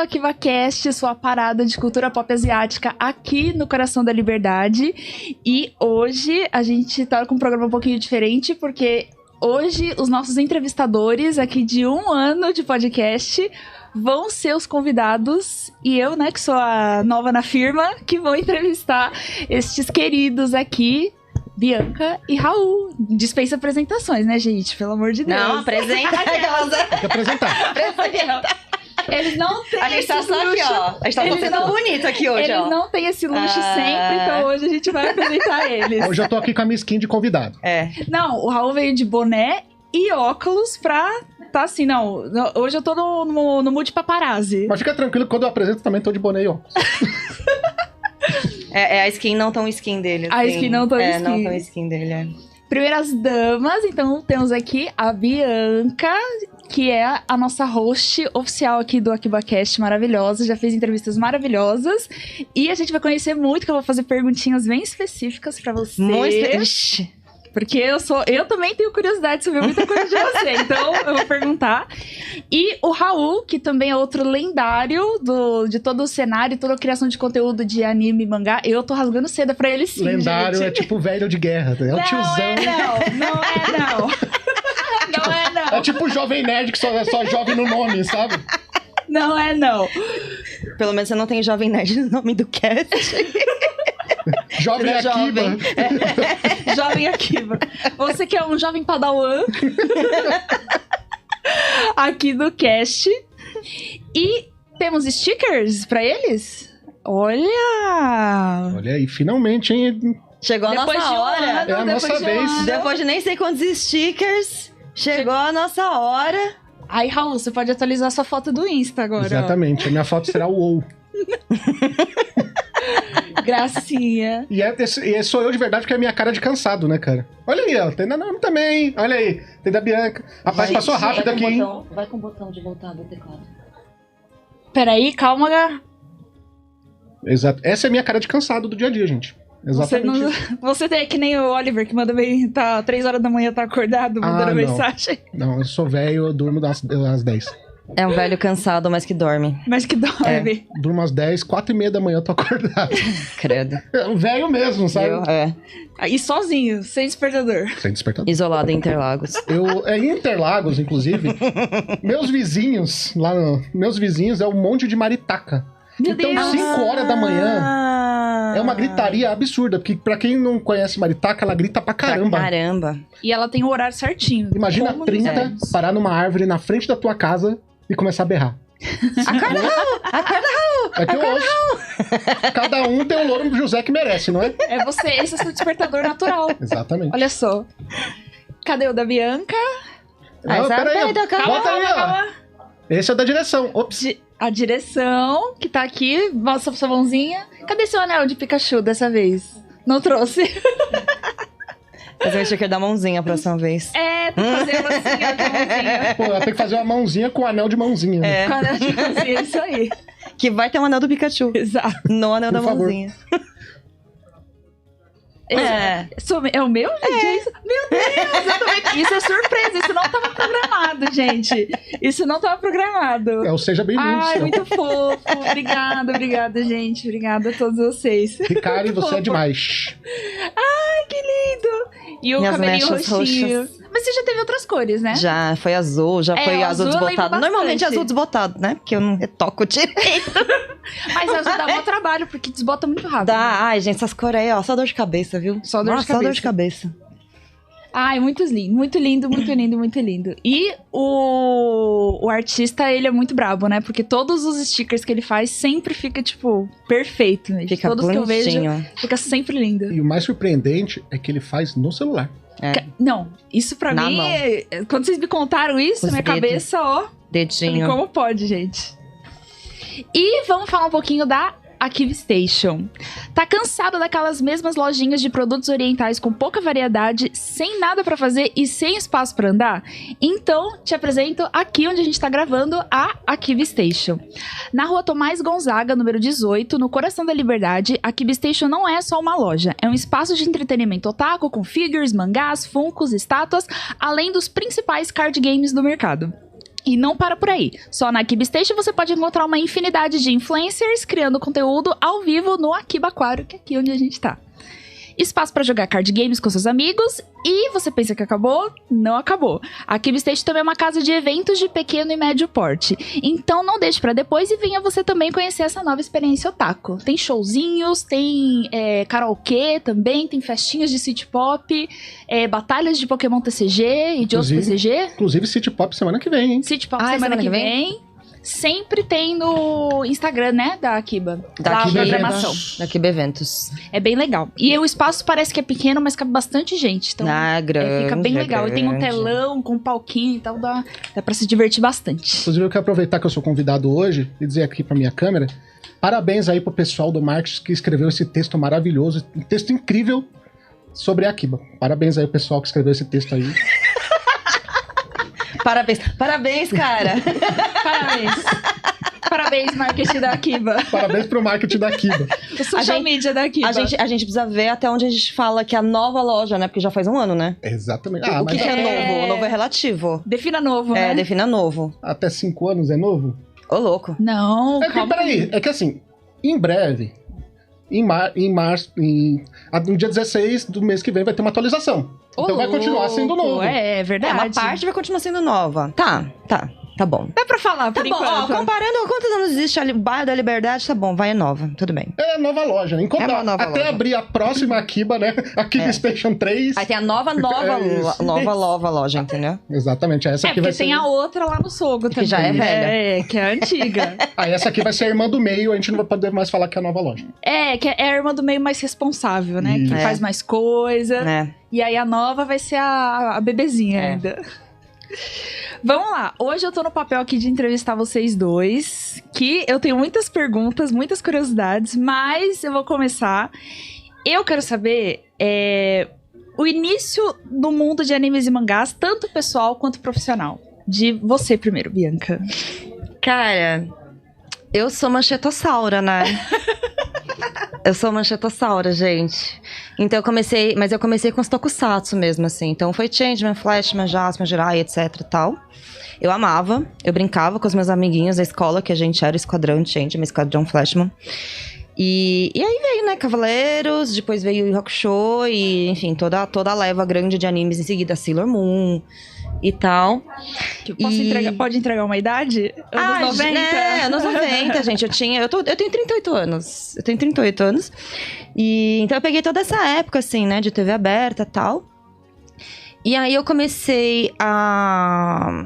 ao AkibaCast, sua parada de cultura pop asiática aqui no Coração da Liberdade. E hoje a gente tá com um programa um pouquinho diferente, porque hoje os nossos entrevistadores aqui de 1 ano de podcast vão ser os convidados. E eu, né, que sou a nova na firma, que vou entrevistar estes queridos aqui. Bianca e Raul. Dispensa apresentações, né, gente? Pelo amor de Deus. Não, apresenta. Tem que apresentar. Eles não têm A gente tá só aqui, ó. A gente tá sendo bonito aqui hoje, ó. Eles não têm esse luxo sempre, então hoje a gente vai apresentar eles. Hoje eu tô aqui com a minha skin de convidado. É. Não, o Raul veio de boné e óculos pra... Tá assim, não. Hoje eu tô no mood paparazzi. Mas fica tranquilo que quando eu apresento também tô de boné e óculos. É a skin não tão skin dele. A skin não tão skin. não tão skin dele, é. Primeiras damas, então temos aqui a Bianca, que é a nossa host oficial aqui do AkibaCast, maravilhosa, já fez entrevistas maravilhosas. E a gente vai conhecer muito, que eu vou fazer perguntinhas bem específicas pra você. Ixi. Porque eu também tenho curiosidade de saber muita coisa de você, então eu vou perguntar. E o Raul, que também é outro lendário de todo o cenário, toda a criação de conteúdo de anime e mangá. Eu tô rasgando seda pra ele sim, lendário, gente. é tipo velho de guerra, é o tiozão. Não é não. É tipo jovem nerd que só é só jovem no nome, sabe? Não é não. Pelo menos você não tem jovem nerd no nome do cast. Jovem Akiba. Jovem Akiba. Você que é um jovem padawan aqui do cast. E temos stickers pra eles? Olha aí, finalmente, hein? Chegou a depois nossa hora. É a nossa vez. Depois de nem sei quantos stickers, chegou a nossa hora. Aí, Raul, você pode atualizar sua foto do Insta agora. Exatamente, a minha foto será o WoW. Gracinha. E sou eu de verdade, porque é a minha cara de cansado, né, cara? Olha aí, ó. Tem da Nami também. Olha aí. Tem da Bianca. Rapaz, passou rápido aqui, hein? Vai com o botão de voltar do teclado. Peraí, calma. Exato. Essa é a minha cara de cansado do dia a dia, gente. Exatamente. Você tem que nem o Oliver, que manda bem, tá 3 horas da manhã, tá acordado, mandando mensagem. Não, eu sou velho, eu durmo às 10. É um velho cansado, mas que dorme. Mas que dorme. Durmo às 10, 4h30 da manhã eu tô acordado. Credo. É um velho mesmo, sabe? E sozinho, sem despertador. Sem despertador. Isolado em Interlagos. Em Interlagos, inclusive, meus vizinhos é um monte de maritaca. Meu então, Deus. 5 horas da manhã é uma gritaria absurda. Porque pra quem não conhece maritaca, ela grita pra caramba. E ela tem o horário certinho. Imagina 30 parar numa árvore na frente da tua casa e começar a berrar. Acorda, Raul! É que eu ouço. Cada um tem um louro do José que merece, não é? É você, esse é seu despertador natural. Exatamente. Olha só. Cadê o da Bianca? Não, peraí. Bota aí, ó. Calma. Esse é da direção. Ops. A direção, que tá aqui. Mostra sua mãozinha. Cadê seu anel de Pikachu dessa vez? Não trouxe. Fazer o sticker da mãozinha a próxima vez. Tem que fazer a mãozinha da mãozinha. Pô, ela tem que fazer uma mãozinha com o anel de mãozinha. Né? Com o anel de mãozinha, isso aí. Que vai ter um anel do Pikachu. Exato. No anel da Por favor. mãozinha. É o meu, gente? Meu Deus! Isso é surpresa, isso não tava programado, gente. Isso não tava programado. É o Seja Bem-vindo. Ai, muito fofo. Obrigada, gente. Obrigada a todos vocês. Ricari, você é demais. Ai, que lindo! E o Minhas cabelinho mechas roxinho. roxas. Mas você já teve outras cores, né? Já, foi azul, foi azul azul eu lembro desbotado. bastante. Normalmente azul desbotado, né? Porque eu não retoco direito. Mas azul dá bom trabalho, porque desbota muito rápido. Ai, gente, essas cores aí, ó, só dor de cabeça, viu? Só dor de cabeça. Só dor de cabeça. Ai, muito lindo, muito lindo, muito lindo, muito lindo. E o artista, ele é muito brabo, né? Porque todos os stickers que ele faz sempre fica, tipo, perfeito. Né? Fica todos bonitinho. que eu vejo, fica sempre lindo. E o mais surpreendente é que ele faz no celular. Não, isso pra Na mim, mão. quando vocês me contaram isso, Os minha dedos. cabeça, ó, Dedinho. como pode, gente? E vamos falar um pouquinho da Akiba Station. Tá cansado daquelas mesmas lojinhas de produtos orientais com pouca variedade, sem nada pra fazer e sem espaço pra andar? Então, te apresento aqui onde a gente tá gravando a Akiba Station. Na rua Tomás Gonzaga, número 18, no coração da Liberdade, a Akiba Station não é só uma loja, é um espaço de entretenimento otaku com figures, mangás, funkos, estátuas, além dos principais card games do mercado. E não para por aí. Só na Akiba Station você pode encontrar uma infinidade de influencers criando conteúdo ao vivo no Akiba Aquário, que é aqui onde a gente tá. Espaço para jogar card games com seus amigos. E você pensa que acabou? Não acabou. A Akiba Station também é uma casa de eventos de pequeno e médio porte. Então não deixe para depois e venha você também conhecer essa nova experiência otaku. Tem showzinhos, tem karaokê também, tem festinhas de city pop, batalhas de Pokémon TCG e de outros TCG. Inclusive City Pop semana que vem, hein? City Pop semana que vem. Sempre tem no Instagram, né, da Akiba. Da Akiba programação. Da Akiba Eventos. É bem legal. E o espaço parece que é pequeno, mas cabe bastante gente. Então, grande, fica bem legal. E tem um telão com um palquinho e tal, dá pra se divertir bastante. Inclusive, eu quero aproveitar que eu sou convidado hoje e dizer aqui pra minha câmera, parabéns aí pro pessoal do marketing que escreveu esse texto maravilhoso, um texto incrível sobre a Akiba. Parabéns aí, pessoal que escreveu esse texto aí. Parabéns, cara. Parabéns, marketing da Akiba. Parabéns pro marketing da Akiba. O social media da Akiba. A gente precisa ver até onde a gente fala que é a nova loja, né? Porque já faz um ano, né? Exatamente. O que é novo? O novo é relativo. Defina novo, né? Defina novo. Até 5 anos é novo? Ô, louco. Não, calma. Peraí, é que assim, em breve, no dia 16 do mês que vem vai ter uma atualização. Então vai continuar sendo novo. É verdade. Uma parte vai continuar sendo nova. Tá bom. Dá pra falar, por Tá bom, enquanto. comparando quantos anos existe ali, o bairro da Liberdade, tá bom, vai nova, tudo bem. É a nova loja, né? É uma nova até loja. abrir a próxima Akiba, né? Akiba Station 3. Aí tem a nova loja, entendeu? Exatamente, essa aqui porque vai ser... tem a outra lá no Sogo também. já é velha. Que é antiga. Aí essa aqui vai ser a irmã do meio, a gente não vai poder mais falar que é a nova loja. Que é a irmã do meio mais responsável, né? Isso. Que faz mais coisa. Né? E aí a nova vai ser a bebezinha ainda. Vamos lá, hoje eu tô no papel aqui de entrevistar vocês dois, que eu tenho muitas perguntas, muitas curiosidades, mas eu vou começar. Eu quero saber o início do mundo de animes e mangás, tanto pessoal quanto profissional. De você primeiro, Bianca. Cara, eu sou manchetossaura, né? Eu sou manchetossaura, gente. Então eu comecei com os tokusatsu mesmo, assim. Então foi Changeman, Flashman, Jasper, Jirai, etc e tal. Eu amava, eu brincava com os meus amiguinhos da escola, que a gente era Esquadrão Changeman, Esquadrão Flashman. E aí veio, né, Cavaleiros, depois veio Yu Yu Hakusho e, enfim, toda a leva grande de animes em seguida, Sailor Moon e tal. Pode entregar uma idade? Anos 90? Anos 90, gente. Eu tenho 38 anos. Eu tenho 38 anos. E então eu peguei toda essa época, assim, né, de TV aberta e tal. E aí eu comecei a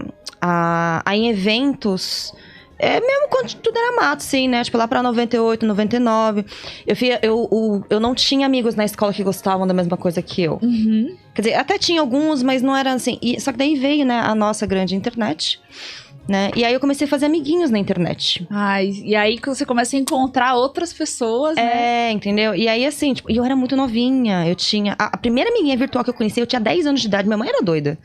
em eventos... mesmo quando tudo era mato, assim, né? Tipo, lá pra 98, 99. Eu não tinha amigos na escola que gostavam da mesma coisa que eu. Uhum. Quer dizer, até tinha alguns, mas não era assim. Só que daí veio, né, a nossa grande internet, né? E aí eu comecei a fazer amiguinhos na internet. E aí que você começa a encontrar outras pessoas, né? Entendeu? E aí, assim, tipo, eu era muito novinha. Eu tinha... A primeira amiguinha virtual que eu conheci, eu tinha 10 anos de idade. Minha mãe era doida.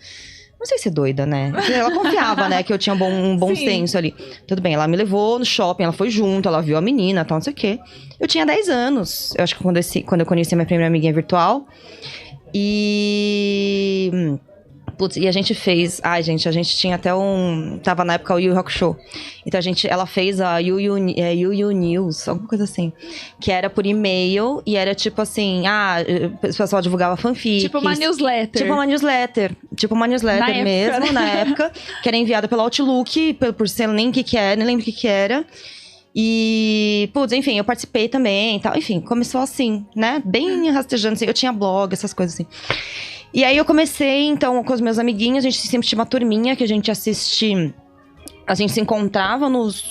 Não sei se é doida, né? Ela confiava, né? Que eu tinha um bom senso ali. Tudo bem, ela me levou no shopping, ela foi junto, ela viu a menina, tal, não sei o quê. Eu tinha 10 anos. Eu acho que quando eu conheci a minha primeira amiguinha virtual. Putz, e a gente fez... Ai, gente, a gente tinha até tava na época o Yu Yu Hakusho. Então ela fez a Yu Yu News, alguma coisa assim. Que era por e-mail e era tipo assim... o pessoal divulgava fanfics. Tipo uma newsletter. Tipo uma newsletter mesmo, na época. Que era enviada pelo Outlook, por ser nem o que era, nem lembro o que era. E, putz, enfim, eu participei também e tal. Enfim, começou assim, né? Bem rastejando, assim. Eu tinha blog, essas coisas assim. E aí eu comecei, então, com os meus amiguinhos. A gente sempre tinha uma turminha que a gente assistia. A gente se encontrava nos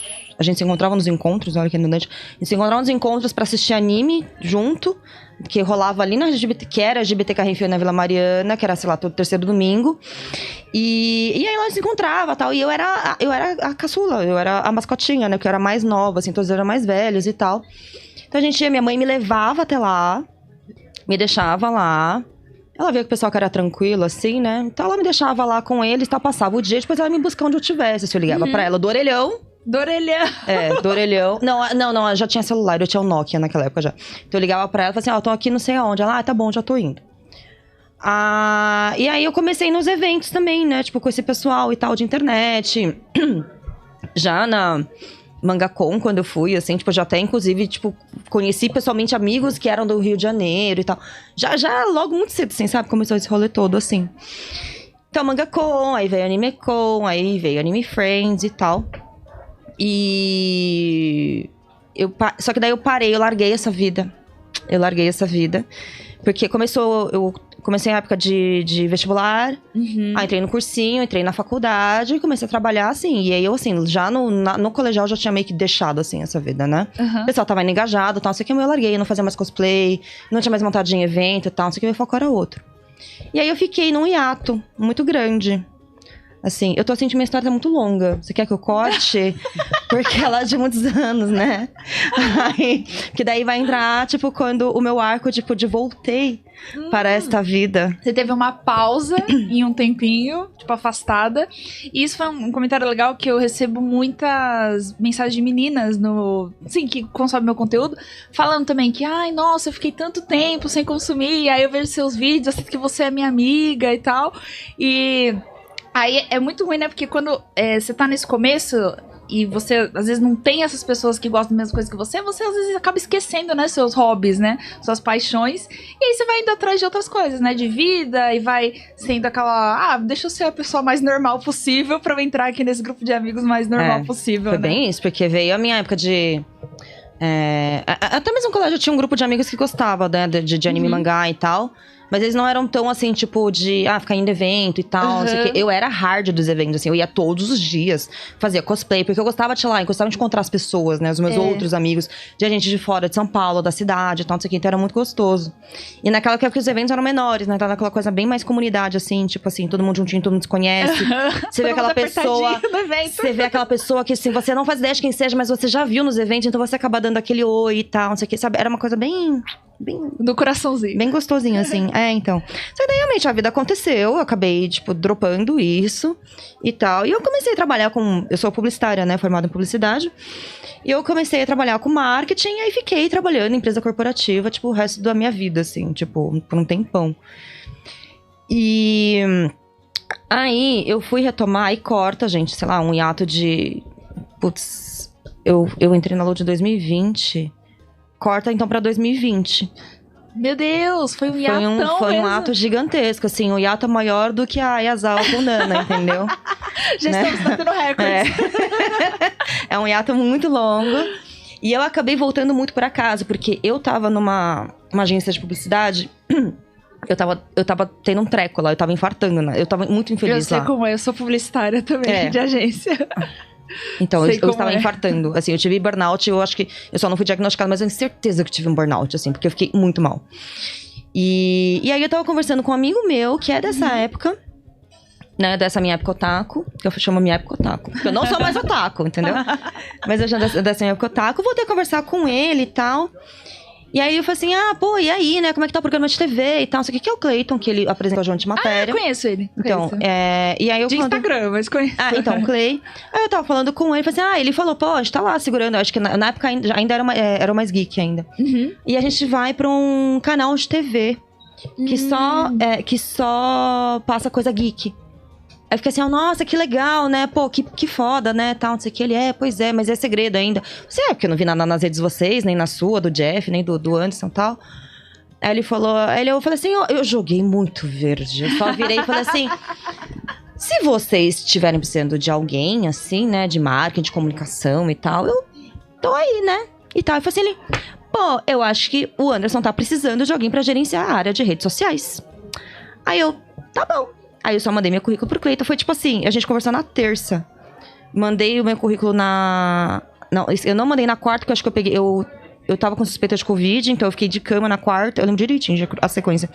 encontros, olha que redundante. A gente se encontrava nos encontros pra assistir anime junto. Que rolava ali na GBT, que era a GBT Carrinfio na Vila Mariana, que era, sei lá, todo terceiro domingo. E aí nós se encontrava e tal. E eu era a caçula, eu era a mascotinha, né? Porque eu era mais nova, assim, todos eram mais velhos e tal. Então minha mãe me levava até lá, me deixava lá. Ela via que o pessoal que era tranquilo, assim, né? Então ela me deixava lá com eles, tal, passava o dia, depois ela me buscava onde eu tivesse. Se eu ligava pra ela do orelhão. Do orelhão. Do orelhão. Não, já tinha celular, eu tinha o Nokia naquela época já. Então eu ligava pra ela e falava assim, tô aqui não sei aonde. Ela, tá bom, já tô indo. E aí eu comecei nos eventos também, né? Tipo, com esse pessoal e tal de internet. Já na MangaCon, quando eu fui, assim, tipo, já até, inclusive, tipo, conheci pessoalmente amigos que eram do Rio de Janeiro e tal. Já logo muito cedo, assim, sabe? Começou esse rolê todo, assim. Então, MangaCon, aí veio AnimeCon, aí veio Anime Friends e tal. Só que daí eu parei, eu larguei essa vida. Porque eu comecei na época de vestibular, aí entrei no cursinho, entrei na faculdade e comecei a trabalhar, assim. E aí eu, assim, já no colegial já tinha meio que deixado, assim, essa vida, né? O pessoal tava indo engajado e tal, não sei o que, eu larguei, eu não fazia mais cosplay, não tinha mais vontade em evento e tal, não sei o que, meu foco era outro. E aí eu fiquei num hiato muito grande. Assim, eu tô sentindo minha história tá muito longa. Você quer que eu corte? Porque ela é de muitos anos, né? Que daí vai entrar, tipo, quando o meu arco, tipo, de voltei para esta vida. Você teve uma pausa em um tempinho, tipo, afastada. E isso foi um comentário legal que eu recebo muitas mensagens de meninas que consomem meu conteúdo, falando também que, ai, nossa, eu fiquei tanto tempo sem consumir, e aí eu vejo seus vídeos, eu sinto que você é minha amiga e tal. E aí é muito ruim, né? Porque quando você tá nesse começo e você, às vezes, não tem essas pessoas que gostam das mesmas coisas que você às vezes, acaba esquecendo, né? Seus hobbies, né? Suas paixões. E aí você vai indo atrás de outras coisas, né? De vida e vai sendo aquela... deixa eu ser a pessoa mais normal possível pra eu entrar aqui nesse grupo de amigos mais normal possível, Foi né? bem isso, porque veio a minha época de... até mesmo no colégio eu tinha um grupo de amigos que gostava, né? De anime, mangá e tal. Mas eles não eram tão, assim, tipo, de... ficar indo evento e tal, não sei o quê. Eu era hard dos eventos, assim. Eu ia todos os dias, fazia cosplay. Porque eu gostava de, gostava de encontrar as pessoas, né? Os meus outros amigos. De gente de fora, de São Paulo, da cidade e tal, não sei o quê. Então era muito gostoso. E naquela época os eventos eram menores, né? Tava aquela coisa bem mais comunidade, assim. Tipo assim, todo mundo juntinho, todo mundo se conhece. Você vê aquela pessoa... Você vê aquela pessoa que, assim, você não faz ideia de quem seja, mas você já viu nos eventos. Então você acaba dando aquele oi e tal, não sei o quê. Sabe? Era uma coisa bem do coraçãozinho. Bem gostosinho, assim. Então. Só que daí, realmente, a vida aconteceu. Eu acabei, tipo, dropando isso e tal. E eu comecei a trabalhar com... Eu sou publicitária, né? Formada em publicidade. E eu comecei a trabalhar com marketing. E aí fiquei trabalhando em empresa corporativa, tipo, o resto da minha vida, assim. Tipo, por um tempão. E... aí, eu fui retomar. E corta, gente, sei lá, um hiato de... Putz... Eu entrei na Load de 2020... Corta, então, pra 2020. Meu Deus, foi um hiato Foi um ato gigantesco, assim. Um hiato maior do que a Yazawa com Nana, entendeu? Já estamos batendo recordes. É um hiato muito longo. E eu acabei voltando muito por acaso, porque eu tava numa agência de publicidade... Eu tava tendo um treco lá, eu tava infartando, né? Eu tava muito infeliz lá. Eu sei como é, eu sou publicitária também, de agência. Então, eu estava infartando. Assim, eu tive burnout, eu acho que... Eu só não fui diagnosticada, mas eu tenho certeza que eu tive um burnout, assim. Porque eu fiquei muito mal. E aí, eu tava conversando com um amigo meu, que é dessa época... Né, dessa minha época otaku. Que eu chamo minha época otaku. Porque eu não sou mais otaku, entendeu? Mas eu já dessa minha época otaku. Voltei a conversar com ele e tal... E aí eu falei assim, e aí, né, como é que tá o programa de TV e tal, não sei o que é o Cleiton, que ele apresentou a João de Matéria. Eu conheço ele. Então, e aí eu... Instagram, mas conheço. Então, o Clay. Aí eu tava falando com ele, falei assim, ele falou, a gente tá lá segurando, eu acho que na época ainda era o Mais Geek ainda. E a gente vai pra um canal de TV, que só passa coisa geek. Aí eu fiquei assim, nossa, que legal, né? Que foda, né? Tal, não sei o que. Ele, pois é, mas é segredo ainda. Você porque eu não vi nada nas redes de vocês, nem na sua, do Jeff, nem do Anderson e tal. Aí ele falou, eu falei assim, eu joguei muito verde. Eu só virei e falei assim, se vocês estiverem precisando de alguém, assim, né? De marketing, de comunicação e tal, eu tô aí, né? E tal. Eu falei assim, eu acho que o Anderson tá precisando de alguém pra gerenciar a área de redes sociais. Aí eu, tá bom. Aí eu só mandei meu currículo pro Cleiton. Foi tipo assim, a gente conversou na terça. Mandei o meu currículo na... Não, eu não mandei na quarta, porque eu acho que eu peguei... Eu tava com suspeita de Covid, então eu fiquei de cama na quarta. Eu lembro direitinho a sequência.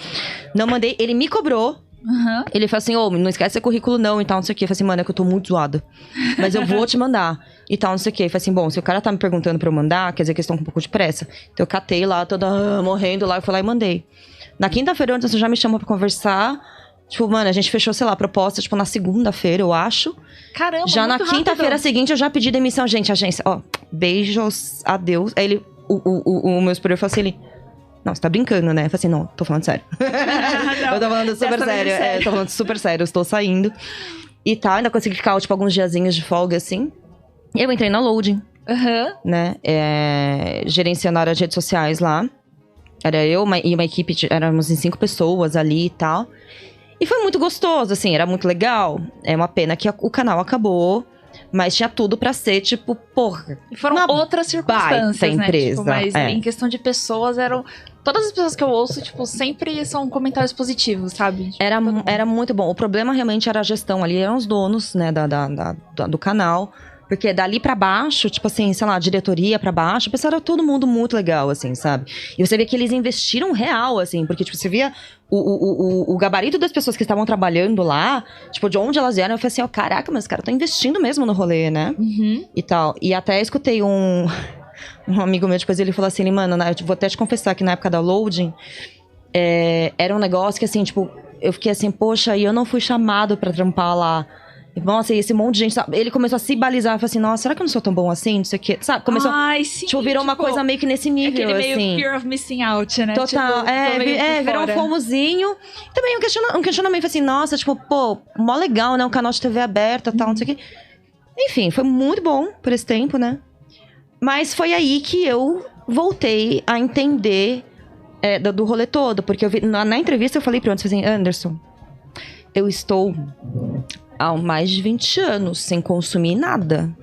Não mandei, ele me cobrou. Ele falou assim, não esquece seu currículo não, e tal, não sei o quê. Eu falei assim, mano, é que eu tô muito zoada. Mas eu vou te mandar. E tal, não sei o quê. Eu falei assim, bom, se o cara tá me perguntando pra eu mandar, quer dizer que eles estão com um pouco de pressa. Então eu catei lá, toda morrendo lá, eu fui lá e mandei. Na quinta-feira, antes, você já me chamou pra conversar. Tipo, mano, a gente fechou, sei lá, a proposta, tipo, na segunda-feira, eu acho. Caramba, já na quinta-feira seguinte, eu já pedi demissão. Gente, agência, beijos, adeus. Aí ele, o meu superior falou assim, Não, você tá brincando, né? Eu falei assim, não, tô falando sério. Eu tô falando super sério. Tô falando super sério, eu estou saindo. E tá, ainda consegui ficar, tipo, alguns diazinhos de folga, assim. E eu entrei na Loading, né? Gerenciando as redes sociais lá. Era eu e uma equipe, éramos em 5 pessoas ali e tal. E foi muito gostoso, assim, era muito legal. É uma pena que o canal acabou. Mas tinha tudo pra ser, tipo, porra. E foram outras circunstâncias, né? Empresa, tipo, mas em questão de pessoas, eram... Todas as pessoas que eu ouço, tipo, sempre são comentários positivos, sabe? Tipo, era muito bom. O problema realmente era a gestão ali. Eram os donos, né, do canal. Porque dali pra baixo, tipo assim, sei lá, diretoria pra baixo, pensaram todo mundo muito legal, assim, sabe? E você vê que eles investiram real, assim, porque, tipo, você via o gabarito das pessoas que estavam trabalhando lá, tipo, de onde elas vieram, eu falei assim, caraca, mas os caras estão investindo mesmo no rolê, né? E tal. E até escutei um amigo meu, depois ele falou assim, mano, eu vou até te confessar que na época da Loading, era um negócio que, assim, tipo, eu fiquei assim, poxa, e eu não fui chamado pra trampar lá. Nossa, e esse monte de gente, sabe? Ele começou a se balizar, falou assim, nossa, será que eu não sou tão bom assim? Não sei o quê, sabe? Começou, sim, tipo, virou uma coisa meio que nesse nível, aquele meio assim. fear of missing out, né? Total, tipo, virou um fomozinho. Também um questionamento, assim, nossa, tipo, pô, mó legal, né? Um canal de TV aberta e tal, não sei o quê. Enfim, foi muito bom por esse tempo, né? Mas foi aí que eu voltei a entender do rolê todo. Porque na entrevista eu falei pra antes, assim, Anderson, eu estou há mais de 20 anos sem consumir nada.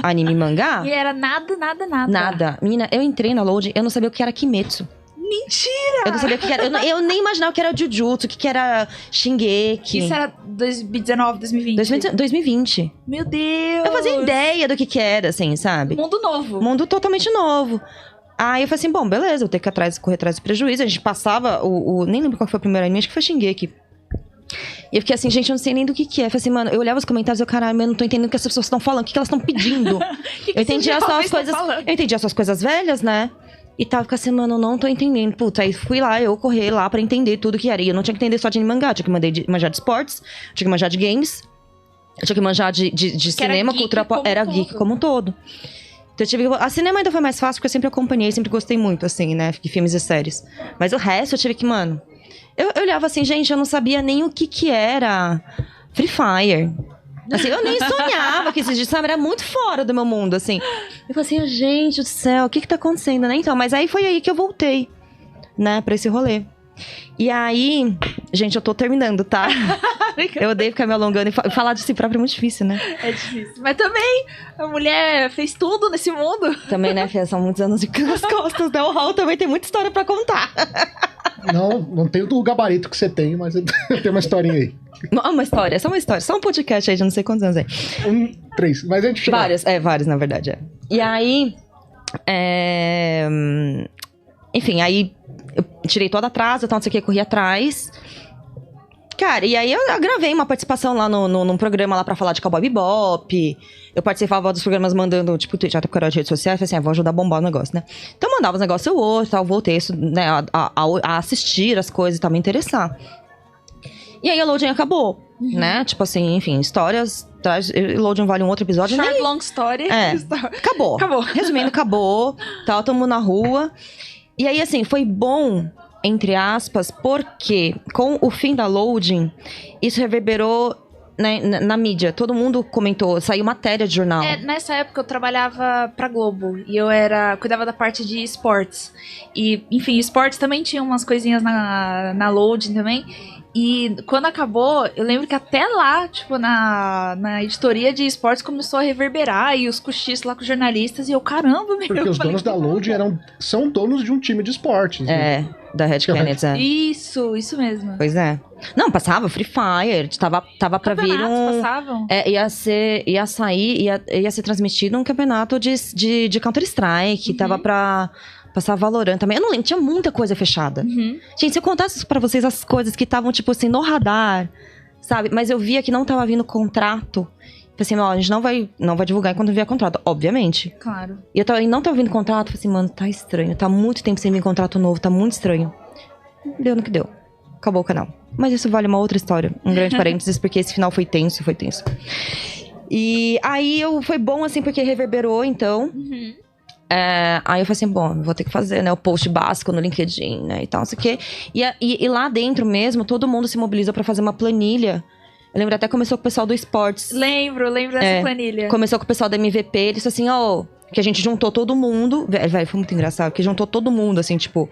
Anime e mangá. E era nada. Nada. Menina, eu entrei na Loading, eu não sabia o que era Kimetsu. Mentira! Eu não sabia o que era. Eu nem imaginava o que era Jujutsu, o que era Shingeki. Isso era 2019, 2020? 2020. Meu Deus! Eu fazia ideia do que era, assim, sabe? Mundo novo. Mundo totalmente novo. Aí eu falei assim, bom, beleza, vou ter que correr atrás do prejuízo. A gente passava nem lembro qual foi o primeiro anime, acho que foi Shingeki. E eu fiquei assim, gente, eu não sei nem do que é. Eu falei assim, mano, eu olhava os comentários e eu, caralho, eu não tô entendendo o que as pessoas estão falando, o que elas estão pedindo. Eu entendia só as coisas. Eu entendia só as coisas velhas, né? E tava ficando assim, mano, eu não tô entendendo. Puta, aí fui lá, eu corri lá pra entender tudo que era. E eu não tinha que entender só de mangá, tinha que manjar de esportes, tinha que manjar de games, eu tinha que manjar de cinema, cultura pop. Era geek como um todo. Então eu tive que... A cinema ainda foi mais fácil, porque eu sempre acompanhei, sempre gostei muito, assim, né? De filmes e séries. Mas o resto eu tive que, mano... Eu olhava assim, gente, eu não sabia nem o que era Free Fire. Assim, eu nem sonhava que esses dias, sabe? Era muito fora do meu mundo, assim. Eu falei assim, gente do céu, o que tá acontecendo, né? Então, mas aí foi aí que eu voltei, né? Pra esse rolê. E aí... Gente, eu tô terminando, tá? Eu odeio ficar me alongando e falar de si próprio é muito difícil, né? É difícil. Mas também, a mulher fez tudo nesse mundo. Também, né, filha? São muitos anos nas costas, né? O Raul também tem muita história pra contar. Não tenho do gabarito que você tem, mas eu tenho uma historinha aí. Uma história, só um podcast aí de não sei quantos anos aí. 3, mas a gente chega... Vários, na verdade, E aí, enfim, aí eu tirei todo atraso, então não sei o que, corri atrás. Cara, e aí eu gravei uma participação lá num programa lá pra falar de Cowboy Bebop. Eu participava dos programas mandando, tipo, já até porque era de redes sociais, falei assim, vou ajudar a bombar o negócio, né? Então eu mandava os negócios eu outro, tal, voltei né, a assistir as coisas e tal, me interessar. E aí a Loading acabou, né? Tipo assim, enfim, histórias... Loading vale um outro episódio. Short long story. Acabou. Resumindo, acabou. Tal, tamo na rua. E aí, assim, foi bom... entre aspas, porque com o fim da Loading, isso reverberou na mídia. Todo mundo comentou, saiu matéria de jornal. Nessa época eu trabalhava pra Globo e eu cuidava da parte de esportes. E, enfim, esportes também tinha umas coisinhas na Loading também. E quando acabou, eu lembro que até lá, tipo, na editoria de esportes começou a reverberar e os cochichos lá com os jornalistas. E eu, caramba, meu. Porque os donos da Loading são donos de um time de esportes. Né? Da Red Canids, Isso mesmo. Pois é. Não, passava Free Fire, tava pra vir passavam? Ia ser transmitido um campeonato de Counter-Strike, tava pra passar Valorant também. Eu não lembro, tinha muita coisa fechada. Gente, se eu contasse pra vocês as coisas que estavam, tipo assim, no radar, sabe? Mas eu via que não tava vindo contrato. Falei assim, a gente não vai divulgar enquanto vier contrato, obviamente. Claro. E não tava vindo contrato, falei assim, mano, tá estranho. Tá muito tempo sem vir contrato novo, tá muito estranho. Deu no que deu. Acabou o canal. Mas isso vale uma outra história. Um grande parênteses, porque esse final foi tenso. E aí foi bom, assim, porque reverberou, então. Aí eu falei assim, bom, vou ter que fazer, né, o post básico no LinkedIn, né, e tal, não sei o quê. E lá dentro mesmo, todo mundo se mobiliza pra fazer uma planilha. Eu lembro até que começou com o pessoal do esportes. Lembro dessa planilha. Começou com o pessoal da MVP, eles assim, que a gente juntou todo mundo. Velho, foi muito engraçado, que juntou todo mundo, assim, tipo...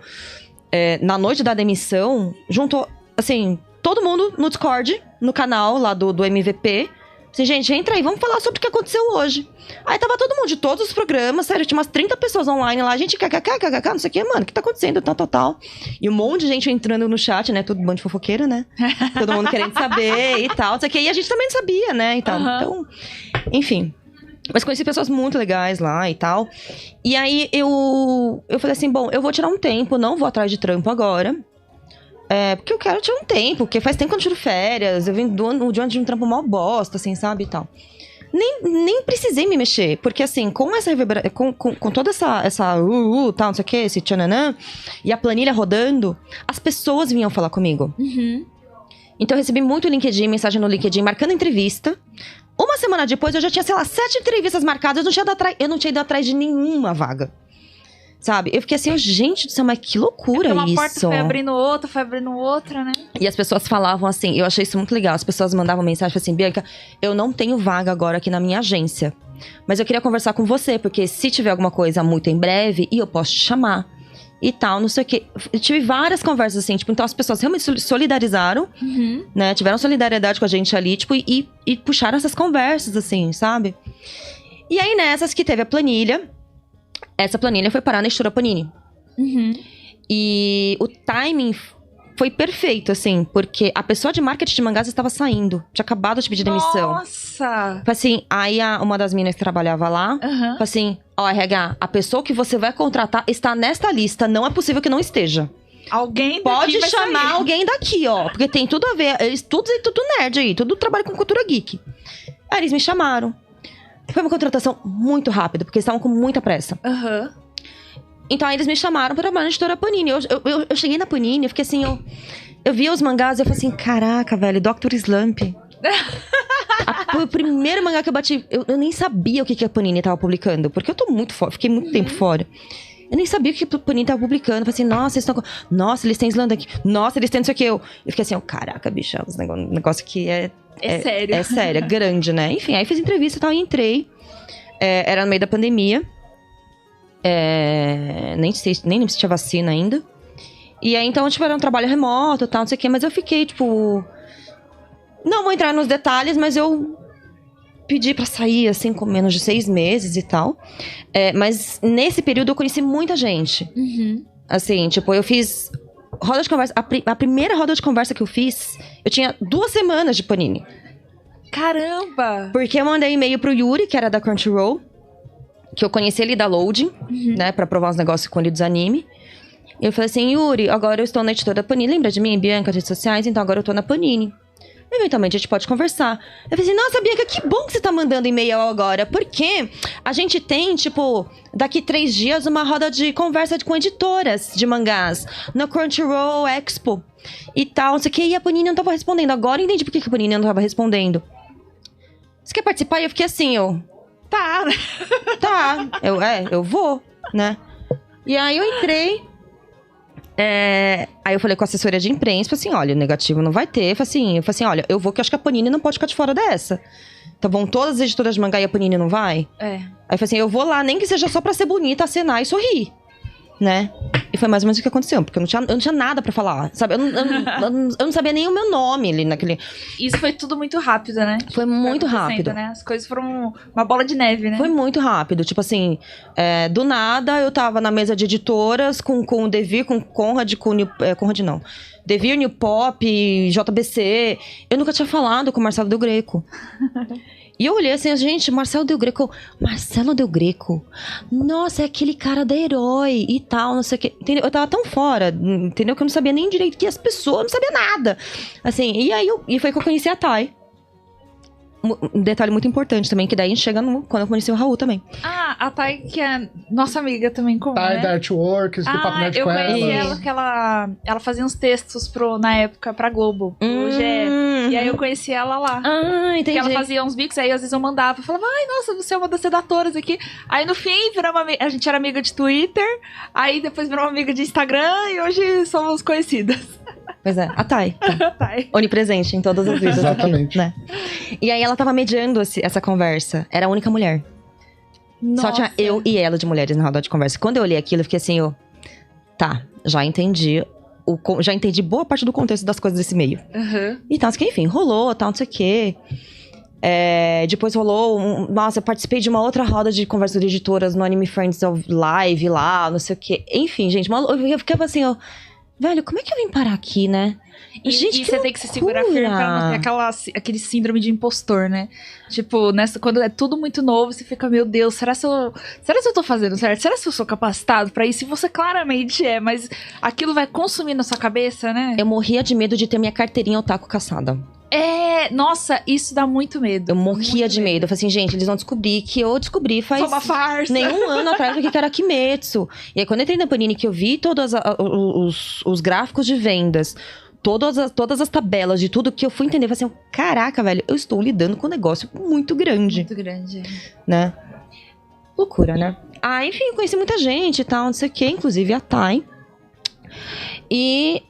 na noite da demissão, juntou, assim, todo mundo no Discord, no canal lá do MVP. Assim, gente, entra aí, vamos falar sobre o que aconteceu hoje. Aí tava todo mundo de todos os programas, sério, tinha umas 30 pessoas online lá, a gente kkk, não sei o que, mano, o que tá acontecendo, tal. E um monte de gente entrando no chat, né, tudo bando de fofoqueira, né? Todo mundo querendo saber e tal, não sei o que, e a gente também não sabia, né, e tal. Então, enfim. Mas conheci pessoas muito legais lá e tal. E aí eu falei assim, bom, eu vou tirar um tempo, não vou atrás de trampo agora. Porque eu quero tirar um tempo, porque faz tempo que eu não tiro férias, eu venho de um trampo mal bosta, assim, sabe, e tal. Nem precisei me mexer, porque assim, com essa reverberação, com toda essa tal, não sei o que, esse tchananã, e a planilha rodando, as pessoas vinham falar comigo. Então eu recebi muito mensagem no LinkedIn, marcando entrevista. Uma semana depois, eu já tinha, sei lá, 7 entrevistas marcadas, eu não tinha ido atrás de nenhuma vaga. Sabe? Eu fiquei assim, gente do céu, mas que loucura isso. Uma porta foi abrindo outra, né? E as pessoas falavam assim, eu achei isso muito legal. As pessoas mandavam mensagem assim, Bianca, eu não tenho vaga agora aqui na minha agência. Mas eu queria conversar com você, porque se tiver alguma coisa muito em breve, eu posso te chamar. E tal, não sei o quê. Eu tive várias conversas assim, tipo, então as pessoas realmente solidarizaram, né? Tiveram solidariedade com a gente ali, tipo, e puxaram essas conversas, assim, sabe? E aí, nessas que teve a planilha, essa planilha foi parar na Editora Panini. E o timing foi perfeito, assim, porque a pessoa de marketing de mangás estava saindo. Tinha acabado de pedir demissão. Nossa! Assim, aí uma das meninas que trabalhava lá, falou assim, RH, a pessoa que você vai contratar está nesta lista, não é possível que não esteja. Alguém daqui pode vai chamar sair. Alguém daqui, ó, porque tem tudo a ver, eles tudo nerd aí, tudo trabalha com cultura geek. Aí eles me chamaram. Foi uma contratação muito rápida, porque eles estavam com muita pressa. Então aí eles me chamaram pra trabalhar na Editora Panini. Eu cheguei na Panini, eu fiquei assim, eu via os mangás e eu falei assim, caraca, velho, Dr. Slump. O primeiro mangá que eu bati, eu nem sabia o que a Panini tava publicando, porque eu tô muito fora, fiquei muito tempo fora. Eu nem sabia o que a Panini tava publicando. Eu falei assim, nossa, eles têm Slandunk. Nossa, eles têm não sei o que. Eu fiquei assim, caraca, bicha, um negócio que é sério. É sério, é grande, né? Enfim, aí fiz entrevista e tal, e entrei. Era no meio da pandemia. Nem lembro se tinha vacina ainda. E aí, então, tipo, era um trabalho remoto e tal, não sei o que. Mas eu fiquei, tipo... Não vou entrar nos detalhes, mas eu pedi pra sair, assim, com menos de 6 meses e tal. Mas nesse período eu conheci muita gente. Assim, tipo, eu fiz roda de conversa. A primeira roda de conversa que eu fiz, eu tinha 2 semanas de Panini. Caramba! Porque eu mandei e-mail pro Yuri, que era da Crunchyroll, que eu conheci ele da Loading, né, pra provar os negócios com ele dos anime. E eu falei assim, Yuri, agora eu estou na Editora Panini, lembra de mim, Bianca, redes sociais? Então agora eu tô na Panini. Eventualmente a gente pode conversar. Eu falei assim, nossa, Bianca, que bom que você tá mandando e-mail agora, porque a gente tem, tipo, daqui 3 dias uma roda de conversa com editoras de mangás no Crunchyroll Expo e tal, não sei o que, e a Panini não tava respondendo. Agora eu entendi por que a Panini não tava respondendo. Você quer participar? E eu fiquei assim, Tá. Eu vou, né? E aí eu entrei. Aí eu falei com a assessoria de imprensa, falei assim, olha, o negativo não vai ter. Eu falei assim, olha, eu vou que eu acho que a Panini não pode ficar de fora dessa. Então vão todas as editoras de mangá e a Panini não vai? Aí eu falei assim, eu vou lá, nem que seja só pra ser bonita, acenar e sorrir, né? E foi mais ou menos o que aconteceu, porque eu não tinha nada pra falar, sabe? Eu não sabia nem o meu nome ali naquele... Isso foi tudo muito rápido, né? Foi muito rápido. Né? As coisas foram uma bola de neve, né? Foi muito rápido. Tipo assim, do nada eu tava na mesa de editoras com o Devir, com o Conrad, Conrad não. Devir, New Pop, JBC. Eu nunca tinha falado com o Marcelo Del Greco. E eu olhei assim, gente, Marcelo Del Greco. Nossa, é aquele cara da Herói e tal, não sei o quê. Entendeu? Eu tava tão fora, entendeu? Que eu não sabia nem direito que as pessoas, eu não sabia nada. Assim, e foi que eu conheci a Thay. Um detalhe muito importante também, que daí a gente chega quando eu conheci o Raul também. A Thay, que é nossa amiga também comum, Thay, né? da Artworks, do Papo Nerd eu com conheci ela. ela, que ela fazia uns textos na época pra Globo. O GE. E aí eu conheci ela lá. Ah, entendi. Porque ela fazia uns vídeos, aí às vezes eu mandava. Eu falava, ai, nossa, você é uma das sedatoras aqui. Aí no fim, a gente era amiga de Twitter. Aí depois virou amiga de Instagram. E hoje somos conhecidas. Pois é, a Thay. Thay. Onipresente em todas as vidas. Exatamente. Aqui, né? E aí ela tava mediando essa conversa. Era a única mulher. Nossa. Só tinha eu e ela de mulheres na roda de conversa. Quando eu olhei aquilo, eu fiquei assim, tá, já entendi. Já entendi boa parte do contexto das coisas desse meio. Uhum. E tal, que enfim, rolou, tal, não sei o quê. Depois rolou, nossa, eu participei de uma outra roda de conversa de editoras no Anime Friends Live lá, não sei o quê. Enfim, gente, eu ficava assim, velho, como é que eu vim parar aqui, né? E você tem que se segurar firme pra não ter aquele síndrome de impostor, né? Tipo, quando é tudo muito novo, você fica, meu Deus, será que eu tô fazendo certo? Será que eu sou capacitado pra isso? E você claramente é, mas aquilo vai consumir na sua cabeça, né? Eu morria de medo de ter minha carteirinha otaku caçada. Nossa, isso dá muito medo. Eu morria de medo. Eu falei assim, gente, eles vão descobrir que eu descobri faz... Foi uma farsa. Nenhum ano atrás do que era Kimetsu. E aí, quando eu entrei na Panini, que eu vi todos os gráficos de vendas, todas as tabelas de tudo, que eu fui entender, eu falei assim, caraca, velho, eu estou lidando com um negócio muito grande. Muito grande. Né? Loucura, né? Enfim, eu conheci muita gente e tal, não sei o quê, inclusive a Thay. E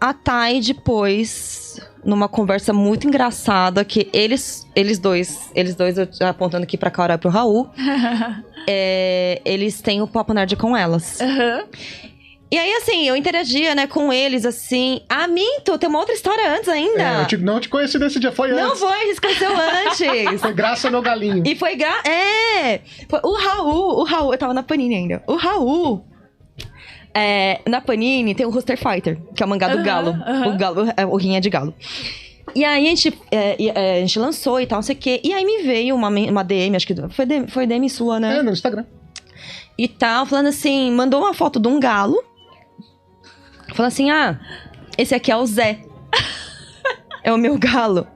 a Thay, depois, numa conversa muito engraçada, que eles dois, eu já apontando aqui pra Carol e pro Raul, eles têm o Papo Nerd com elas. Uhum. E aí, assim, eu interagia, né, com eles, assim... Minto, tem uma outra história antes ainda. Eu não te conheci nesse dia, foi antes. Não foi, a gente se conheceu antes. Foi graça no galinho. E foi Foi o Raul, eu tava na Panini ainda. O Raul... na Panini tem o Rooster Fighter, que é o mangá do galo. O galo, o rinha de galo. E aí a gente lançou e tal, não sei o quê. E aí me veio uma DM, acho que foi DM sua, né? No Instagram. E tal, falando assim, mandou uma foto de um galo. Falando assim, esse aqui é o Zé. É o meu galo.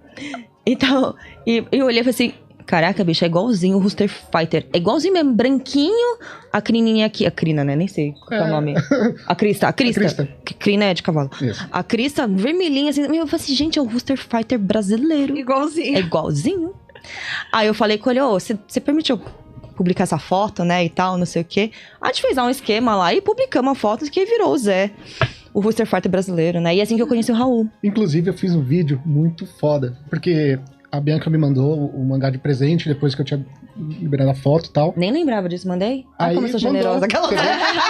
Então, e eu olhei e falei assim, caraca, bicho, é igualzinho o Rooster Fighter. É igualzinho mesmo, branquinho. A crininha aqui, a crina, né? Nem sei qual é o nome. A Crista. Crina é de cavalo. Isso. A Crista, vermelhinha, assim. Eu falei assim, gente, é o Rooster Fighter brasileiro. Igualzinho. É igualzinho. Aí eu falei com ele, você permitiu publicar essa foto, né, e tal, não sei o quê. A gente fez um esquema lá e publicamos a foto que virou o Zé. O Rooster Fighter brasileiro, né? E assim que eu conheci o Raul. Inclusive, eu fiz um vídeo muito foda. Porque a Bianca me mandou o mangá de presente depois que eu tinha liberado a foto e tal. Nem lembrava disso, mandei. Aí Como eu sou generosa.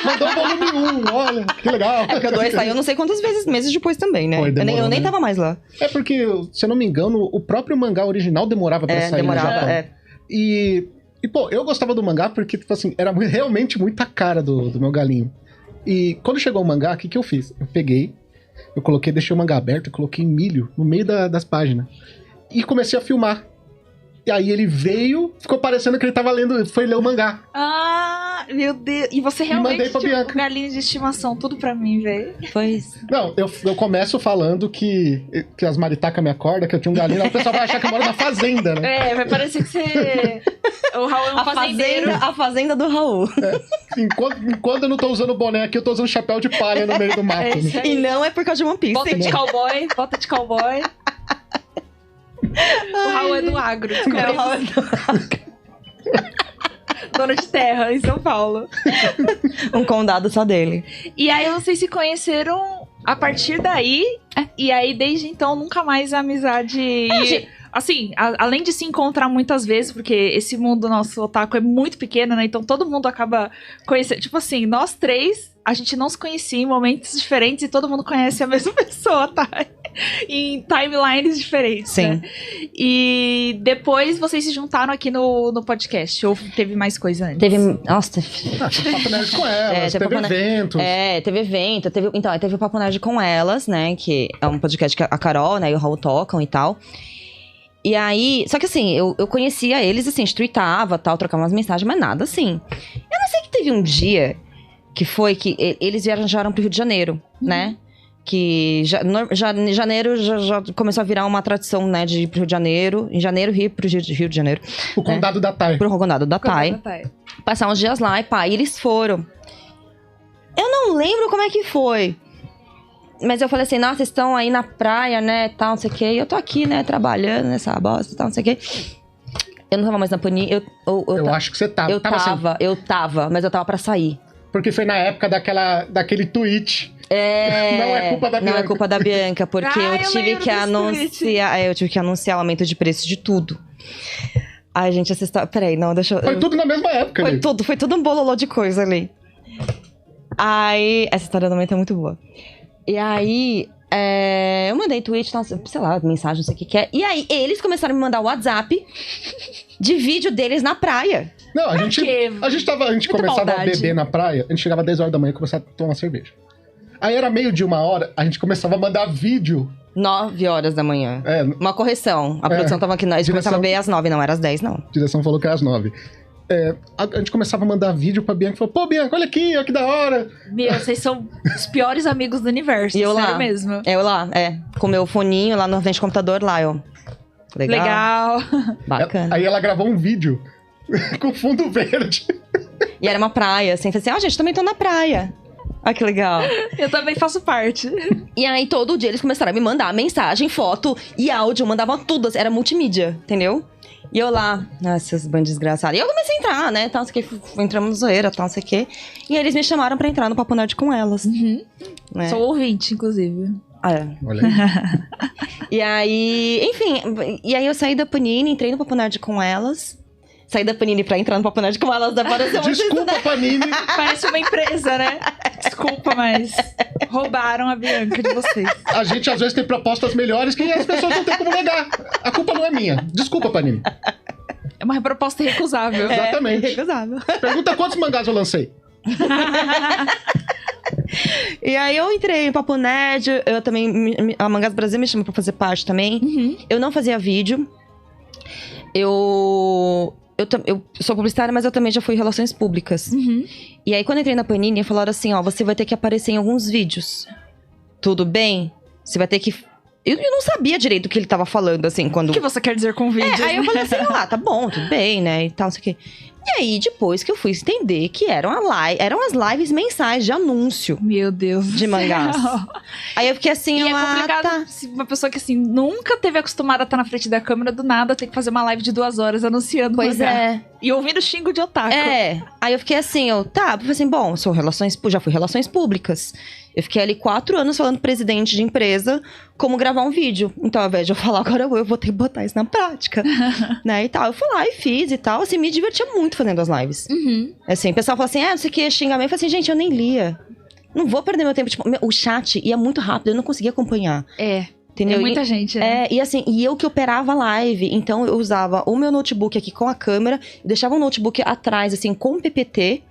Mandou o volume 1, olha, que legal. É porque o 2 saiu não sei quantas meses depois também, né? Foi, demorou, eu nem tava mais lá. É porque, se eu não me engano, o próprio mangá original demorava pra sair no Japão. E, pô, eu gostava do mangá porque, tipo assim, era realmente muita cara do meu galinho. E quando chegou o mangá, o que eu fiz? Eu peguei, deixei o mangá aberto e coloquei milho no meio das páginas. E comecei a filmar. E aí ele veio, ficou parecendo que ele tava foi ler o mangá. Meu Deus. E você realmente tinha um galinho de estimação, tudo pra mim, velho. Foi isso. Não, eu começo falando que as maritacas me acordam, que eu tinha um galinho, o pessoal vai achar que eu moro na fazenda, né? Vai parecer que você... O Raul é um fazendeiro. A fazenda do Raul. Enquanto eu não tô usando boné aqui, eu tô usando chapéu de palha no meio do mato. Né? E não é por causa de One Piece. Bota de cowboy. O Raul é do agro. O Raul é do agro. Dono de terra, em São Paulo. Um condado só dele. E aí vocês se conheceram a partir daí. E aí, desde então, nunca mais a amizade... Assim, além de se encontrar muitas vezes, porque esse mundo nosso otaku é muito pequeno, né? Então todo mundo acaba conhecendo. Tipo assim, nós três, a gente não se conhecia em momentos diferentes e todo mundo conhece a mesma pessoa, tá? Em timelines diferentes, sim, né? E depois vocês se juntaram aqui no podcast, ou teve mais coisa antes? Teve... Nossa, teve Papo Nerd com elas, teve eventos. Teve evento, teve o Papo Nerd com elas, né? Que é um podcast que a Carol, né, e o Raul tocam e tal. E aí, só que assim, eu conhecia eles, assim, a gente tweetava, tal, trocava umas mensagens, mas nada assim. Eu não sei que teve um dia que foi que eles viajaram pro Rio de Janeiro, né? Que janeiro já começou a virar uma tradição, né, de ir pro Rio de Janeiro. Em janeiro, ir pro Rio de Janeiro. O condado da Thay. Pro condado da Thay. Passar uns dias lá e pá, e eles foram. Eu não lembro como é que foi. Mas eu falei assim, nossa, vocês estão aí na praia, né, tal, não sei o quê. E eu tô aqui, né, trabalhando nessa bosta, tal, não sei o quê. Eu não tava mais na Panini. Eu acho que você tava. Eu tava, mas eu tava pra sair. Porque foi na época daquele tweet. Não é culpa da Bianca. Não é culpa da Bianca, porque eu tive que anunciar. Eu tive que anunciar o aumento de preço de tudo. Ai, gente, essa história. Peraí, não, deixa eu. Foi tudo na mesma época, Foi tudo um bololô de coisa ali. Aí. Essa história do aumento é muito boa. E aí. Eu mandei tweet, sei lá, mensagem, não sei o que é. E aí, eles começaram a me mandar WhatsApp de vídeo deles na praia. Não, a gente começava maldade. a beber na praia, a gente chegava às 10 horas da manhã e começava a tomar cerveja. Aí era meio de 1h, a gente começava a mandar vídeo. 9 horas da manhã. Uma correção. A produção tava aqui, a gente começava a beber às 9, não era às 10, não. A direção falou que era às 9. A gente começava a mandar vídeo pra Bianca e falou, pô, Bianca, olha aqui, olha que da hora. Meu, vocês são os piores amigos do universo, E eu sério lá, mesmo. Eu lá, com meu foninho lá na frente do computador, lá, eu. Legal. Bacana. Aí ela gravou um vídeo com fundo verde. E era uma praia, assim, falei assim, gente, também tô na praia. Olha que legal. Eu também faço parte. E aí, todo dia, eles começaram a me mandar mensagem, foto e áudio, mandavam tudo, era multimídia, entendeu? E eu lá, esses bandos desgraçados. E eu comecei a entrar, né, tal, não sei o que, entramos no zoeira, tal, não sei o que. E aí, eles me chamaram pra entrar no Papo Nerd com elas. Né? Sou ouvinte, inclusive. Olha aí. E aí, enfim, e aí eu saí da Panini, entrei no Papo Nerd com elas. Saí da Panini pra entrar no Papo Nerd com elas, apareceu muito isso, Desculpa, né? Panini. Parece uma empresa, né? Desculpa, mas roubaram a Bianca de vocês. A gente às vezes tem propostas melhores que as pessoas não têm como negar. A culpa não é minha. Desculpa, Panini. É uma proposta irrecusável. Exatamente. Irrecusável. Pergunta quantos mangás eu lancei. E aí eu entrei no Papo Nerd, eu também, a Mangás Brasil me chamou pra fazer parte também. Eu não fazia vídeo. Eu sou publicitária, mas eu também já fui em relações públicas. E aí, quando eu entrei na Panini, falaram assim, ó, você vai ter que aparecer em alguns vídeos. Tudo bem? Você vai ter que... Eu não sabia direito o que ele tava falando, assim, quando... O que você quer dizer com vídeo? Aí eu falei assim, tá bom, tudo bem, né, e tal, não sei o quê. E aí, depois que eu fui entender que eram as lives mensais de anúncio. Meu Deus de mangás. Aí eu fiquei assim, é complicado se uma pessoa que, assim, nunca teve acostumada a estar na frente da câmera, do nada tem que fazer uma live de 2 horas anunciando Pois mangá. é. E ouvindo xingo de otaku. Aí eu fiquei assim, eu falei assim, bom, já fui relações públicas. Eu fiquei ali 4 anos falando presidente de empresa como gravar um vídeo. Então, ao invés de eu falar, agora eu vou ter que botar isso na prática. Né, e tal. Eu fui lá e fiz e tal. Assim, me divertia muito fazendo as lives. Assim, o pessoal fala assim, não sei o que, xingamento. Eu falei assim, gente, eu nem lia. Não vou perder meu tempo. Tipo, o chat ia muito rápido, eu não conseguia acompanhar. Entendeu? É muita gente, né? E assim, e eu que operava a live. Então, eu usava o meu notebook aqui com a câmera, deixava o notebook atrás, assim, com o PPT,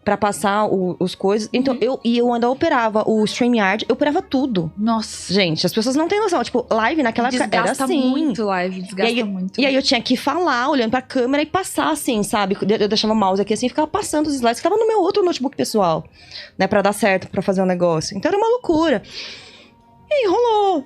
pra passar os coisas. Então, eu ainda operava o StreamYard, eu operava tudo. Nossa. Gente, as pessoas não têm noção. Tipo, live naquela época era assim. Muito live, desgasta muito. E aí eu tinha que falar, olhando pra câmera e passar, assim, sabe? Eu deixava o mouse aqui, assim, e ficava passando os slides que tava no meu outro notebook pessoal, né? Pra dar certo, pra fazer um negócio. Então, era uma loucura. E aí, rolou.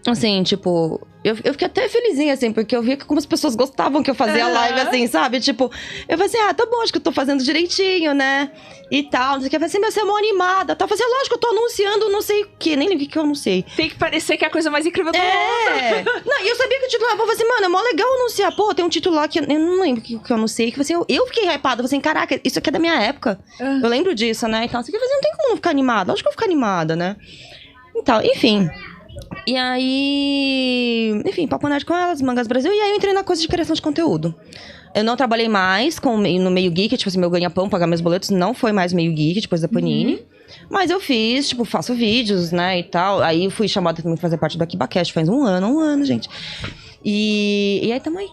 Assim, tipo... Eu fiquei até felizinha, assim, porque eu via que como as pessoas gostavam que eu fazia live, assim, sabe? Tipo, eu falei assim, tá bom, acho que eu tô fazendo direitinho, né? E tal, não sei o que. Eu falei assim, mas você é mó animada. Tá fazendo, lógico, eu tô anunciando não sei o quê. Nem lembro o que eu anunciei. Tem que parecer que é a coisa mais incrível do mundo. Não, e eu sabia que o título lá, eu falei assim, mano, é mó legal anunciar. Pô, tem um título lá que eu não lembro o que eu anunciei. Que assim, eu fiquei hypada. Eu falei assim, caraca, isso aqui é da minha época. Eu lembro disso, né? Então, assim, eu falei assim, não tem como não ficar animada. Lógico que eu vou ficar animada, né? Então, enfim... E aí... Enfim, Papo Nerd com elas, Mangás Brasil. E aí eu entrei na coisa de criação de conteúdo. Eu não trabalhei mais no meio geek. Tipo assim, meu ganha-pão, pagar meus boletos. Não foi mais meio geek, depois da Panini. Mas eu fiz, tipo, faço vídeos, né, e tal. Aí eu fui chamada também pra fazer parte do AkibaCast. Faz um ano, gente. E aí tamo aí.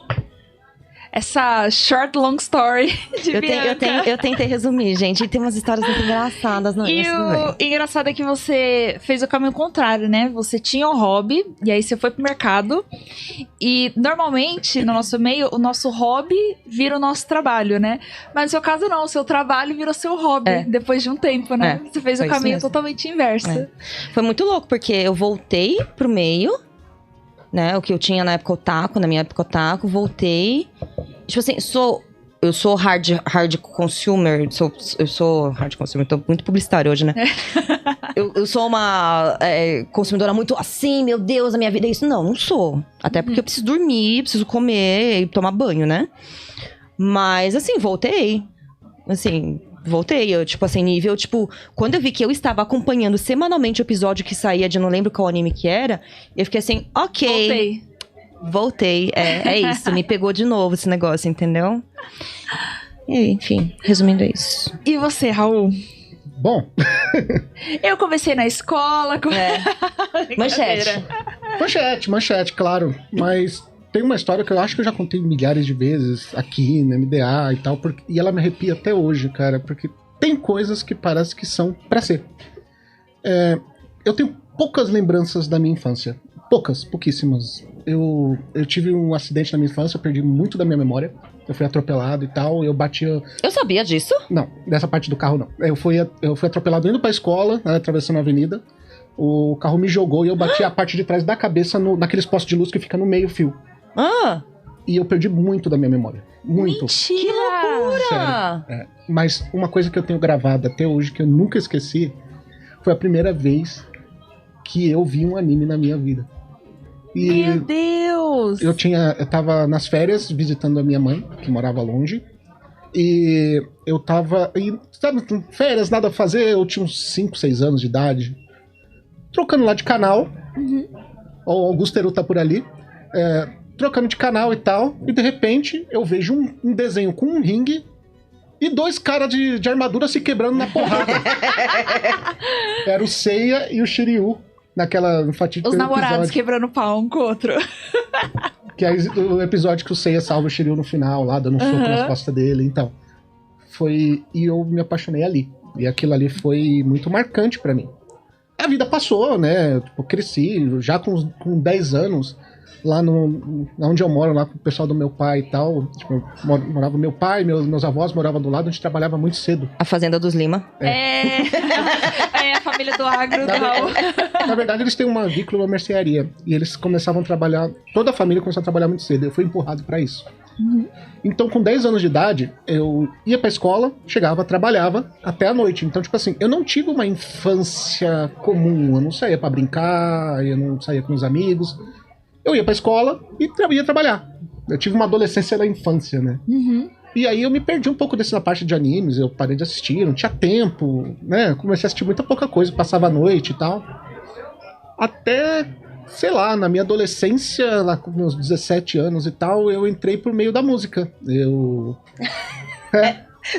Essa short, long story de Bianca. Eu tentei resumir, gente. E tem umas histórias muito engraçadas. Não, e o engraçado é que você fez o caminho contrário, né? Você tinha um hobby, e aí você foi pro mercado. E normalmente, no nosso meio, o nosso hobby vira o nosso trabalho, né? Mas no seu caso não, o seu trabalho virou seu hobby, depois de um tempo, né? Você fez o caminho totalmente inverso. Foi muito louco, porque eu voltei pro meio... Né, o que eu tinha na época otaku, na minha época otaku, voltei. Tipo assim, eu sou hard consumer, eu sou hard consumer, tô muito publicitário hoje, né? eu sou uma consumidora muito assim, meu Deus, a minha vida é isso. Não sou. Até porque eu preciso dormir, preciso comer e tomar banho, né? Mas, assim, voltei. Assim, voltei. Eu, tipo assim, nível, tipo... Quando eu vi que eu estava acompanhando semanalmente o episódio que saía de não lembro qual anime que era, eu fiquei assim, ok. Voltei. É isso. Me pegou de novo esse negócio, entendeu? E, enfim, resumindo é isso. E você, Raul? Bom. Eu comecei na escola. Manchete, claro. Mas tem uma história que eu acho que eu já contei milhares de vezes aqui na MDA e tal. E ela me arrepia até hoje, cara. Porque tem coisas que parece que são pra ser. Eu tenho poucas lembranças da minha infância. Pouquíssimas. Eu tive um acidente na minha infância, eu perdi muito da minha memória. Eu fui atropelado e tal, eu batia... Eu sabia disso? Não, dessa parte do carro não. Eu fui atropelado indo pra escola, né, atravessando a avenida. O carro me jogou e eu bati a parte de trás da cabeça naqueles postos de luz que fica no meio fio. E eu perdi muito da minha memória. Muito. Mentira! Que loucura! Sério, Mas uma coisa que eu tenho gravado até hoje, que eu nunca esqueci, foi a primeira vez que eu vi um anime na minha vida. E meu Deus! Eu tava nas férias visitando a minha mãe, que morava longe. E eu tava... sabe, férias, nada a fazer. Eu tinha uns 5, 6 anos de idade. Trocando lá de canal. O Augusto Eru tá por ali. Trocando de canal e tal. E de repente eu vejo um desenho com um ringue e 2 caras de armadura se quebrando na porrada. Era o Seiya e o Shiryu. Naquela fatídica Os namorados episódio. Quebrando pau um com o outro. Que é o episódio que o Seiya salva o Shiryu no final, lá, dando um soco nas costas dele, então. E eu me apaixonei ali. E aquilo ali foi muito marcante pra mim. A vida passou, né? Tipo, eu cresci, já com 10 anos, lá onde eu moro, lá com o pessoal do meu pai e tal. Tipo, morava meu pai, meus avós moravam do lado, a gente trabalhava muito cedo. A Fazenda dos Lima. A família do agro do Raul. Na verdade, eles têm uma avícola, uma mercearia. E eles começavam a trabalhar... Toda a família começou a trabalhar muito cedo. Eu fui empurrado pra isso. Então, com 10 anos de idade, eu ia pra escola, chegava, trabalhava até a noite. Então, tipo assim, eu não tive uma infância comum. Eu não saía pra brincar, eu não saía com os amigos. Eu ia pra escola e ia trabalhar. Eu tive uma adolescência da infância, né? E aí eu me perdi um pouco dessa parte de animes, eu parei de assistir, não tinha tempo, né? Comecei a assistir muita pouca coisa, passava a noite e tal. Até, sei lá, na minha adolescência, lá com meus 17 anos e tal, eu entrei por meio da música.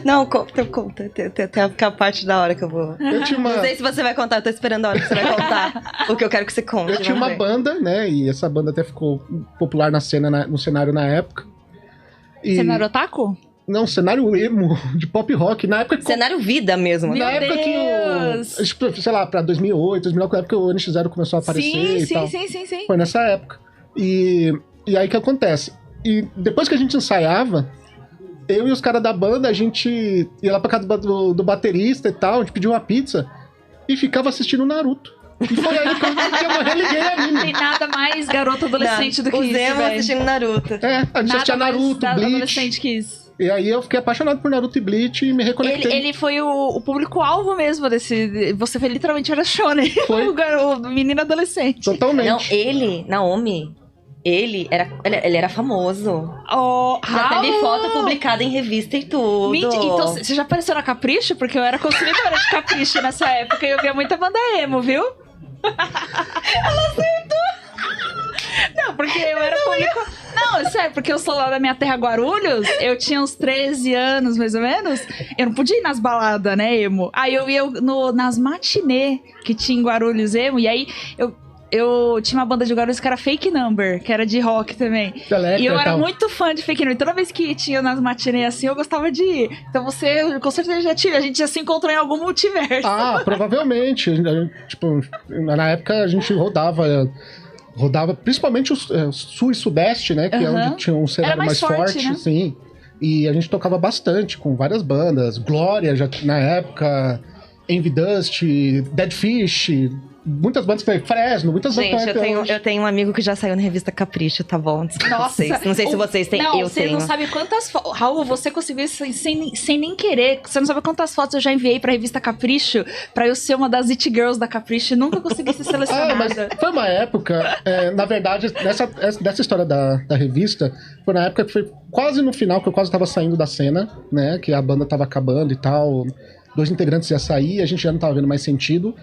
Não, conta. Tem a parte da hora que eu vou... Eu tinha uma... Não sei se você vai contar, eu tô esperando a hora que você vai contar o que eu quero que você conte. Eu tinha uma banda, né? E essa banda até ficou popular no cenário na época. Cenário otaku? Não, cenário emo, de pop rock. Na época... Cenário vida mesmo. Na época que sei lá, pra 2008, 2009, na época que o NX0 começou a aparecer e tal. Sim. Foi nessa época. E aí o que acontece? E depois que a gente ensaiava, eu e os caras da banda, a gente ia lá pra casa do baterista e tal, a gente pediu uma pizza e ficava assistindo Naruto. E foi aí que eu religuei a anime. Tem nada mais garoto adolescente do que isso, velho. assistindo Naruto. A gente assistia Naruto, Bleach. Adolescente que isso. E aí eu fiquei apaixonado por Naruto e Bleach e me reconectei. Ele foi o público-alvo mesmo desse... Você foi literalmente era shonen. Foi. o menino adolescente. Totalmente. Não, Naomi... Ele era famoso. Já teve foto publicada em revista e tudo. Então, você já apareceu na Capricho? Porque eu era consumidora de Capricho nessa época e eu via muita banda emo, viu? Ela acertou! Não, porque eu era público... Não, sério, porque eu sou lá da minha terra Guarulhos, eu tinha uns 13 anos, mais ou menos, eu não podia ir nas baladas, né, emo? Aí eu ia nas matinê que tinha em Guarulhos emo, e aí eu tinha uma banda de Guarulhos que era Fake Number, que era de rock também. Selecta, e eu era então. muito fã de Fake Number. Toda vez que tinha nas matinês assim, eu gostava de ir. Então você, com certeza, a gente já se encontrou em algum multiverso. Ah, provavelmente. Tipo, na época a gente rodava principalmente o sul e sudeste, né? Que é onde tinha um cenário mais forte, né? Sim. E a gente tocava bastante com várias bandas. Glória, já na época, Envy Dust, Dead Fish, muitas bandas que Fresno, muitas bandas Gente, eu tenho um amigo que já saiu na revista Capricho, tá bom? Nossa. Não sei se vocês têm, eu você tenho. Não sabe quantas fotos... Raul, você conseguiu isso sem nem querer. Você não sabe quantas fotos eu já enviei pra revista Capricho pra eu ser uma das It Girls da Capricho e nunca consegui ser selecionada. Mas foi uma época, na verdade, nessa história da revista, foi na época que foi quase no final, que eu quase tava saindo da cena, né? Que a banda tava acabando e tal. 2 integrantes iam sair, a gente já não tava vendo mais sentido.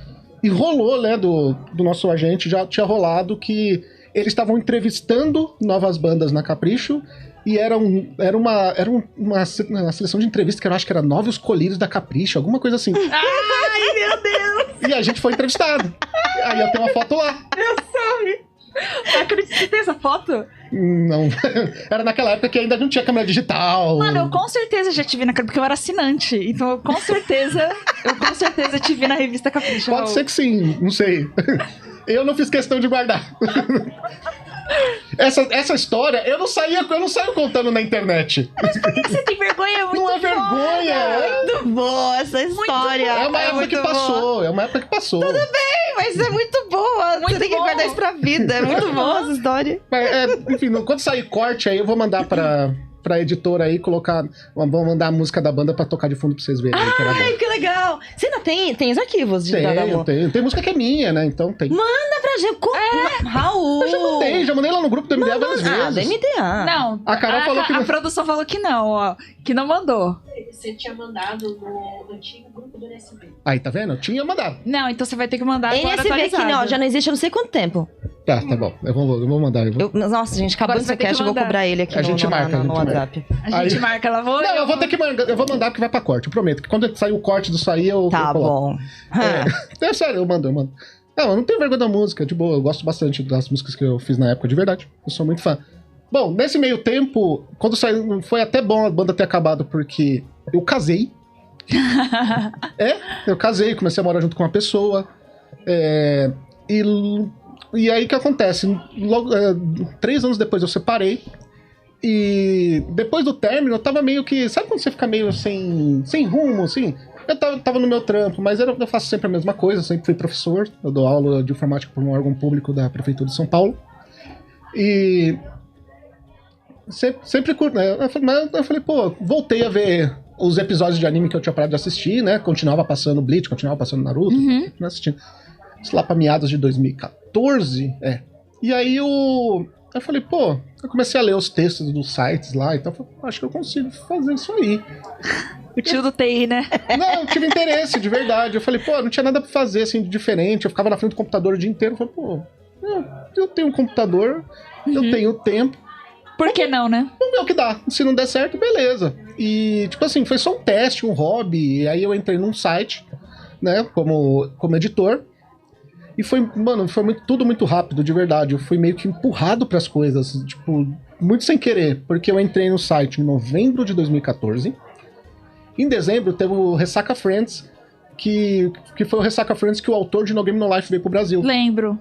E rolou, né, do nosso agente, já tinha rolado que eles estavam entrevistando novas bandas na Capricho e era uma seleção de entrevista que eu acho que era Novos Colírios da Capricho, alguma coisa assim. Ai, meu Deus! E a gente foi entrevistado. Aí eu tenho uma foto lá. Eu soube! Não acredito que você tem essa foto? Não. Era naquela época que ainda não tinha câmera digital. Mano, eu com certeza já te vi porque eu era assinante. Então eu com certeza te vi na revista Capricho. Pode ser que sim, não sei. Eu não fiz questão de guardar. Essa história, eu não saio contando na internet. Mas por que você tem vergonha? É muito não é vergonha. É muito boa essa história. É uma época que passou. É uma época que passou. Tudo bem, mas é muito boa. Você tem que guardar isso pra vida. É muito boa essa história. Enfim, quando sair corte aí, eu vou mandar pra editora aí colocar. Vou mandar a música da banda pra tocar de fundo pra vocês verem. Ai, que legal! Você ainda tem os arquivos de Tem música que é minha, né? Então tem. Manda pra gente. Raul! Eu já mandei lá no grupo do MDA várias vezes. Do MDA. Não. A Carol falou que a produção falou que não, ó. Que não mandou. Você tinha mandado no antigo grupo do NSB. Aí, tá vendo? Eu tinha mandado. Não, então você vai ter que mandar agora NSB atualizado. aqui, ó, já não existe há não sei quanto tempo. Tá bom. Eu vou mandar. Nossa, gente, acabou esse cast, eu vou cobrar ele aqui no WhatsApp. A gente marca, ela vou... Não, eu vou ter que mandar, eu vou mandar porque vai pra corte, eu prometo. Que quando sair o corte disso aí, eu Tá bom. É sério, eu mando. Não, eu não tenho vergonha da música, de boa, eu gosto bastante das músicas que eu fiz na época, de verdade. Eu sou muito fã. Bom, nesse meio tempo, quando saiu, foi até bom a banda ter acabado, porque eu casei. Eu casei, comecei a morar junto com uma pessoa. E aí o que acontece? Logo, 3 anos depois eu separei. E depois do término, eu tava meio que... Sabe quando você fica meio sem rumo, assim? Eu tava no meu trampo, mas eu faço sempre a mesma coisa. Eu sempre fui professor. Eu dou aula de informática para um órgão público da Prefeitura de São Paulo. E... Sempre curto, né? Eu falei, pô, voltei a ver os episódios de anime que eu tinha parado de assistir, né? Continuava passando Bleach, continuava passando Naruto. Não assistindo. Isso lá pra meados de 2014, E aí eu falei, pô, eu comecei a ler os textos dos sites lá, então eu falei, acho que eu consigo fazer isso aí. O tio do TI, né? Não, eu tive interesse, de verdade. Eu falei, pô, não tinha nada pra fazer, assim, de diferente. Eu ficava na frente do computador o dia inteiro. Eu falei, pô, eu tenho um computador, eu tenho tempo. Por que não, né? Vamos ver o que dá. Se não der certo, beleza. E, tipo assim, foi só um teste, um hobby. E aí eu entrei num site, né, como editor. E foi tudo muito rápido, de verdade. Eu fui meio que empurrado pras coisas, tipo, muito sem querer. Porque eu entrei no site em novembro de 2014. Em dezembro teve o Ressaca Friends, que foi o Ressaca Friends que o autor de No Game No Life veio pro Brasil. Lembro.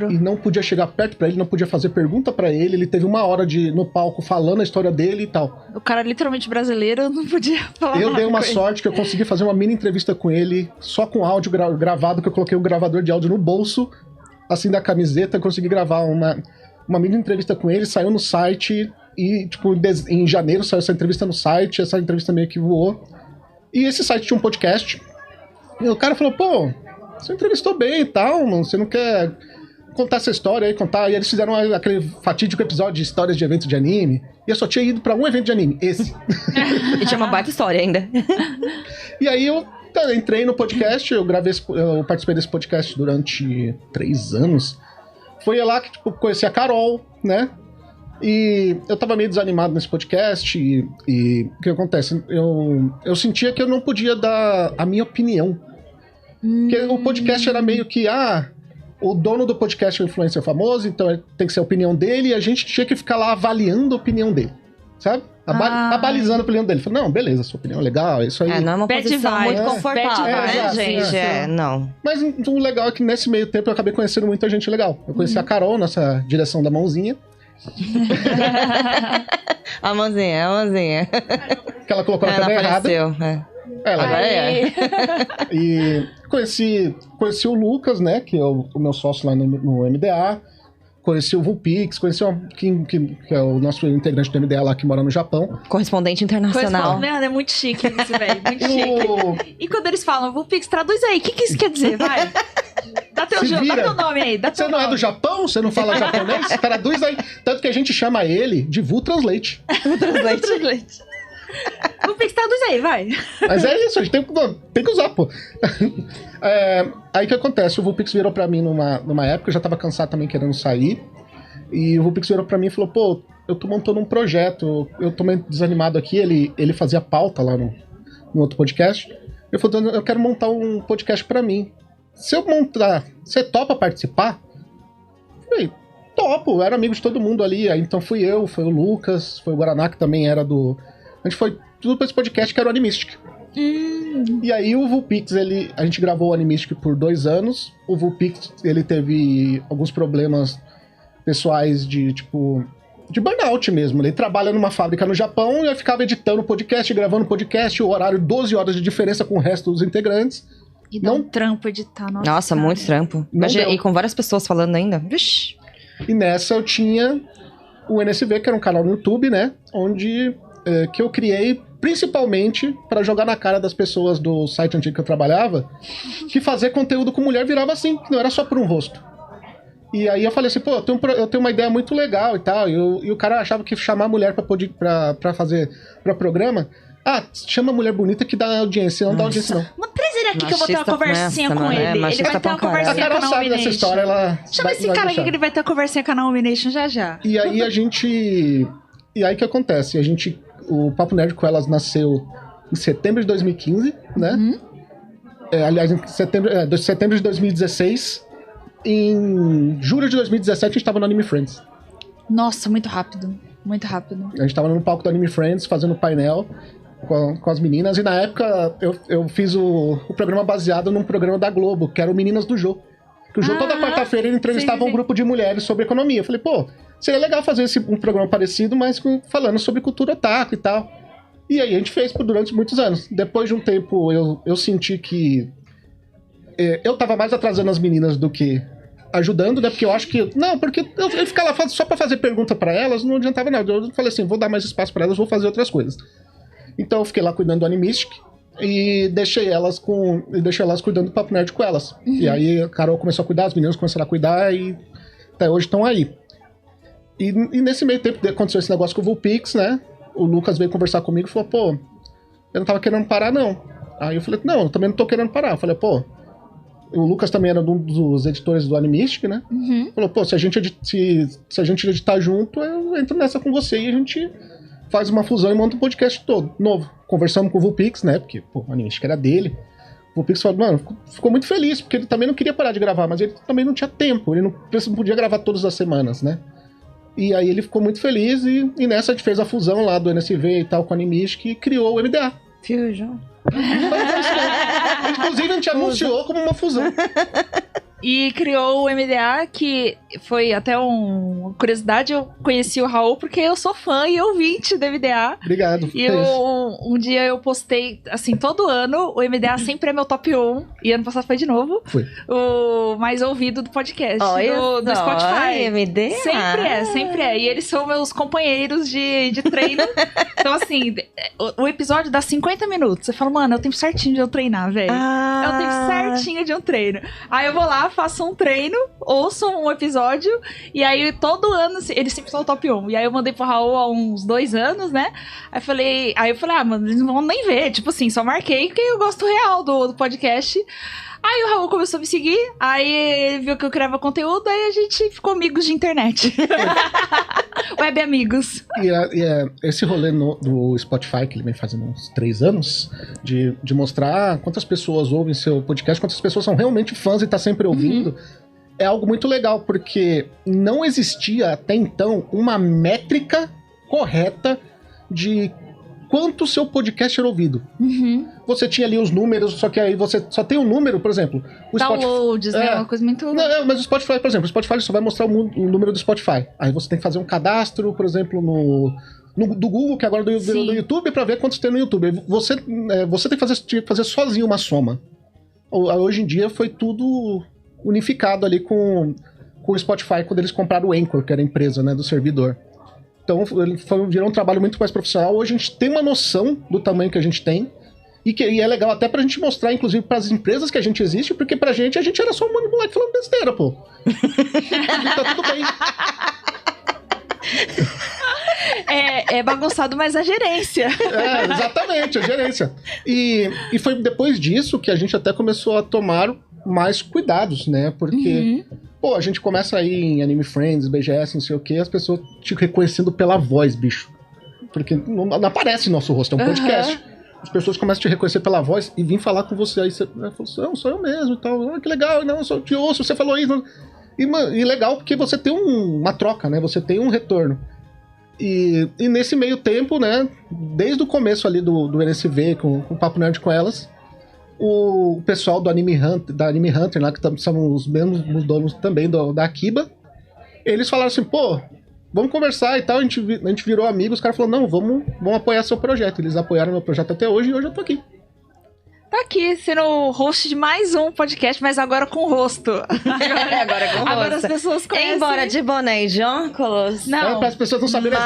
E não podia chegar perto pra ele, não podia fazer pergunta pra ele. Ele teve 1 hora no palco falando a história dele e tal. O cara literalmente brasileiro, não podia falar. Eu dei uma sorte que eu consegui fazer uma mini entrevista com ele, só com áudio gravado, que eu coloquei o gravador de áudio no bolso, assim, da camiseta. Eu consegui gravar uma mini entrevista com ele, saiu no site e, tipo, em janeiro saiu essa entrevista no site, essa entrevista meio que voou. E esse site tinha um podcast. E o cara falou, pô, você entrevistou bem e tal, mano, você não quer contar essa história aí, contar? E eles fizeram aquele fatídico episódio de histórias de eventos de anime, e eu só tinha ido pra um evento de anime, esse. E tinha uma baita história ainda. E aí eu entrei no podcast, eu participei desse podcast durante 3 anos. Foi lá que, tipo, conheci a Carol, né? E eu tava meio desanimado nesse podcast e o que acontece? Eu sentia que eu não podia dar a minha opinião. Porque o podcast era meio que, o dono do podcast é um influencer famoso, então tem que ser a opinião dele, e a gente tinha que ficar lá avaliando a opinião dele, sabe? Abalizando a opinião dele. Falei, não, beleza, sua opinião é legal, isso aí. Não é uma posição muito confortável, né, gente? Não. Mas o legal é que nesse meio tempo eu acabei conhecendo muita gente legal. Eu conheci a Carol, nessa direção da mãozinha. A mãozinha. Que ela colocou na câmera errada. Ela Aê. E conheci o Lucas, né? Que é o meu sócio lá no MDA. Conheci o Vulpix, conheci o Kim, que é o nosso integrante do MDA lá, que mora no Japão. Correspondente internacional. Correspondente, é muito chique isso, velho. Muito chique. E quando eles falam, Vulpix, traduz aí. O que isso quer dizer? Vai. Dá teu nome aí. Você não é do Japão? Você não fala japonês? Traduz aí. Tanto que a gente chama ele de Vultranslate. Vultranslate. Vulpix, traduz aí, vai. Mas é isso, a gente tem que usar, pô. Aí o que acontece? O Vulpix virou pra mim numa época, eu já tava cansado também querendo sair. E o Vulpix virou pra mim e falou, pô, eu tô montando um projeto, eu tô meio desanimado aqui. Ele fazia pauta lá no outro podcast. Eu falei, eu quero montar um podcast pra mim. Se eu montar, você topa participar? Eu falei, topo, eu era amigo de todo mundo ali. Aí então fui eu, foi o Lucas, foi o Guaraná, que também era do... A gente foi tudo pra esse podcast que era o Animistic. E aí o Vulpix, a gente gravou o Animistic por 2 anos. O Vulpix, ele teve alguns problemas pessoais de burnout mesmo. Ele trabalha numa fábrica no Japão e ficava editando podcast, gravando podcast, o horário 12 horas de diferença com o resto dos integrantes. E dá um trampo editar, Nossa, muito trampo. E com várias pessoas falando ainda. Vixe. E nessa eu tinha o NSV, que era um canal no YouTube, né? Onde que eu criei principalmente para jogar na cara das pessoas do site antigo que eu trabalhava, que fazer conteúdo com mulher virava assim, que não era só por um rosto. E aí eu falei assim, pô, eu tenho uma ideia muito legal e tal, e o cara achava que chamar a mulher pra fazer pra programa, chama a mulher bonita que dá audiência, não dá audiência não. Mas traz ele aqui que eu vou ter uma conversinha com ele. Ele vai ter uma conversinha com a Carol sabe dessa história, chama esse cara aqui que ele vai ter uma conversinha com a Nomination já. E aí E aí o que acontece? O Papo Nerd com Elas nasceu em setembro de 2015, né? Aliás, em setembro de 2016. Em julho de 2017 a gente tava no Anime Friends. Nossa, muito rápido. Muito rápido. A gente tava no palco do Anime Friends fazendo painel com as meninas. E na época eu fiz o programa baseado num programa da Globo, que era o Meninas do Jô. Que o Jô toda quarta-feira ele entrevistava um grupo de mulheres sobre economia. Eu falei, pô, seria legal fazer um programa parecido, mas falando sobre cultura otaku e tal. E aí a gente fez durante muitos anos. Depois de um tempo eu senti que eu tava mais atrasando as meninas do que ajudando, né? Porque eu acho que... Não, porque eu ficar lá só pra fazer pergunta pra elas não adiantava nada. Eu falei assim, vou dar mais espaço pra elas, vou fazer outras coisas. Então eu fiquei lá cuidando do Animistic e deixei elas cuidando do Papo Nerd com elas. E aí a Carol começou a cuidar, as meninas começaram a cuidar e até hoje estão aí. E nesse meio tempo aconteceu esse negócio com o Vulpix, né? O Lucas veio conversar comigo e falou, pô, eu não tava querendo parar, não. Aí eu falei, não, eu também não tô querendo parar. Eu falei, pô, o Lucas também era um dos editores do Animistic, né? Falou, pô, se a gente editar junto, eu entro nessa com você e a gente faz uma fusão e monta um podcast todo, novo. Conversamos com o Vulpix, né? Porque, pô, o Animistic era dele. O Vulpix falou, mano, ficou muito feliz, porque ele também não queria parar de gravar, mas ele também não tinha tempo, ele não podia gravar todas as semanas, né? E aí ele ficou muito feliz e nessa a gente fez a fusão lá do NSV e tal com o Animistic e criou o MDA. Fusion. Inclusive a gente anunciou como uma fusão. E criou o MDA, que foi até uma curiosidade, eu conheci o Raul porque eu sou fã e ouvinte do MDA. Obrigado. E um dia eu postei, assim, todo ano, o MDA sempre é meu top 1, e ano passado foi de novo, Foi. o mais ouvido do podcast, do Spotify. MDA. Sempre é. E eles são meus companheiros de treino. Então, assim, o episódio dá 50 minutos. Você fala, mano, é o tempo certinho de eu treinar, velho. É o tempo certinho de um treino. Aí eu vou lá, faço um treino, ouço um episódio, e aí todo ano eles sempre são o top 1. E aí eu mandei pro Raul há uns 2 anos, né? Aí eu falei, mano, eles não vão nem ver. Tipo assim, só marquei porque eu gosto real do podcast. Aí o Raul começou a me seguir, aí ele viu que eu criava conteúdo, aí a gente ficou amigos de internet. Web amigos. E esse rolê do Spotify, que ele vem fazendo uns 3 anos, de mostrar quantas pessoas ouvem seu podcast, quantas pessoas são realmente fãs e tá sempre ouvindo, é algo muito legal, porque não existia até então uma métrica correta de quanto o seu podcast era ouvido. Você tinha ali os números, só que aí você só tem um número, por exemplo... Downloads, né? Uma coisa muito... Não, mas o Spotify, por exemplo, o Spotify só vai mostrar o número do Spotify. Aí você tem que fazer um cadastro, por exemplo, no do Google, que agora virou do YouTube, pra ver quantos tem no YouTube. Você tem que fazer sozinho uma soma. Hoje em dia foi tudo unificado ali com o Spotify, quando eles compraram o Anchor, que era a empresa, né, do servidor. Então virou um trabalho muito mais profissional. Hoje a gente tem uma noção do tamanho que a gente tem. E é legal até pra gente mostrar, inclusive, pras empresas que a gente existe, porque pra gente, a gente era só um moleque falando besteira, pô. Tá tudo bem. É bagunçado, mas a gerência. Exatamente, a gerência. E foi depois disso que a gente até começou a tomar mais cuidados, né? Porque, pô, a gente começa aí em Anime Friends, BGS, não sei o quê, as pessoas te reconhecendo pela voz, bicho. Porque não aparece nosso rosto, é um podcast. As pessoas começam a te reconhecer pela voz e vir falar com você. Aí você fala, não, sou eu mesmo e tal. Ah, que legal, não, eu te ouço, você falou isso. E legal porque você tem uma troca, né? Você tem um retorno. E nesse meio tempo, né? Desde o começo ali do NSV, com o Papo Nerd com elas, o pessoal da Anime Hunter, lá, que são os mesmos donos também da Akiba, eles falaram assim, pô, vamos conversar e tal, a gente virou amigos, os caras falaram, não, vamos apoiar seu projeto. Eles apoiaram meu projeto até hoje e hoje eu tô aqui. Tá aqui, sendo host de mais um podcast, mas agora com rosto. Agora com rosto. Agora as pessoas conhecem. Embora de boné e de óculos. Não. Para as pessoas não saberem,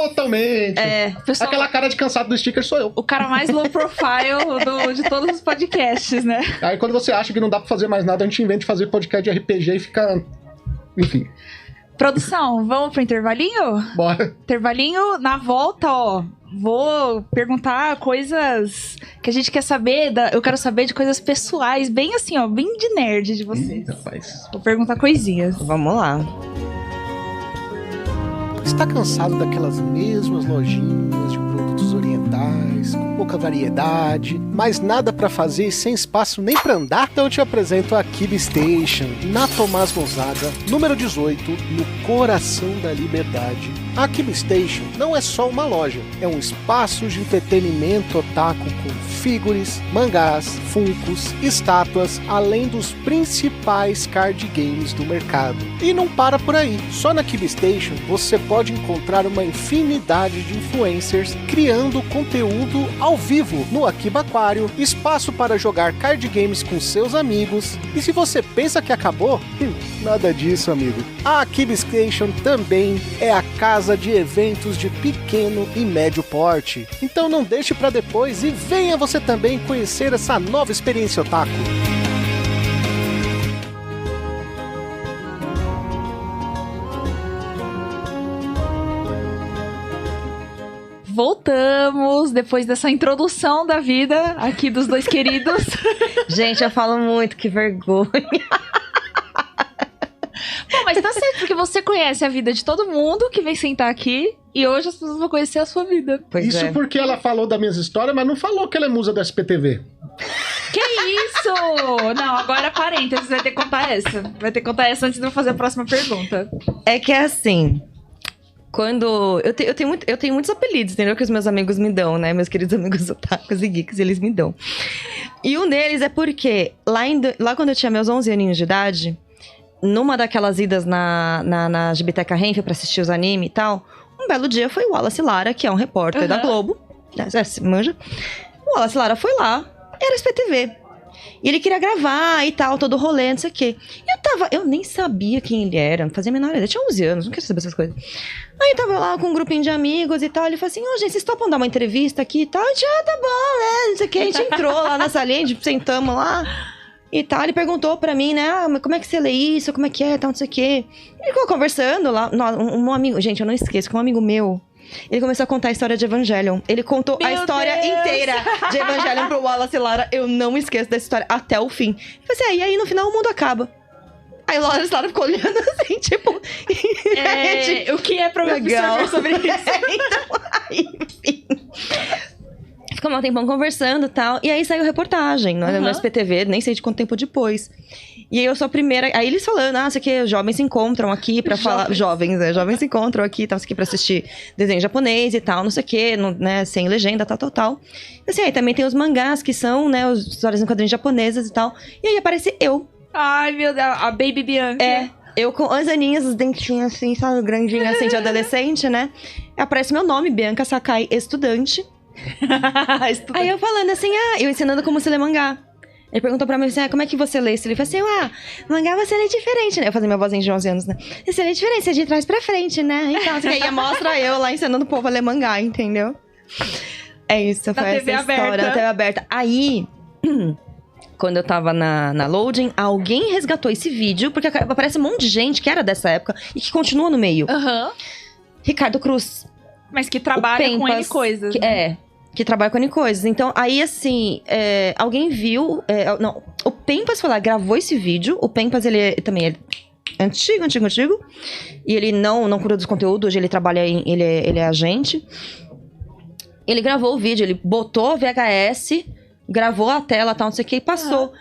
totalmente. Pessoal, aquela cara de cansado do sticker sou eu. O cara mais low profile de todos os podcasts, né? Aí quando você acha que não dá pra fazer mais nada, a gente inventa de fazer podcast de RPG e fica... Enfim. Produção, vamos pro intervalinho? Bora. Intervalinho, na volta, ó. Vou perguntar coisas que a gente quer saber. Eu quero saber de coisas pessoais, bem assim, ó, bem de nerd de vocês. Rapaz. Vou perguntar coisinhas. Vamos lá. Está cansado daquelas mesmas lojinhas de produtos orientais, com pouca variedade, mas nada para fazer e sem espaço nem para andar? Então eu te apresento a Akiba Station, na Tomás Gonzaga, número 18, no coração da liberdade. A Akiba Station não é só uma loja, é um espaço de entretenimento otaku com figures, mangás, funkos, estátuas, além dos principais card games do mercado. E não para por aí, só na Akiba Station você pode encontrar uma infinidade de influencers criando conteúdo ao vivo no Akiba Aquário, espaço para jogar card games com seus amigos. E se você pensa que acabou, nada disso, amigo. A Akiba Station também é a casa de eventos de pequeno e médio porte. Então não deixe para depois e venha você também conhecer essa nova experiência otaku. Voltamos depois dessa introdução da vida aqui dos dois queridos. Gente, eu falo muito, que vergonha. Pô, mas tá certo, porque você conhece a vida de todo mundo que vem sentar aqui e hoje as pessoas vão conhecer a sua vida. Pois Isso porque ela falou das minhas histórias, mas não falou que ela é musa do SPTV. Que isso? Não, agora parênteses, vai ter que contar essa. Vai ter que contar essa antes de eu fazer a próxima pergunta. É que é assim... Quando... Eu tenho muitos apelidos, entendeu? Que os meus amigos me dão, né? Meus queridos amigos otakus e geeks, eles me dão. E um deles é porque, lá quando eu tinha meus 11 aninhos de idade, numa daquelas idas na Gibiteca Renfe pra assistir os animes e tal, um belo dia foi o Wallace Lara, que é um repórter da Globo. Manja? O Wallace Lara foi lá, era SPTV. E ele queria gravar e tal, todo o rolê, não sei o quê. E eu nem sabia quem ele era, não fazia a menor ideia. Eu tinha 11 anos, não queria saber essas coisas. Aí eu tava lá com um grupinho de amigos e tal. Ele falou assim: ô, gente, vocês topam dar uma entrevista aqui e tal? A gente, tá bom, né? Não sei o quê. A gente entrou lá na salinha, a gente sentamos lá e tal. Ele perguntou pra mim, né? Ah, mas como é que você lê isso? Como é que é? Tal, não sei o quê. Ele ficou conversando lá. Um amigo, gente, eu não esqueço que um amigo meu. Ele começou a contar a história de Evangelion. Ele contou a história inteira de Evangelion pro Wallace Lara. Eu não esqueço dessa história até o fim. Eu falei assim, e aí no final o mundo acaba. Aí o Wallace Lara ficou olhando assim, tipo... o que é pra eu absorver sobre isso? Então, aí, enfim... Ficamos um tempão conversando e tal. E aí saiu reportagem no SPTV, nem sei de quanto tempo depois. E aí eu sou a primeira... Aí eles falando, isso aqui, os jovens se encontram aqui pra falar... Jovens se encontram aqui, isso aqui pra assistir desenho japonês e tal, não sei o quê, né, sem legenda, tal. E assim, aí também tem os mangás, que são, né, as histórias em quadrinhos japonesas e tal. E aí aparece eu. Ai, meu Deus, a Baby Bianca. Eu com as aninhas, os dentinhos assim, sabe? Grandinho assim, de adolescente, né? Aparece meu nome, Bianca Sakai, estudante. Aí eu falando assim, eu ensinando como se lê mangá. Ele perguntou pra mim assim, como é que você lê isso? Ele falou assim, mangá você lê diferente, né? Eu fazia minha vozinha de 11 anos, né? Você lê diferente, você é de trás pra frente, né? Então, assim, aí mostra eu lá ensinando o povo a ler mangá, entendeu? É isso, foi essa história da TV aberta. Aí, quando eu tava na Loading, alguém resgatou esse vídeo, porque aparece um monte de gente que era dessa época e que continua no meio. Ricardo Cruz. Mas que trabalha com N coisas. Que trabalha com N coisas. Então, aí, assim, alguém viu... o Pempas foi lá, gravou esse vídeo. O Pempas, ele também é antigo. E ele não cura dos conteúdos. Hoje ele trabalha ele é agente. Ele gravou o vídeo, ele botou VHS, gravou a tela, tal, não sei o que, e passou.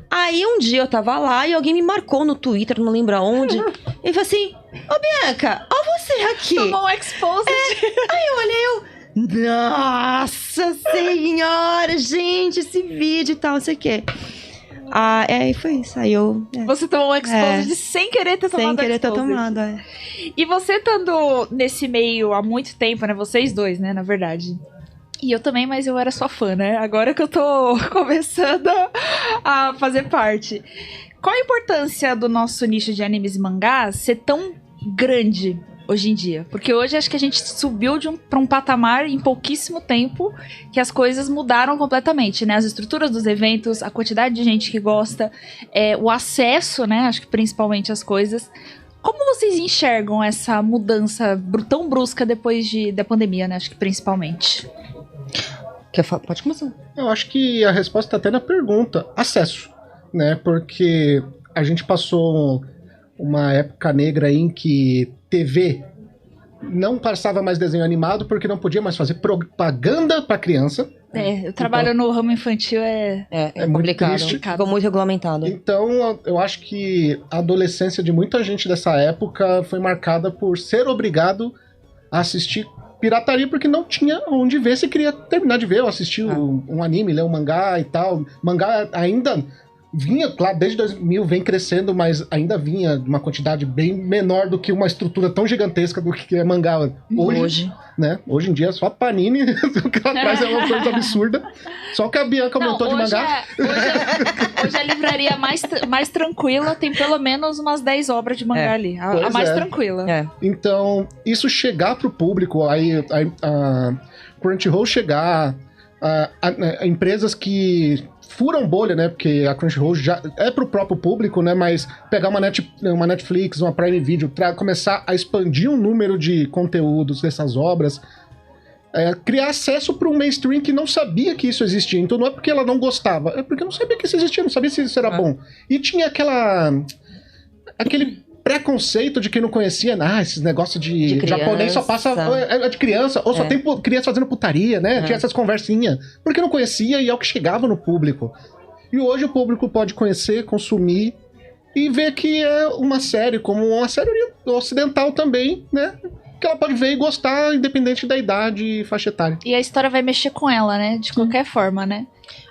Aí, um dia eu tava lá e alguém me marcou no Twitter, não lembro aonde. E falou assim, Bianca, ó você aqui. Tomou um exposed. Aí eu olhei, nossa senhora, gente, esse vídeo e tal, não sei o quê. E foi isso. Aí eu... Você tomou um exposed sem querer ter tomado. Sem querer ter tomado, E você estando nesse meio há muito tempo, né? Vocês dois, né, na verdade. E eu também, mas eu era sua fã, né? Agora que eu tô começando a fazer parte. Qual a importância do nosso nicho de animes e mangás ser tão grande hoje em dia? Porque hoje acho que a gente subiu pra um patamar em pouquíssimo tempo que as coisas mudaram completamente, né? As estruturas dos eventos, a quantidade de gente que gosta, o acesso, né? Acho que principalmente as coisas. Como vocês enxergam essa mudança tão brusca depois da pandemia, né? Acho que principalmente. Pode começar. Eu acho que a resposta tá até na pergunta. Acesso, né? Porque a gente passou uma época negra aí em que TV não passava mais desenho animado porque não podia mais fazer propaganda pra criança. Eu trabalho no ramo infantil, é complicado. Ficou muito regulamentado. Então, eu acho que a adolescência de muita gente dessa época foi marcada por ser obrigado a assistir pirataria porque não tinha onde ver se queria terminar de ver ou assistir um anime, ler um mangá e tal. Mangá ainda vinha, claro, desde 2000 vem crescendo, mas ainda vinha uma quantidade bem menor do que uma estrutura tão gigantesca do que é mangá hoje. Né? Hoje em dia é só Panini, o que ela traz é uma coisa absurda. Só que a Bianca aumentou de mangá. Hoje a livraria mais tranquila tem pelo menos umas 10 obras de mangá ali. A mais tranquila. Então, isso chegar pro público, aí a Crunchyroll chegar, a empresas que furam bolha, né? Porque a Crunchyroll já é pro próprio público, né? Mas pegar uma Netflix, uma Prime Video, começar a expandir o número de conteúdos dessas obras, criar acesso para um mainstream que não sabia que isso existia. Então não é porque ela não gostava, é porque não sabia que isso existia, não sabia se isso era bom. E tinha aquele preconceito de quem não conhecia, esses negócios de japonês só passa de criança, ou só tem criança fazendo putaria, né? Tinha essas conversinhas. Porque não conhecia e é o que chegava no público. E hoje o público pode conhecer, consumir e ver que é uma série, como uma série ocidental também, né? Que ela pode ver e gostar, independente da idade e faixa etária. E a história vai mexer com ela, né? De qualquer forma, né?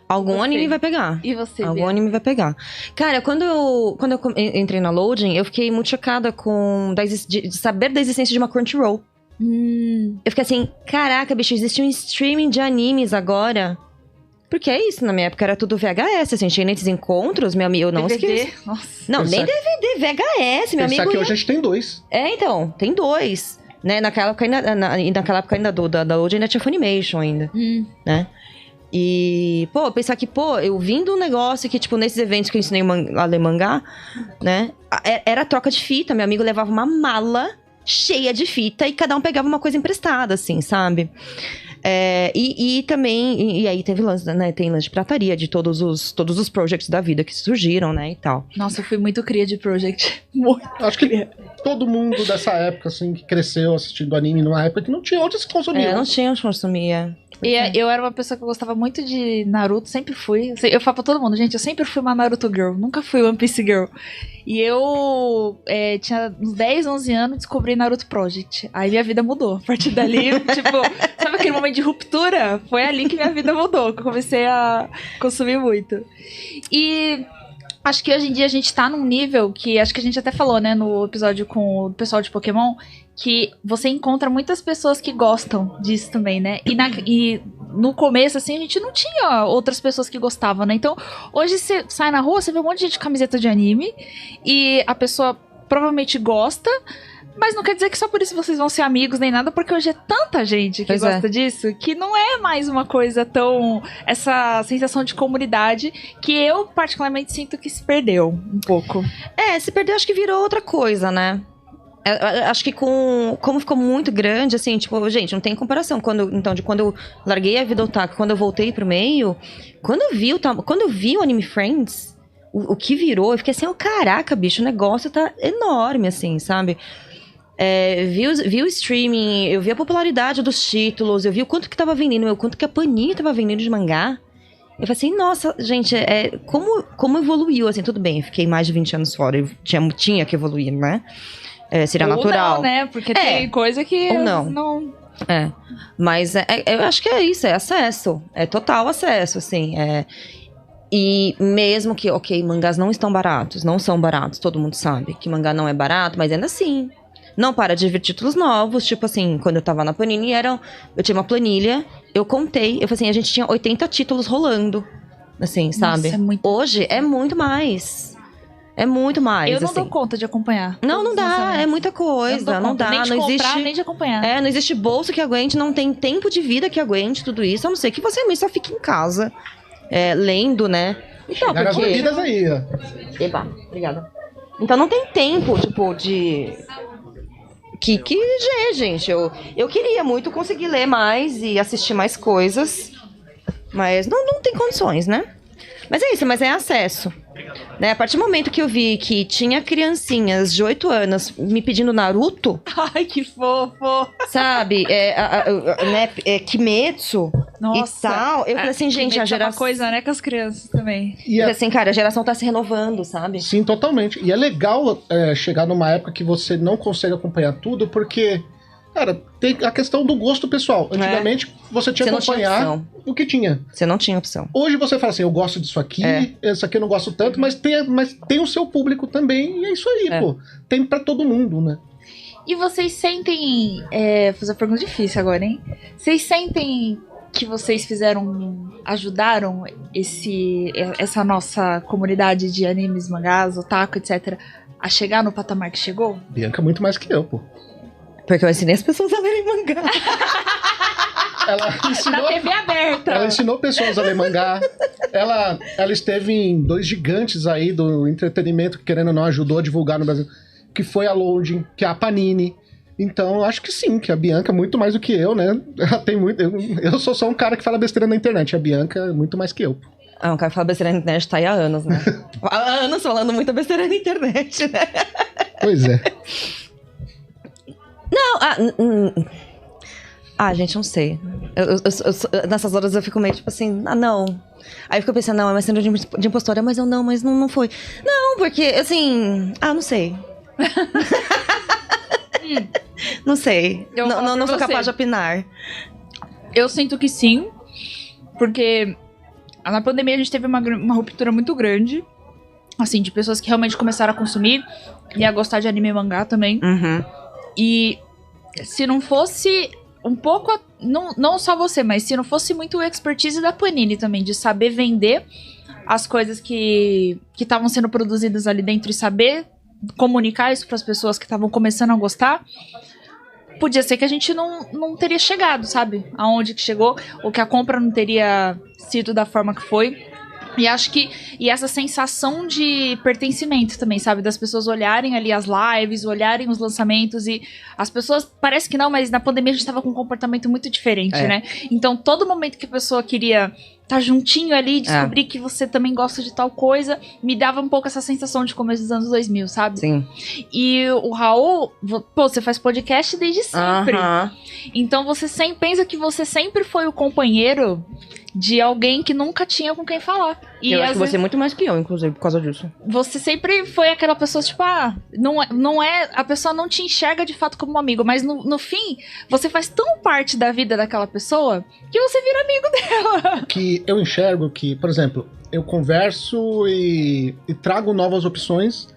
Algum anime vai pegar. E você, Algum anime vai pegar. Cara, quando eu entrei na Loading, eu fiquei muito chocada de saber da existência de uma Crunchyroll. Eu fiquei assim, caraca, bicho, existe um streaming de animes agora. Porque é isso, na minha época era tudo VHS, assim, tinha nesses encontros, meu amigo, eu não esqueci. Nossa. Não, nem DVD, VHS, meu amigo. Só que hoje a gente tem 2. Então, tem 2. Né? Naquela época ainda da Loading ainda tinha Funimation ainda, né? E, pensar que, eu vim de um negócio que, tipo, nesses eventos que eu ensinei a ler mangá, né? Era troca de fita, meu amigo levava uma mala cheia de fita e cada um pegava uma coisa emprestada, assim, sabe? E também, e aí teve lance, né? Tem lance de pirataria de todos os projects da vida que surgiram, né? E tal. Nossa, eu fui muito cria de project. Muito. Acho que todo mundo dessa época, assim, que cresceu assistindo anime numa época que não tinha onde se consumia. Não tinha onde consumia. E eu era uma pessoa que gostava muito de Naruto, sempre fui. Eu falo pra todo mundo, gente, eu sempre fui uma Naruto Girl, nunca fui One Piece Girl. E eu tinha uns 10, 11 anos e descobri Naruto Project. Aí minha vida mudou. A partir dali, tipo, sabe aquele momento de ruptura? Foi ali que minha vida mudou, que eu comecei a consumir muito. E Acho que hoje em dia a gente tá num nível que, acho que a gente até falou, né, no episódio com o pessoal de Pokémon, que você encontra muitas pessoas que gostam disso também, né? E no começo, assim, a gente não tinha outras pessoas que gostavam, né? Então, hoje você sai na rua, você vê um monte de gente de camiseta de anime, e a pessoa provavelmente gosta, mas não quer dizer que só por isso vocês vão ser amigos nem nada, porque hoje é tanta gente que gosta disso, que não é mais uma coisa tão... essa sensação de comunidade que eu particularmente sinto que se perdeu um pouco. Se perdeu, acho que virou outra coisa, né? Acho que como ficou muito grande, assim, tipo, gente, não tem comparação. Quando eu larguei a vida otaku, quando eu voltei pro meio, quando eu vi o Anime Friends, o que virou, eu fiquei assim, caraca, bicho, o negócio tá enorme, assim, sabe? Vi o streaming, eu vi a popularidade dos títulos, eu vi o quanto que tava vendendo, o quanto que a Panini tava vendendo de mangá. Eu falei assim, nossa, gente, como evoluiu, assim, tudo bem, eu fiquei mais de 20 anos fora, eu tinha que evoluir, né? Seria ou natural. Não, né? Porque tem coisa que ou não. Mas eu acho que é isso, é acesso, é total acesso, assim, E mesmo que, mangás não estão baratos, não são baratos, todo mundo sabe que mangá não é barato, mas ainda assim, não para de vir títulos novos, tipo assim, quando eu tava na Panini, eu tinha uma planilha, eu contei, eu falei assim, a gente tinha 80 títulos rolando, assim, sabe? Nossa, é muito... Hoje é muito mais. É muito mais, eu não assim. dou conta de acompanhar. Não dá, é muita coisa, não dá. Nem de não comprar, existe, nem de acompanhar. não existe bolso que aguente, não tem tempo de vida que aguente tudo isso, a não ser que você mesmo só fique em casa, lendo, né? Então, Chegaram as bebidas aí, ó. Eba, obrigada. Então não tem tempo, tipo, de... gente, eu queria muito conseguir ler mais e assistir mais coisas, mas não tem condições, né? Mas é isso, mas é acesso. Né? A partir do momento que eu vi que tinha criancinhas de 8 anos me pedindo Naruto... Ai, que fofo! Sabe? Kimetsu. Nossa, e tal. Eu falei assim, gente, a geração... É uma coisa, né, com as crianças também. Eu falei assim, cara, a geração tá se renovando, sabe? Sim, totalmente. E é legal chegar numa época que você não consegue acompanhar tudo, porque... Cara, tem a questão do gosto pessoal. Antigamente, você tinha que acompanhar o que tinha. Você não tinha opção. Hoje você fala assim, eu gosto disso aqui, esse aqui eu não gosto tanto, mas tem o seu público também, e é isso aí, pô. Tem pra todo mundo, né? E vocês sentem... fazer uma pergunta difícil agora, hein? Vocês sentem que vocês ajudaram essa nossa comunidade de animes, mangás, otaku, etc., a chegar no patamar que chegou? Bianca muito mais que eu, pô. Porque eu ensinei as pessoas a lerem mangá. Ela ensinou, na TV aberta. Ela ensinou pessoas a ler mangá. Ela esteve em 2 gigantes aí do entretenimento que, querendo ou não, ajudou a divulgar no Brasil. Que foi a Loading, que é a Panini. Então, eu acho que sim, que a Bianca, muito mais do que eu, né? Ela tem muito... Eu sou só um cara que fala besteira na internet. A Bianca é muito mais que eu. Um cara que fala besteira na internet tá aí há anos, né? Há anos falando muita besteira na internet, né? Pois é. Gente, não sei. Nessas horas eu fico meio tipo assim, não. Aí eu fico pensando, não, é uma cena de impostora, mas não foi. Não, porque, assim, não sei. Não sei. Não sou capaz de opinar. Eu sinto que sim, porque na pandemia a gente teve uma ruptura muito grande, assim, de pessoas que realmente começaram a consumir e a gostar de anime e mangá também. Uhum. E se não fosse um pouco, não só você, mas se não fosse muito o expertise da Panini também, de saber vender as coisas que estavam sendo produzidas ali dentro e saber comunicar isso para as pessoas que estavam começando a gostar, podia ser que a gente não teria chegado, sabe? Aonde que chegou, ou que a compra não teria sido da forma que foi. E acho que... E essa sensação de pertencimento também, sabe? Das pessoas olharem ali as lives, olharem os lançamentos e... As pessoas... Parece que não, mas na pandemia a gente tava com um comportamento muito diferente, né? Então, todo momento que a pessoa queria estar juntinho ali, descobrir que você também gosta de tal coisa, me dava um pouco essa sensação de começo dos anos 2000, sabe? Sim. E o Raul... Pô, você faz podcast desde sempre. Uh-huh. Então, você sempre pensa que você sempre foi o companheiro de alguém que nunca tinha com quem falar. E eu acho às que você é muito mais que eu, inclusive, por causa disso. Você sempre foi aquela pessoa, tipo, não é. A pessoa não te enxerga de fato como um amigo, mas no fim, você faz tão parte da vida daquela pessoa que você vira amigo dela. Que eu enxergo que, por exemplo, eu converso e trago novas opções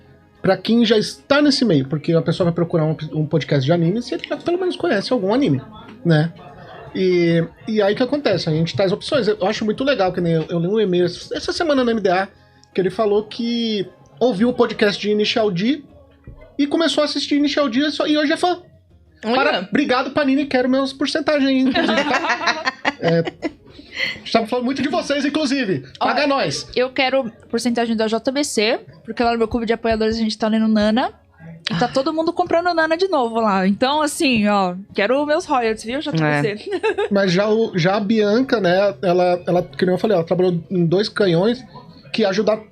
pra quem já está nesse meio, porque a pessoa vai procurar um podcast de anime se ele já pelo menos conhece algum anime, né? E aí o que acontece? A gente traz opções. Eu acho muito legal, que nem eu li um e-mail essa semana no MDA, que ele falou que ouviu o podcast de Initial D e começou a assistir Initial D e hoje é fã. Obrigado, Panini, quero meus porcentagens aí, inclusive, tá? Estamos falando muito de vocês, inclusive. Paga nós. Eu quero porcentagem da JBC, porque lá no meu clube de apoiadores a gente tá lendo Nana. E tá todo mundo comprando Nana de novo lá. Então, assim, ó, quero meus royalties, viu, JBC? Mas já a Bianca, né, ela, que nem eu falei, ela trabalhou em 2 canhões que ajudam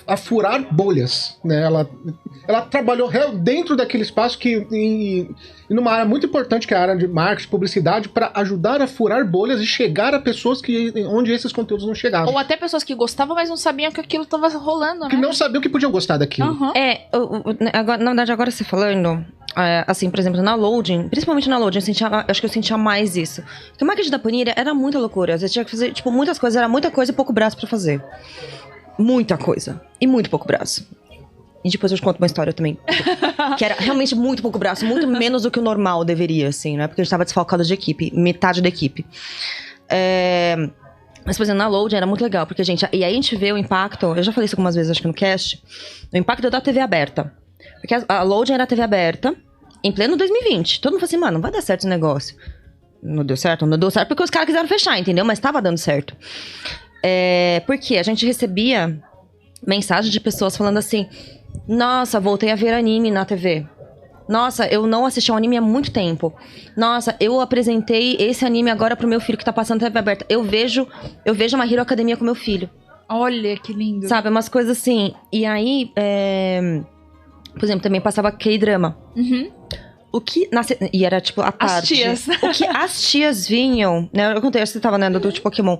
a furar bolhas, né? Ela trabalhou dentro daquele espaço e numa área muito importante, que é a área de marketing, publicidade, para ajudar a furar bolhas e chegar a pessoas onde esses conteúdos não chegavam. Ou até pessoas que gostavam, mas não sabiam que aquilo tava rolando, né? Que não sabiam que podiam gostar daquilo. Uhum. Agora, na verdade, agora você falando, assim, por exemplo, na Loading, principalmente na Loading, acho que eu sentia mais isso. Porque o marketing da Panini era muita loucura. Você tinha que fazer, tipo, muitas coisas, era muita coisa e pouco braço pra fazer. Muita coisa. E muito pouco braço. E depois eu te conto uma história também. Que era realmente muito pouco braço, muito menos do que o normal deveria, assim, né? Porque eu estava desfalcado de equipe, metade da equipe. Mas, por exemplo, na Load era muito legal, porque, gente, e aí a gente vê o impacto, eu já falei isso algumas vezes, acho que no cast, o impacto da TV aberta. Porque a Load era a TV aberta, em pleno 2020. Todo mundo falou assim, mano, não vai dar certo esse negócio. Não deu certo porque os caras quiseram fechar, entendeu? Mas tava dando certo. Porque a gente recebia mensagem de pessoas falando assim, nossa, voltei a ver anime na TV. Nossa, eu não assisti um anime há muito tempo. Nossa, eu apresentei esse anime agora pro meu filho que tá passando TV aberta. Eu vejo My Hero Academia com meu filho. Olha, que lindo. Sabe, umas coisas assim. E aí, por exemplo, também passava K-drama. Uhum. E era tipo a tarde. As tias. O que as tias vinham, né? Eu contei, você tava lendo do tipo Pokémon.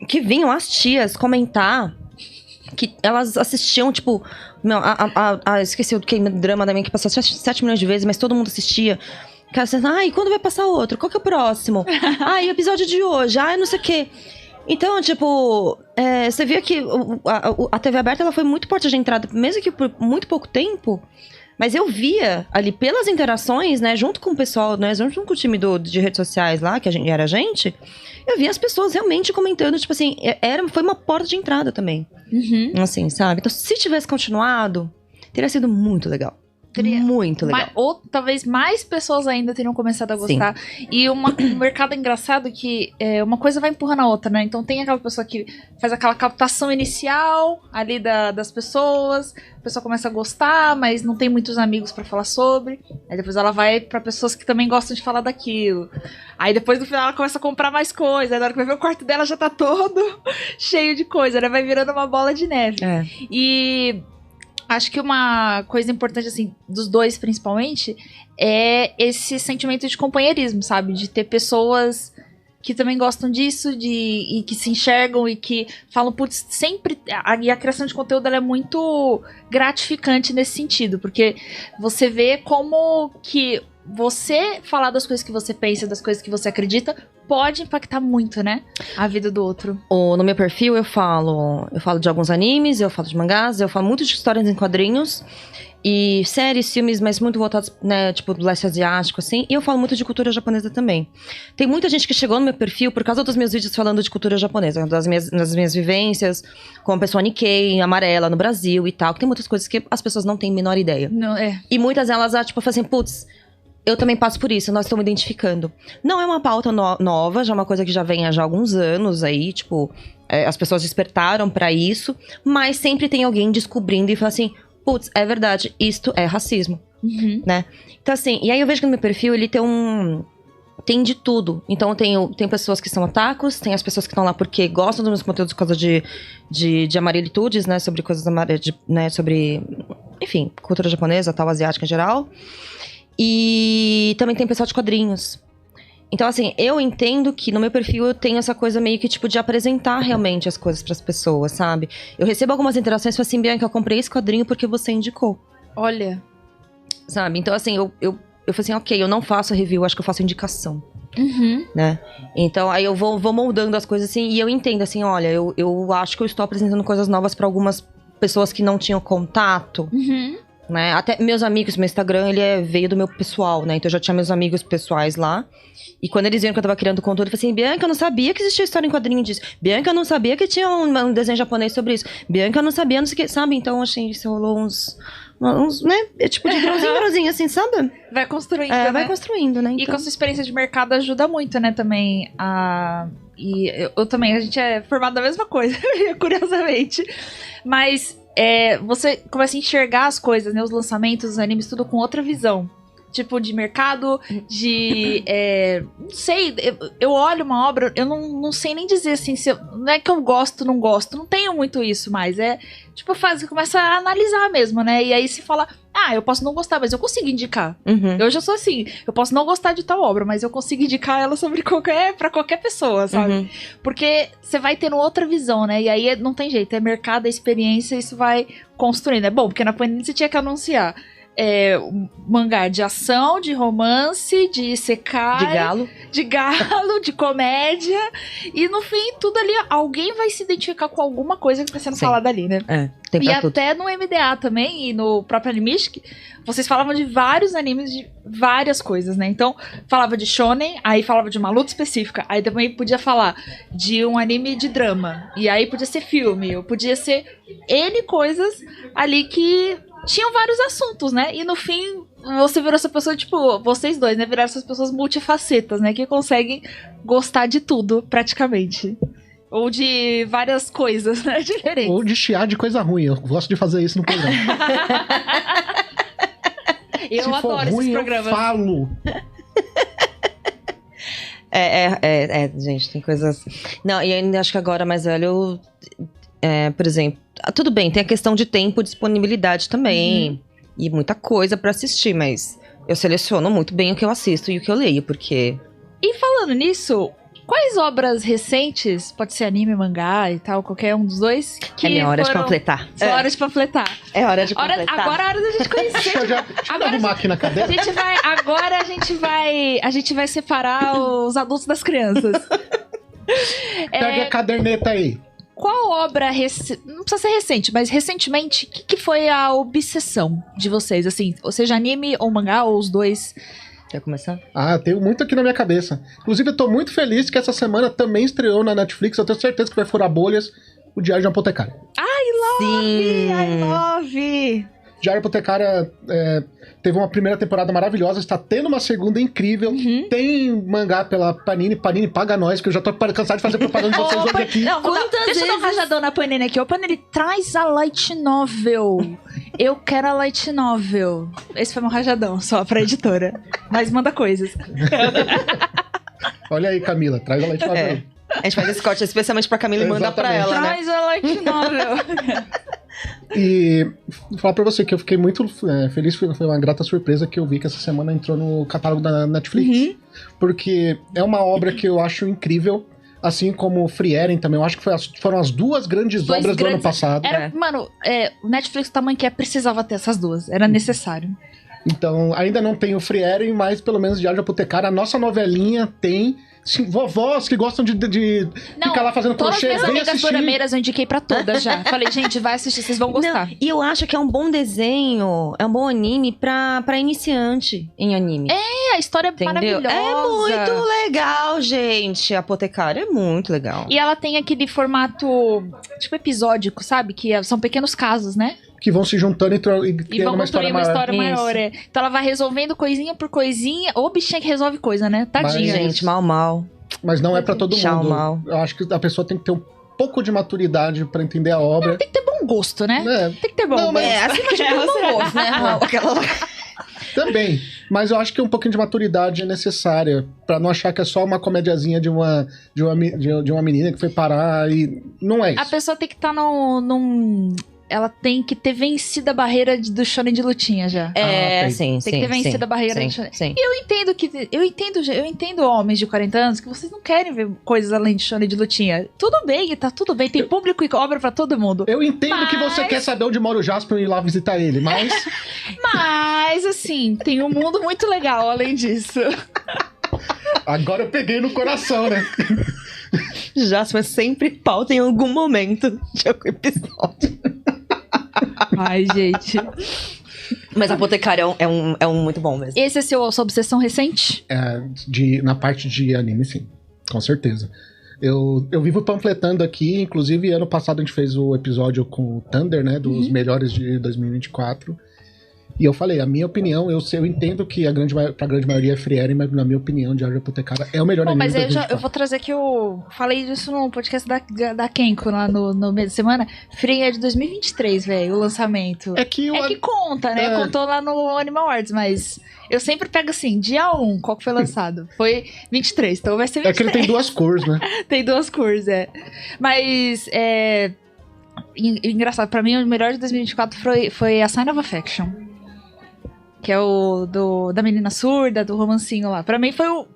Que vinham as tias comentar que elas assistiam, tipo... esqueci o K-drama também, que passou 7 milhões de vezes, mas todo mundo assistia. Cara, assim, e quando vai passar outro? Qual que é o próximo? E o episódio de hoje? Não sei o quê. Então, tipo, você via que a TV aberta ela foi muito porta de entrada, mesmo que por muito pouco tempo. Mas eu via ali pelas interações, né, junto com o pessoal, né, junto com o time de redes sociais lá, que era a gente, eu via as pessoas realmente comentando, tipo assim, foi uma porta de entrada também. Uhum. Assim, sabe? Então, se tivesse continuado, teria sido muito legal. Muito legal. Ou talvez mais pessoas ainda teriam começado a gostar. Sim. E um mercado engraçado que uma coisa vai empurrando a outra, né? Então tem aquela pessoa que faz aquela captação inicial ali das pessoas, a pessoa começa a gostar, mas não tem muitos amigos pra falar sobre. Aí depois ela vai pra pessoas que também gostam de falar daquilo. Aí depois no final ela começa a comprar mais coisa. Aí na hora que vai ver o quarto dela já tá todo cheio de coisa, né? Vai virando uma bola de neve. E... acho que uma coisa importante, assim, dos dois principalmente, é esse sentimento de companheirismo, sabe? De ter pessoas que também gostam disso, e que se enxergam e que falam, putz, sempre... E a criação de conteúdo, ela é muito gratificante nesse sentido, porque você vê como que você falar das coisas que você pensa, das coisas que você acredita, pode impactar muito, né? A vida do outro. No meu perfil eu falo de alguns animes, eu falo de mangás, eu falo muito de histórias em quadrinhos e séries, filmes, mas muito voltados, né, tipo, do leste asiático, assim. E eu falo muito de cultura japonesa também. Tem muita gente que chegou no meu perfil por causa dos meus vídeos falando de cultura japonesa, das minhas vivências como pessoa Nikkei, amarela no Brasil e tal, que tem muitas coisas que as pessoas não têm a menor ideia. Não, E muitas delas, tipo, falam assim, putz, eu também passo por isso, nós estamos identificando. Não é uma pauta nova, já é uma coisa que já vem há já alguns anos aí, tipo, as pessoas despertaram pra isso, mas sempre tem alguém descobrindo e fala assim, putz, é verdade, isto é racismo, né? Então assim, e aí eu vejo que no meu perfil ele tem de tudo. Então tem pessoas que são otakus, tem as pessoas que estão lá porque gostam dos meus conteúdos por causa de amarelitudes, né, sobre coisas né, sobre, enfim, cultura japonesa, tal, asiática em geral. E também tem pessoal de quadrinhos. Então, assim, eu entendo que no meu perfil eu tenho essa coisa meio que, tipo, de apresentar realmente as coisas pras pessoas, sabe? Eu recebo algumas interações e falo assim, Bianca, eu comprei esse quadrinho porque você indicou. Olha. Sabe? Então, assim, eu falei assim, ok, eu não faço review, acho que eu faço indicação. Uhum. Né? Então, aí eu vou moldando as coisas assim, e eu entendo, assim, olha, eu acho que eu estou apresentando coisas novas pra algumas pessoas que não tinham contato. Uhum. Né? Até meus amigos, meu Instagram, veio do meu pessoal, né? Então eu já tinha meus amigos pessoais lá. E quando eles viram que eu tava criando conteúdo, eu falei assim, Bianca, eu não sabia que existia história em quadrinho disso. Bianca, eu não sabia que tinha um desenho japonês sobre isso. Bianca, eu não sabia, não sei o que, sabe? Então, achei que rolou uns né? É tipo de grãozinho, assim, sabe? Vai construindo, né? né? Vai construindo, né? E Então... com a sua experiência de mercado ajuda muito, né, também. E eu também, a gente é formado da mesma coisa, curiosamente. Mas você começa a enxergar as coisas, né? Os lançamentos, os animes, tudo com outra visão. Tipo, de mercado, de... não sei, eu olho uma obra, eu não sei nem dizer assim, não é que eu gosto, não gosto, não tenho muito isso mais. Tipo, começa a analisar mesmo, né? E aí se fala, eu posso não gostar, mas eu consigo indicar. Uhum. Eu já sou assim, eu posso não gostar de tal obra, mas eu consigo indicar ela pra qualquer pessoa, sabe? Uhum. Porque você vai tendo outra visão, né? E aí não tem jeito, é mercado, é experiência, isso vai construindo. É bom, porque na Panini você tinha que anunciar mangá de ação, de romance, de isekai, de galo, de comédia, e no fim, tudo ali, alguém vai se identificar com alguma coisa que tá sendo falada ali, né? Tem pra tudo. Até no MDA também, e no próprio Animistic, vocês falavam de vários animes, de várias coisas, né? Então, falava de shonen, aí falava de uma luta específica, aí também podia falar de um anime de drama, e aí podia ser filme, ou podia ser N coisas ali que tinham vários assuntos, né? E no fim, você virou essa pessoa, tipo, vocês dois, né? Viraram essas pessoas multifacetas, né? Que conseguem gostar de tudo, praticamente. Ou de várias coisas, né? Diferentes. Ou de chiar de coisa ruim. Eu gosto de fazer isso no programa. Eu adoro ruim, esses programas. Eu falo. Gente, tem coisas... Não, e ainda acho que agora mais velho, por exemplo, tudo bem, tem a questão de tempo e disponibilidade também, e muita coisa pra assistir, mas eu seleciono muito bem o que eu assisto e o que eu leio, porque... E falando nisso, quais obras recentes, pode ser anime, mangá e tal, qualquer um dos dois, que minha hora de panfletar. Hora de panfletar. É hora de panfletar. Agora é hora da gente conhecer. Deixa eu arrumar aqui na cadeira. A gente vai separar os adultos das crianças. Pega a caderneta aí. Qual obra, não precisa ser recente, mas recentemente, o que foi a obsessão de vocês? Assim, ou seja, anime ou mangá, ou os dois? Quer começar? Tenho muito aqui na minha cabeça. Inclusive, eu tô muito feliz que essa semana também estreou na Netflix. Eu tenho certeza que vai furar bolhas o Diário de uma Apotecária. Sim! I love! Diário de Apotecária teve uma primeira temporada maravilhosa, está tendo uma segunda incrível. Tem mangá pela Panini. Panini paga nós, que eu já tô cansado de fazer propaganda de vocês hoje aqui. Não, deixa eu dar um rajadão na Panini aqui. Ô, Panini, traz a light novel. Eu quero a light novel. Esse foi meu rajadão, só pra editora. Mas manda coisas. Olha aí, Camila, traz a light novel. A gente faz esse corte especialmente pra Camila e manda pra ela, né? Traz a light novel. E vou falar pra você que eu fiquei muito feliz, foi uma grata surpresa que eu vi que essa semana entrou no catálogo da Netflix. Porque é uma obra que eu acho incrível, assim como Free Eren também. Eu acho que foram as duas grandes obras do ano passado. Mano, o Netflix, o tamanho que precisava ter essas duas. Era necessário. Então, ainda não tem o Free Eren, mas pelo menos Diário de Apotecária, a nossa novelinha tem... Sim, vovós que gostam de ficar lá fazendo crochê, todas as vem amigas assistir. Dorameiras eu indiquei pra todas já. Falei, gente, vai assistir, vocês vão gostar. Não, e eu acho que é um bom desenho, é um bom anime pra iniciante em anime. A história é maravilhosa. É muito legal, gente. A Apotecária é muito legal. E ela tem aquele formato, tipo, episódico, sabe? Que são pequenos casos, né? Que vão se juntando e criando vão construir uma história maior. Então ela vai resolvendo coisinha por coisinha. Ô, bichinha que resolve coisa, né? Tadinha. Gente, mal. Mas não é pra todo mundo. Mal. Eu acho que a pessoa tem que ter um pouco de maturidade pra entender a obra. Tem que ter bom gosto, né? Tem que ter bom gosto. Acima de bom gosto, né? Também. Mas eu acho que um pouquinho de maturidade é necessária pra não achar que é só uma comediazinha de uma menina que foi parar e não é isso. A pessoa tem que estar num ela tem que ter vencido a barreira do shonen de lutinha já. Sim. Tem que ter vencido a barreira do shonen. Sim. E eu entendo homens de 40 anos que vocês não querem ver coisas além de shonen de lutinha. Tudo bem, tá tudo bem. Tem público e obra pra todo mundo. Eu entendo que você quer saber onde mora o Jasper e ir lá visitar ele, mas... Mas, assim, tem um mundo muito legal além disso. Agora eu peguei no coração, né? Jasper sempre pauta em algum momento de algum episódio. Ai, gente. Mas Apotecário é um muito bom mesmo. Esse é sua obsessão recente? Na parte de anime, sim. Com certeza. Eu vivo panfletando aqui, inclusive ano passado a gente fez o episódio com o Thunder, né? Dos melhores de 2024. E eu falei, a minha opinião, eu entendo que pra grande maioria é Frieren, mas na minha opinião, Diário de Apotecária é o melhor anime. Mas eu vou trazer que eu falei disso no podcast da Kenko lá no meio de semana. Frieren é de 2023, velho, o lançamento. É que conta, né? Contou lá no Animal Awards, mas eu sempre pego assim, dia 1, qual que foi lançado? Foi 23, então vai ser 23. É que ele tem 2 cores, né? Tem 2 cores, Mas, engraçado, pra mim o melhor de 2024 foi a Sign of Affection. Que é o da menina surda, do romancinho lá. Pra mim foi o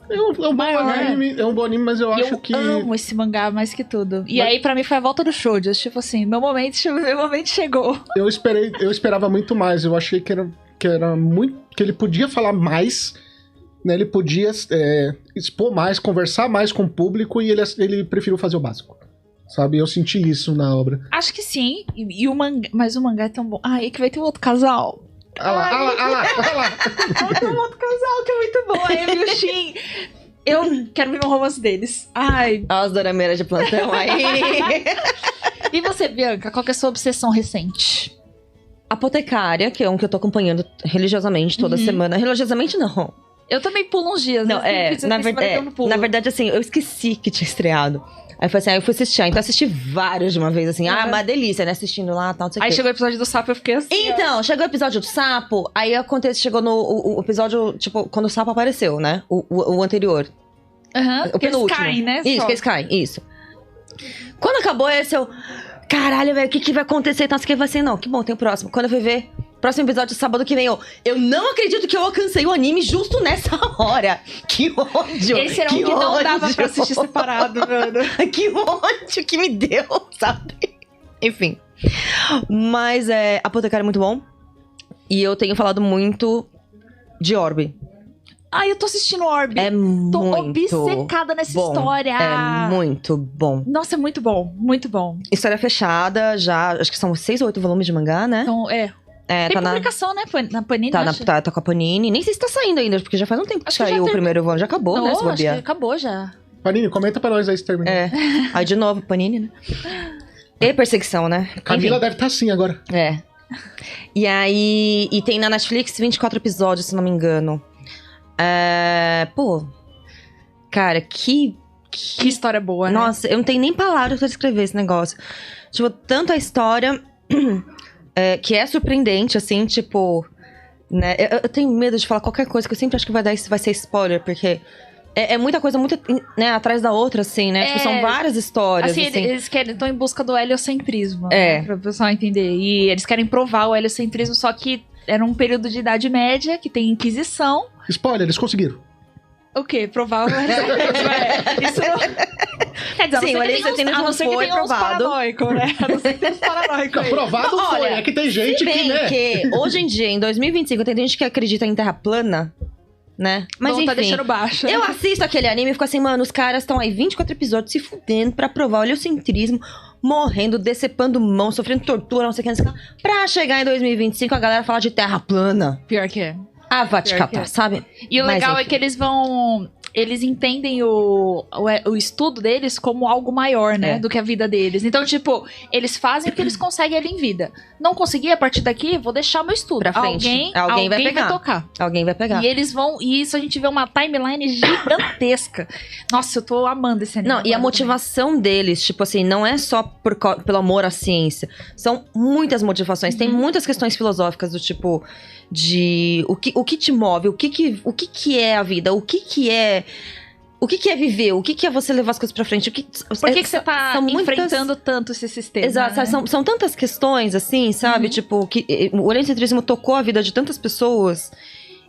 maior. É um bom anime, mas eu acho que... Eu amo esse mangá mais que tudo. E aí, pra mim, foi a volta do shoujo. Tipo assim, meu momento chegou. Eu esperava muito mais. Eu achei que era muito... Que ele podia falar mais, né? Ele podia expor mais, conversar mais com o público, e ele preferiu fazer o básico. Sabe? Eu senti isso na obra. Acho que sim. Mas o mangá é tão bom. Ah, e que vai ter um outro casal. Olha lá. Tem um outro casal que é muito bom. A Amy e o Shin. Eu quero ver um romance deles. Ai. As dorameiras de plantão aí. E você, Bianca, qual que é a sua obsessão recente? Apotecária, que é um que eu tô acompanhando religiosamente toda semana. Religiosamente, não. Eu também pulo uns dias. Não, na verdade, assim, eu esqueci que tinha estreado. Aí eu falei assim, eu fui assistir. Então eu assisti vários de uma vez, assim. Uma delícia, né? Assistindo lá, tal, não sei o quê. Aí chegou o episódio do sapo, eu fiquei assim. Então, chegou o episódio do sapo, aí chegou o episódio, tipo, quando o sapo apareceu, né? O anterior. O penúltimo. Eles caem, né? Isso, que eles caem, isso. Quando acabou esse, caralho, velho, o que vai acontecer? Então, que vai ser, não. Que bom, tem o próximo. Quando eu fui ver, próximo episódio, sábado que vem, eu não acredito que eu alcancei o anime justo nessa hora. Que ódio. Esse era um que não dava pra assistir separado, mano. Que ódio que me deu, sabe? Enfim. Mas Apotecário é muito bom. E eu tenho falado muito de Orbe. Eu tô assistindo Orbe. Tô obcecada nessa história. É muito bom. Nossa, é muito bom. Muito bom. História fechada, já. Acho que são 6 ou 8 volumes de mangá, né? Então, tem tá publicação, né? Na Panini. Tá com a Panini. Nem sei se tá saindo ainda, porque já faz um tempo que saiu o primeiro volume. Já acabou, né? Se acho que acabou já. Panini, comenta pra nós aí se terminou. Aí de novo, Panini, né? E perseguição, né? Camila deve estar assim agora. E aí... E tem na Netflix 24 episódios, se não me engano. Cara, que história boa, né? Nossa, eu não tenho nem palavras pra descrever esse negócio. Tipo, tanto a história... que é surpreendente, assim, tipo... Né? Eu tenho medo de falar qualquer coisa, que eu sempre acho que vai ser spoiler, porque... É muita coisa, muito, né, atrás da outra, assim, né? Tipo, são várias histórias, assim. Eles estão em busca do heliocentrismo, né, pra o pessoal entender. E eles querem provar o heliocentrismo, só que era um período de Idade Média, que tem Inquisição. Spoiler, eles conseguiram. O quê? Provar o heliocentrismo, Isso... Quer dizer, sim, o heliocentrismo não foi provado. Né? A não ser que tem uns paranoicos aí. Provado não, foi, é que tem gente que, né? que hoje em dia, em 2025, tem gente que acredita em terra plana, né? Mas enfim, tá deixando baixo. Eu assisto aquele anime e fico assim, mano, os caras estão aí 24 episódios se fudendo pra provar o heliocentrismo, morrendo, decepando mão, sofrendo tortura, não sei o que, pra chegar em 2025 a galera falar de terra plana. Pior que é. Vai te catar, sabe? E o legal é que eles entendem o estudo deles como algo maior, né? Do que a vida deles. Então, tipo, eles fazem o que eles conseguem ali em vida. Não consegui, a partir daqui, vou deixar o meu estudo. Pra frente. Alguém vai pegar. Vai tocar. Alguém vai pegar. E eles vão... E isso a gente vê uma timeline gigantesca. Nossa, eu tô amando esse anime. Não, e a motivação deles, tipo assim, não é só pelo amor à ciência. São muitas motivações. Tem muitas questões filosóficas do tipo... De o que te move, o que é a vida, o que é O que é viver? O que é você levar as coisas pra frente? Por que você tá enfrentando tanto esse sistema? Exato, né? são tantas questões, assim, sabe? Tipo, que o heliocentrismo tocou a vida de tantas pessoas.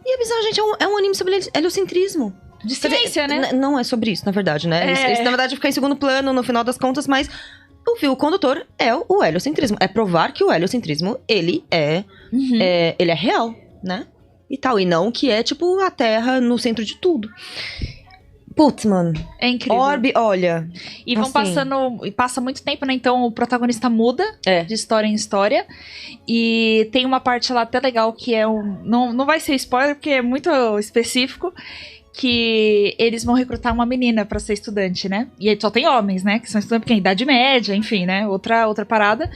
E é bizarro, gente, é um anime sobre heliocentrismo. De ciência, né? Não é sobre isso, na verdade, né? Isso, na verdade, fica em segundo plano, no final das contas, mas o fio condutor é o heliocentrismo. É provar que o heliocentrismo, ele é real, né? E tal. E não que é, tipo, a Terra no centro de tudo. Putz, mano. É incrível. Orbe, olha. E vão passando. E passa muito tempo, né? Então o protagonista muda de história em história. E tem uma parte lá até legal que é não vai ser spoiler, porque é muito específico. Que eles vão recrutar uma menina pra ser estudante, né? E aí só tem homens, né? Que são estudantes, porque é idade média, enfim, né? Outra parada.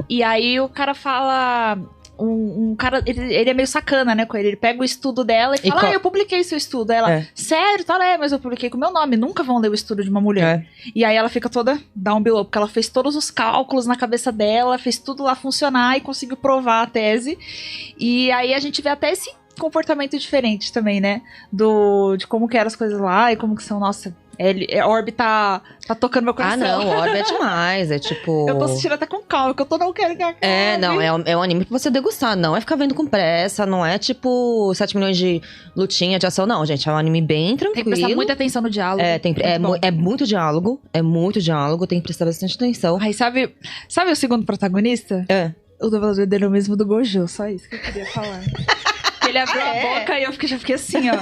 E aí o cara fala. Um cara, ele é meio sacana, né, com ele pega o estudo dela e fala, eu publiquei seu estudo. Aí ela, sério? Tá, mas eu publiquei com o meu nome, nunca vão ler o estudo de uma mulher. E aí ela fica toda down below, porque ela fez todos os cálculos na cabeça dela, fez tudo lá funcionar e conseguiu provar a tese. E aí a gente vê até esse comportamento diferente também, né, de como que eram as coisas lá e como que são, nossa... Orbe tá tocando meu coração. Ah, não, Orbe é demais, é tipo... Eu tô assistindo até com calma, porque eu não quero que acabe. Não, é um anime pra você degustar, não é ficar vendo com pressa, não é tipo 7 milhões de lutinha, de ação, não, gente, é um anime bem tranquilo. Tem que prestar muita atenção no diálogo. É muito diálogo, tem que prestar bastante atenção. Aí sabe o segundo protagonista? O dublador dele é o mesmo do Gojo, só isso que eu queria falar. Ele abriu a boca e eu já fiquei assim, ó.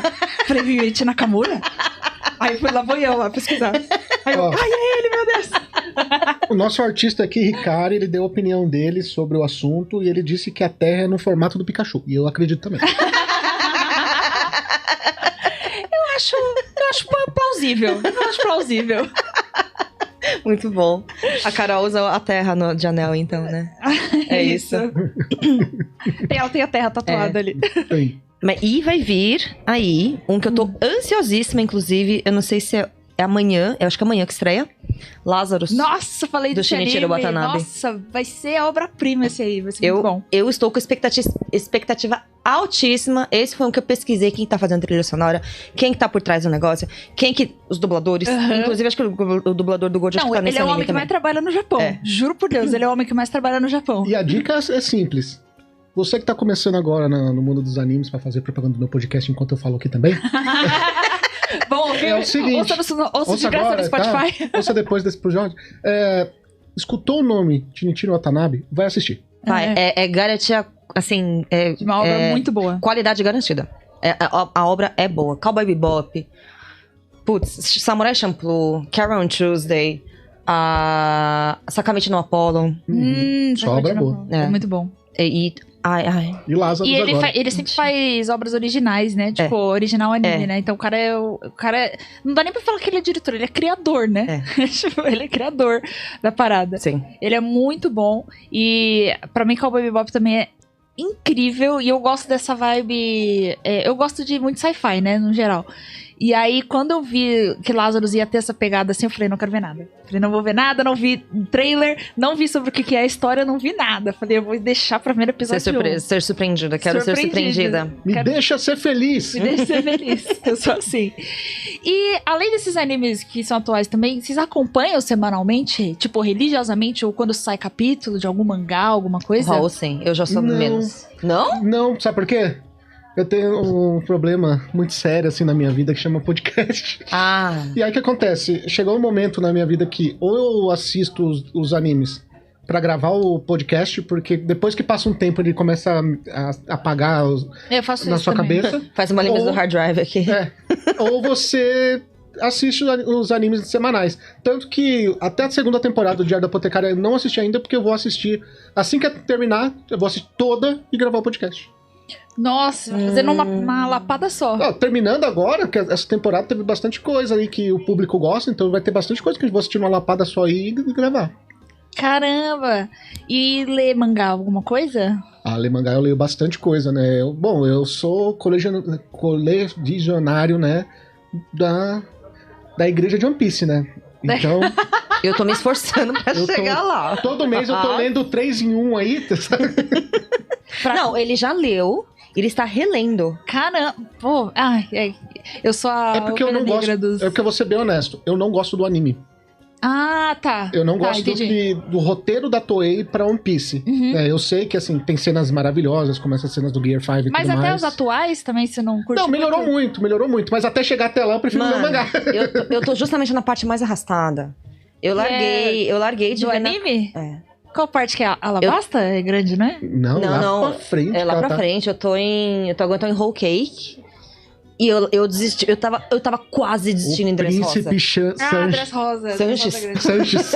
Falei, Ryuichi Nakamura? Aí vou eu lá pesquisar. Aí eu, é ele, meu Deus! O nosso artista aqui, Ricardo, ele deu a opinião dele sobre o assunto e ele disse que a Terra é no formato do Pikachu. E eu acredito também. Eu acho plausível. Muito bom. A Carol usa a Terra de anel, então, né? É isso. Ela tem a Terra tatuada ali. Sim. E vai vir aí um que eu tô ansiosíssima, inclusive. Eu não sei se é amanhã. Eu acho que é amanhã que estreia. Lazarus. Nossa, falei do Shinichiro Watanabe. Nossa, vai ser a obra-prima esse aí. Vai ser muito bom. Eu estou com expectativa altíssima. Esse foi um que eu pesquisei. Quem tá fazendo trilha sonora. Quem que tá por trás do negócio. Os dubladores. Inclusive, acho que o dublador do Gojo tá nesse ele é o homem que mais trabalha no Japão. Juro por Deus, ele é o homem que mais trabalha no Japão. E a dica é simples. Você que tá começando agora no mundo dos animes pra fazer propaganda do meu podcast enquanto eu falo aqui também. Vamos ouvir. É o seguinte. Ouça de graça no Spotify. Tá? Ouça depois desse episódio. Escutou o nome Shinichiro Watanabe, vai assistir. Vai, é garantia, assim... uma obra muito boa. Qualidade garantida. A obra é boa. Cowboy Bebop, Samurai Champloo, Carol on Tuesday, Sakamichi no Apollo. Só obra boa. É muito bom. E Lazarus agora. Ele sempre faz obras originais, né? Tipo, original anime, né? Então o cara é... Não dá nem pra falar que ele é diretor, ele é criador, né? Tipo, ele é criador da parada. Sim. Ele é muito bom. E pra mim, Cowboy Bebop também é incrível. E eu gosto dessa vibe... eu gosto de muito sci-fi, né? No geral. E aí, quando eu vi que Lazarus ia ter essa pegada assim, eu falei, não quero ver nada. Falei, não vou ver nada, não vi trailer, não vi sobre o que é a história, não vi nada. Falei, eu vou deixar pra primeiro episódio. Ser surpreendida, quero ser surpreendida. Deixa ser feliz. Me deixa ser feliz, eu sou assim. E, além desses animes que são atuais também, vocês acompanham semanalmente? Tipo, religiosamente, ou quando sai capítulo de algum mangá, alguma coisa? Raul, sim, eu já sou menos. Não? Não, sabe por quê? Eu tenho um problema muito sério, assim, na minha vida, que chama podcast. E aí, o que acontece? Chegou um momento na minha vida que ou eu assisto os animes pra gravar o podcast, porque depois que passa um tempo ele começa a apagar na sua cabeça. Faz uma limpeza do hard drive aqui. Ou você assiste os animes semanais. Tanto que até a segunda temporada do Diário da Apotecária eu não assisti ainda, porque eu vou assistir, assim que terminar, eu vou assistir toda e gravar o podcast. Nossa, fazendo uma lapada só. Terminando agora, que essa temporada teve bastante coisa aí que o público gosta, então vai ter bastante coisa que eu vou assistir numa lapada só aí e gravar. Caramba! E ler mangá, alguma coisa? Ler mangá eu leio bastante coisa, né? Eu sou colegianário, né, da igreja de One Piece, né? Então... Eu tô me esforçando pra chegar lá. Todo mês eu tô lendo 3 em 1 aí, sabe? Não, ele já leu Ele está relendo. Caramba, pô, eu sou a porque eu não gosto. É porque eu vou ser bem honesto. Eu não gosto do anime. Ah, tá. Eu não gosto do roteiro da Toei pra One Piece. Eu sei que, assim, tem cenas maravilhosas, como essas cenas do Gear 5 e tudo mais. Mas até os atuais também, você não curte? Não, melhorou muito. Mas até chegar até lá, eu prefiro ler o mangá. Eu tô justamente na parte mais arrastada. Eu larguei de do ver anime? É. Qual parte que é? Alabasta? É grande, né? Não, lá pra frente. É lá pra frente. Eu tô agora em Whole Cake. E eu desisti. Eu tava quase desistindo em Dress Rosa. Dress Rosa. Sanches.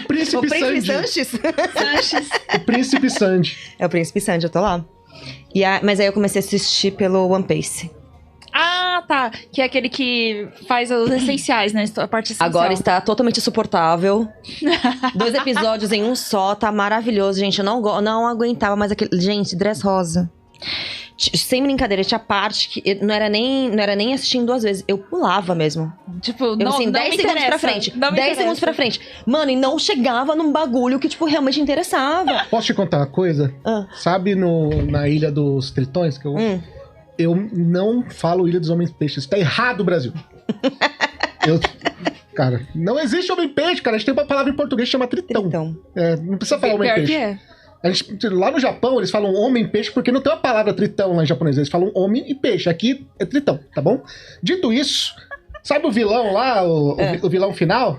O Príncipe Sanji. O Príncipe Sanji. É o Príncipe Sanji, eu tô lá. Mas aí eu comecei a assistir pelo One Piece. Ah, tá. Que é aquele que faz os essenciais, né? A parte essencial. Agora está totalmente insuportável. 2 episódios em um só, tá maravilhoso, gente. Eu não aguentava mais aquele... Gente, Dress Rosa. Sem brincadeira, tinha parte que não era nem assistindo 2 vezes. Eu pulava mesmo. Tipo, não, assim, 10 segundos pra frente. 10 segundos pra frente. Mano, e não chegava num bagulho que, tipo, realmente interessava. Posso te contar uma coisa? Sabe na Ilha dos Tritões? Que eu não falo Ilha dos Homens Peixes. Tá errado, Brasil. Cara, não existe homem-peixe, cara. A gente tem uma palavra em português que chama tritão. Não precisa falar homem-peixe. Lá no Japão, eles falam homem-peixe porque não tem uma palavra tritão lá em japonês. Eles falam homem e peixe. Aqui é tritão, tá bom? Dito isso, sabe o vilão lá, o vilão final?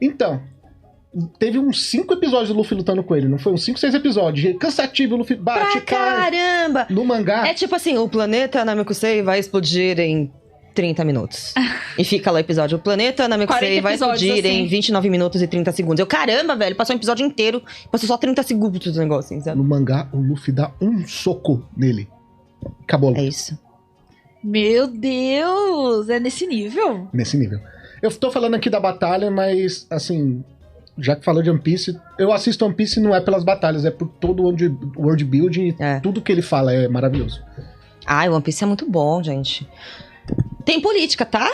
Então, teve uns 5 episódios do Luffy lutando com ele. Não foi uns 5, 6 episódios. Cansativo, o Luffy bate, caramba! No mangá. É tipo assim, o planeta Namekusei vai explodir em 30 minutos. E fica lá o episódio. O planeta Namekusei vai explodir em 29 minutos e 30 segundos. Caramba, velho, passou um episódio inteiro. Passou só 30 segundos do negócio, assim, sabe? No mangá, o Luffy dá um soco nele. Acabou. É isso. Meu Deus! É nesse nível? Nesse nível. Eu tô falando aqui da batalha, mas, assim... Já que falou de One Piece, eu assisto One Piece não é pelas batalhas, é por todo o world building e tudo que ele fala é maravilhoso. O One Piece é muito bom, gente. Tem política, tá?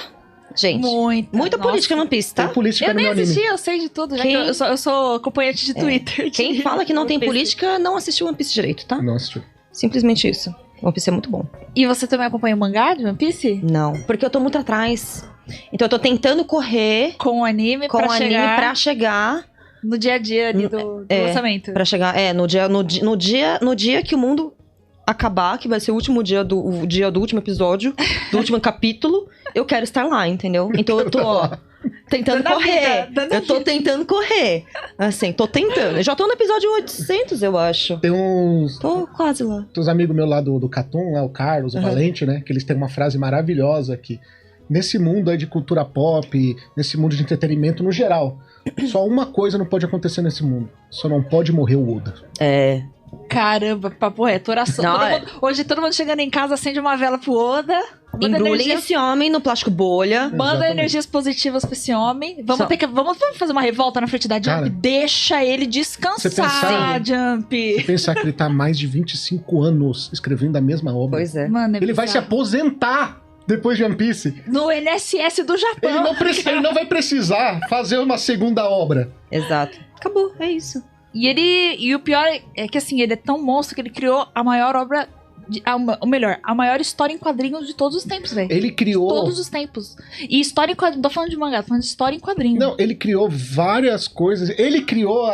Gente. Muita política no One Piece, tá? Tem política eu no nem meu assisti, anime. Eu sei de tudo. Eu sou acompanhante de Twitter. Quem fala que não tem política, não assistiu One Piece direito, tá? Não assistiu. Simplesmente isso. One Piece é muito bom. E você também acompanha o mangá de One Piece? Não, porque eu tô muito atrás. Então eu tô tentando correr com o anime pra chegar no dia a dia ali do lançamento. Pra chegar, no dia que o mundo acabar, que vai ser o último dia do último episódio, do último capítulo, eu quero estar lá, entendeu? Então eu tô, tentando correr. Eu tô tentando correr. Assim, tô tentando. Eu já tô no episódio 800, eu acho. Tem uns... Tô quase lá. Tem uns amigos meus lá do Catum, lá, o Carlos, o Valente, né? Que eles têm uma frase maravilhosa que nesse mundo aí de cultura pop, nesse mundo de entretenimento no geral, só uma coisa não pode acontecer nesse mundo. Só não pode morrer o Oda. Caramba, papo reto, oração. Hoje todo mundo chegando em casa, acende uma vela pro Oda. Embrulhem esse homem no plástico bolha. Manda energias positivas pra esse homem. Vamos fazer uma revolta na frente da Jump. Cara, deixa ele descansar, Jump. Você pensar que ele tá há mais de 25 anos escrevendo a mesma obra. Pois é. Mano, ele vai se aposentar depois de One Piece. No NSS do Japão. Ele não vai precisar fazer uma segunda obra. Exato. Acabou, é isso. E o pior é que, assim, ele é tão monstro que ele criou a maior obra... a maior história em quadrinhos de todos os tempos, velho. Ele criou... De todos os tempos. E história em quadrinhos... Não tô falando de mangá, tô falando de história em quadrinhos. Não, ele criou várias coisas. Ele criou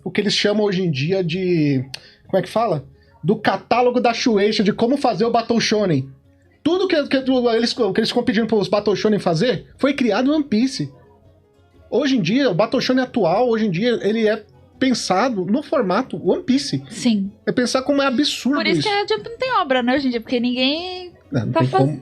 o que eles chamam hoje em dia de... Como é que fala? Do catálogo da Shueisha, de como fazer o Battle Shonen. Tudo que eles ficam pedindo para os Battle Shonen fazer foi criado em One Piece. Hoje em dia, o Battle Shonen atual, hoje em dia, ele é pensado no formato One Piece. Sim. É pensar como é absurdo isso. Por isso que a Jump não tem obra, né, hoje em dia, porque ninguém...